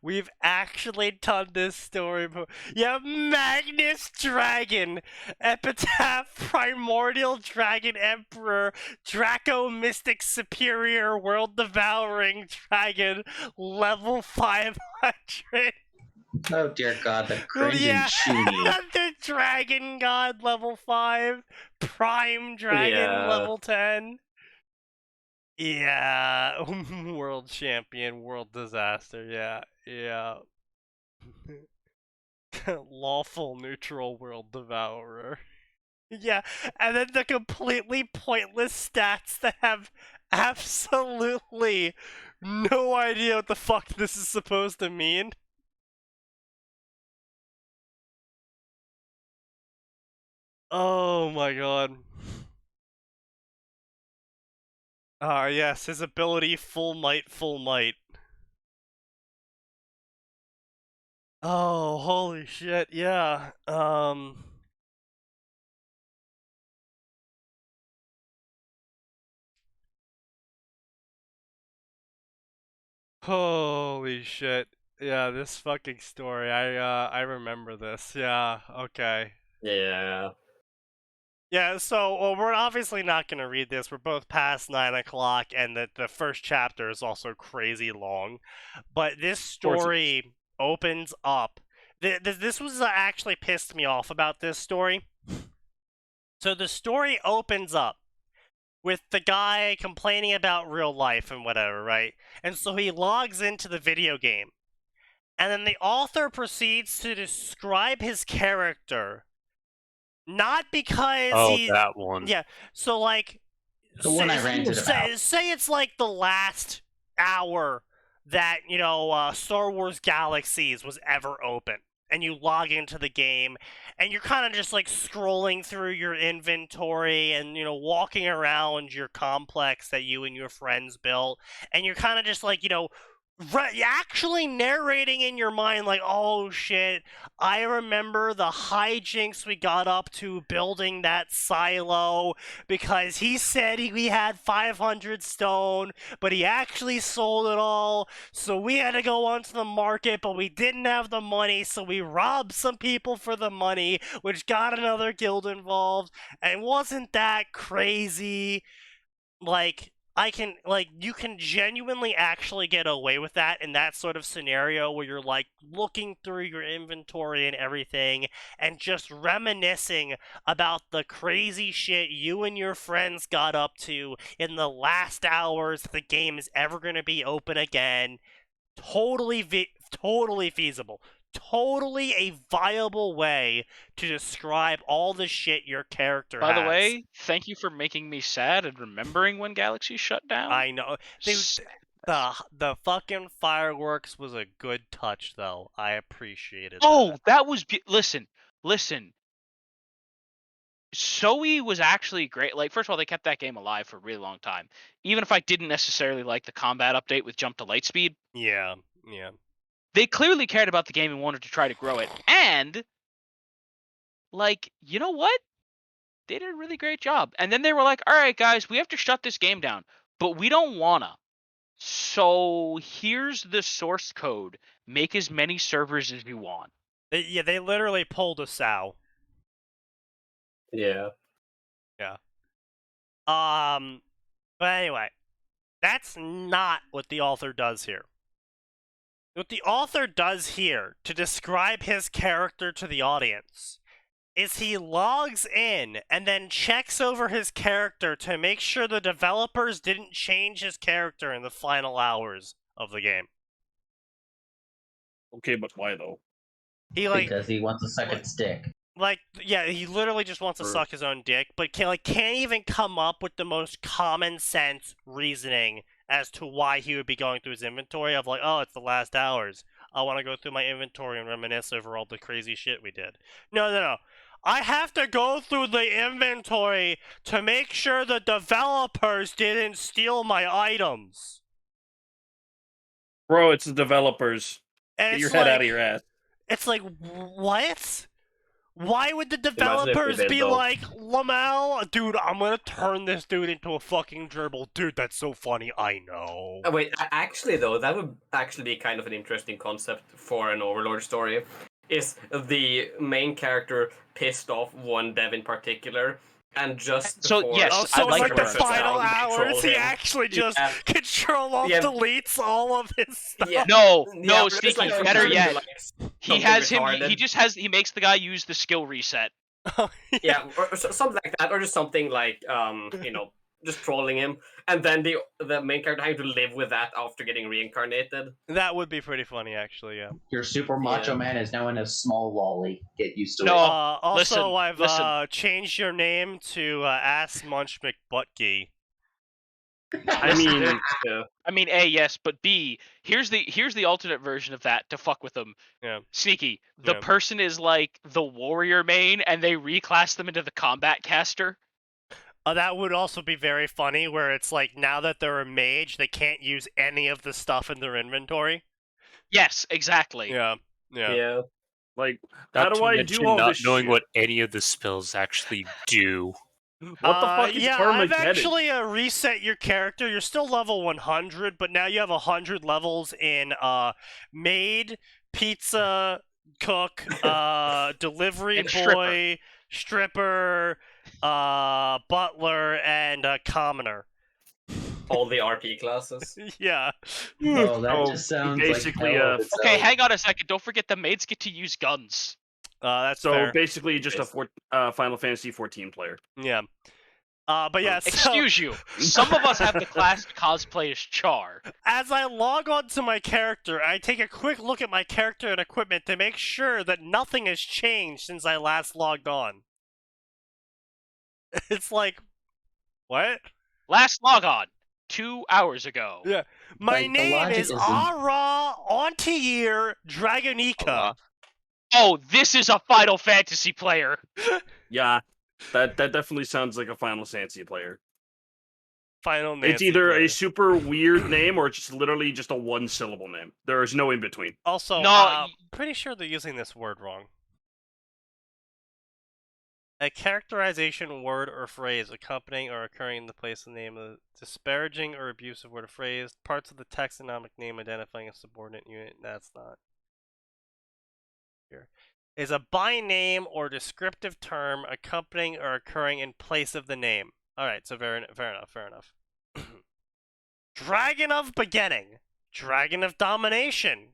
We've actually done this story before. Yeah, Magnus Dragon, Epitaph, Primordial Dragon Emperor, Draco Mystic Superior, World Devouring Dragon, level 500. Oh dear God, the cringe Yeah, and shooty. the Dragon God level 5, Prime Dragon level 10. Yeah, world champion, world disaster. Yeah. Lawful neutral world devourer. Yeah, and then the completely pointless stats that have absolutely no idea what the fuck this is supposed to mean. Oh my god. Yes, his ability, full might, full might. Oh, holy shit, yeah. Holy shit. Yeah, this fucking story. I remember this. Yeah, okay. Yeah. Yeah, so well, we're obviously not going to read this. We're both past 9 o'clock, and the first chapter is also crazy long. But this story opens up. This was actually pissed me off about this story. So the story opens up with the guy complaining about real life and whatever, right? And so he logs into the video game. And then the author proceeds to describe his character. Not because that one. Yeah, so like The one I ranted about. Say it's like the last hour that, Star Wars Galaxies was ever open. And you log into the game, and you're kind of just like scrolling through your inventory and, walking around your complex that you and your friends built. And you're kind of just like, actually narrating in your mind like, oh shit, I remember the hijinks we got up to building that silo because he said we had 500 stone, but he actually sold it all, so we had to go onto the market, but we didn't have the money, so we robbed some people for the money, which got another guild involved, and wasn't that crazy? Like, you can genuinely actually get away with that in that sort of scenario where you're like looking through your inventory and everything and just reminiscing about the crazy shit you and your friends got up to in the last hours the game is ever going to be open again. Totally feasible. Totally a viable way to describe all the shit your character has. By the way, thank you for making me sad and remembering when Galaxy shut down. I know. The fucking fireworks was a good touch, though. I appreciated that. That was... Listen. Zoe was actually great. Like, first of all, they kept that game alive for a really long time. Even if I didn't necessarily like the combat update with jump to light speed, Yeah. they clearly cared about the game and wanted to try to grow it. And, like, you know what? They did a really great job. And then they were like, all right, guys, we have to shut this game down, but we don't wanna. So here's the source code. Make as many servers as you want. They literally pulled a sow. Yeah. But anyway, that's not what the author does here. What the author does here to describe his character to the audience is he logs in and then checks over his character to make sure the developers didn't change his character in the final hours of the game. Okay, but why though? He Because he wants a second stick. He literally just wants to suck his own dick, but can't even come up with the most common sense reasoning as to why he would be going through his inventory of like, oh, it's the last hours. I want to go through my inventory and reminisce over all the crazy shit we did. No. I have to go through the inventory to make sure the developers didn't steal my items. Bro, it's the developers. And Get your head out of your ass. It's like, what? Why would the Imagine if developers they did, be though. like, Lamel, dude, I'm gonna turn this dude into a fucking gerbil. Dude, that's so funny, I know. Oh, wait, actually though, that would actually be kind of an interesting concept for an Overlord story. Is the main character pissed off one dev in particular, and just So, before... yes, Oh, I so like like the that. final They hours, troll he him. actually just Yeah. Control-Alt-Deletes all of his stuff. Yeah. No, Yeah, but it's Sneaky, like better something yet. like He something has him. retarded. He makes the guy use the skill reset. Yeah, or something like that, or just something like just trolling him, and then the main character having to live with that after getting reincarnated. That would be pretty funny, actually, yeah. Your super macho Yeah. man is now in a small lolly. Get used to No. it. Also, listen. I've changed your name to Ass Munch McButtgee. I mean, I mean, A, yes, but B, here's the alternate version of that to fuck with them. Yeah. Sneaky. The Yeah. person is like the warrior main, and they reclass them into the combat caster. That would also be very funny, where it's like, now that they're a mage, they can't use any of the stuff in their inventory. Yes, exactly. Yeah. like, Not how do to I mention do all not this knowing shit? what any of the spells actually do. What the fuck is yeah, I've Armageddon? actually reset your character. You're still level 100, but now you have 100 levels in maid, pizza, cook, delivery And boy, stripper, butler, and commoner. All the RP classes. Yeah. Oh, that So, just sounds basically, like hell of itself. Okay, hang on a second. Don't forget the maids get to use guns. That's So fair. basically, just a Final Fantasy 14 player. Yeah. But yeah, so Excuse you. Some of us have the class cosplay as Char. as I log on to my character, I take a quick look at my character and equipment to make sure that nothing has changed since I last logged on. It's like, what? Last log on 2 hours ago. Yeah. My Like, the name logic is is in- Ara Antier Dragonica. Oh, this is a Final Fantasy player. Yeah, that definitely sounds like a Final Fantasy player. Final Nancy It's either player. a super weird name or it's just literally just a one-syllable name. There is no in between. Also, No, pretty sure they're using this word wrong. A characterization word or phrase accompanying or occurring in the place of the name of the disparaging or abusive word or phrase, parts of the taxonomic name identifying a subordinate unit. That's not here. Is a by name or descriptive term accompanying or occurring in place of the name. Alright, so fair enough. Dragon of Beginning. Dragon of Domination.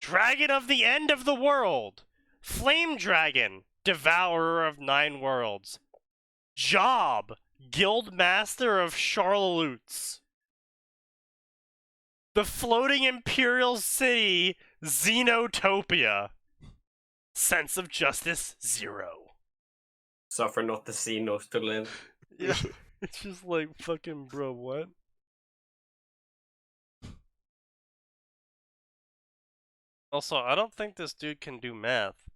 Dragon of the End of the World. Flame Dragon, Devourer of 9 Worlds. Job, Guild Master of Charlalutes. The Floating Imperial City, Xenotopia. Sense of Justice, 0. Suffer not the sea, knows to live. Yeah, it's just like, fucking bro, what? Also, I don't think this dude can do math.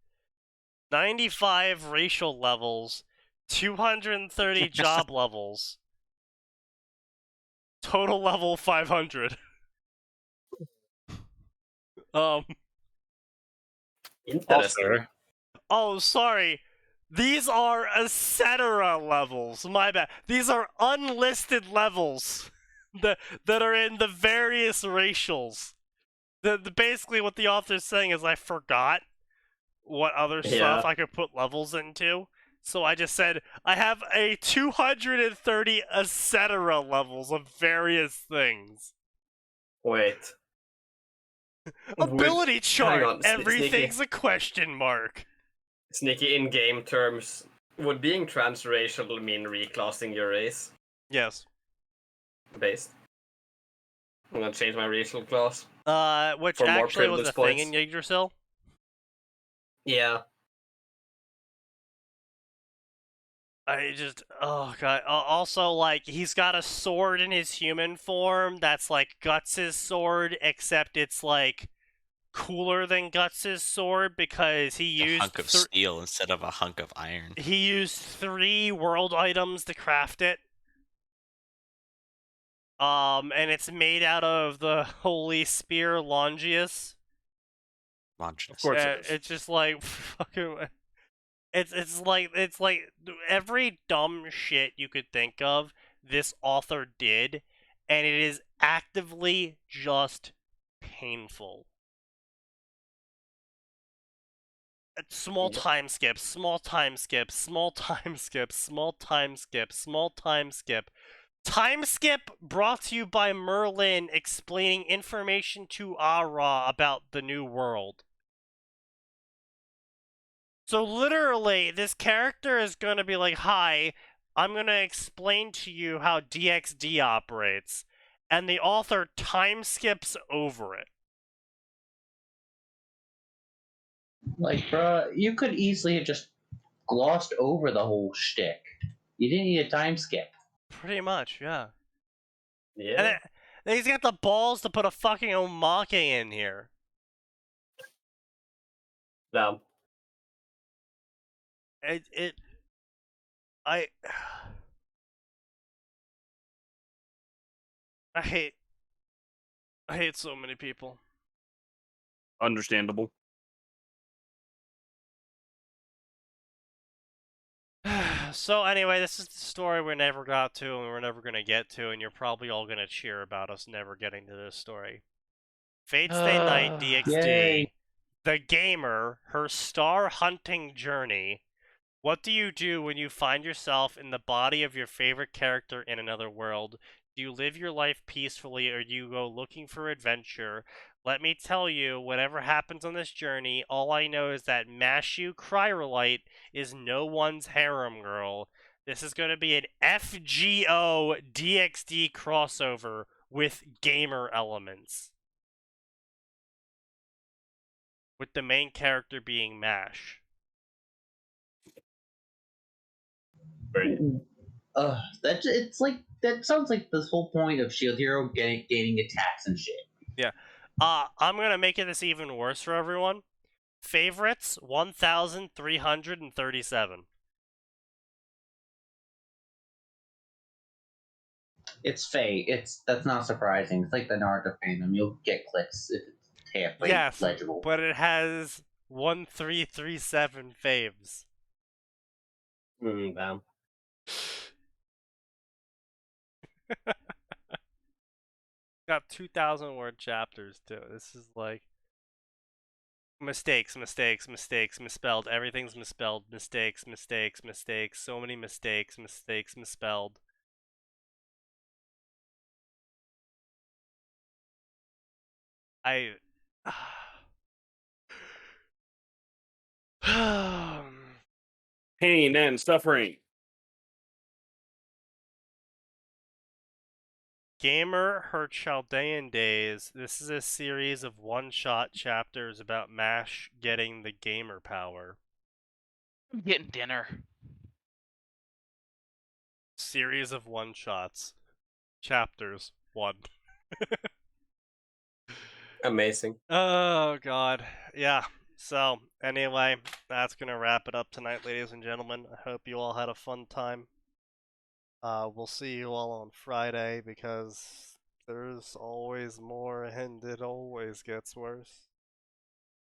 95 racial levels, 230 job levels, total level 500. Interesting. Oh, sorry. These are etc. levels. My bad. These are unlisted levels that are in the various racials. Basically, what the author's saying is I forgot what other stuff I could put levels into. So I just said, I have a 230 etc. levels of various things. Wait. Ability chart. Hang on, Everything's a question mark. Sneaky, in game terms, would being transracial mean reclassing your race? Yes. Based. I'm gonna change my racial class. Which for more actually was a privilege thing in Yggdrasil. Yeah. Oh god. Also, like, he's got a sword in his human form that's like Guts' sword, except it's like cooler than Guts' sword because he used a hunk of steel instead of a hunk of iron. He used 3 world items to craft it. And it's made out of the holy spear Longius. Longinus. Of course it is. It's just like fucking. It's like every dumb shit you could think of, this author did, and it is actively just painful. Small time skips, small time skips, small time skips, small time skips, small time skip. Time skip brought to you by Merlin explaining information to Ara about the new world. So literally, this character is going to be like, hi, I'm going to explain to you how DXD operates. And the author time skips over it. Like, bruh, you could easily have just glossed over the whole shtick. You didn't need a time skip. Pretty much, yeah. Yeah. And then he's got the balls to put a fucking omake in here. Damn. I hate so many people. Understandable. So anyway, this is the story we never got to and we're never going to get to, and you're probably all going to cheer about us never getting to this story. Fate Stay Night DXD. Yay. The Gamer, her star hunting journey. What do you do when you find yourself in the body of your favorite character in another world? Do you live your life peacefully or do you go looking for adventure? Let me tell you, whatever happens on this journey, all I know is that Mashu Cryrolite is no one's harem girl. This is going to be an FGO DXD crossover with gamer elements. With the main character being Mash. That sounds like the whole point of Shield Hero gaining attacks and shit. Yeah. I'm gonna make this even worse for everyone. Favorites 1,337. It's Faye. That's not surprising. It's like the Naruto fandom. You'll get clicks if it's half legible. But it has 1,337 faves. Damn. Got 2,000 word chapters too. This is like mistakes, misspelled. Everything's misspelled. Mistakes. So many mistakes, misspelled. Pain and suffering. Gamer Her Chaldean Days. This is a series of one-shot chapters about Mash getting the gamer power. I'm getting dinner. Series of one-shots. Chapters 1. Amazing. Oh god. Yeah. So, anyway, that's gonna wrap it up tonight, ladies and gentlemen. I hope you all had a fun time. We'll see you all on Friday because there's always more and it always gets worse.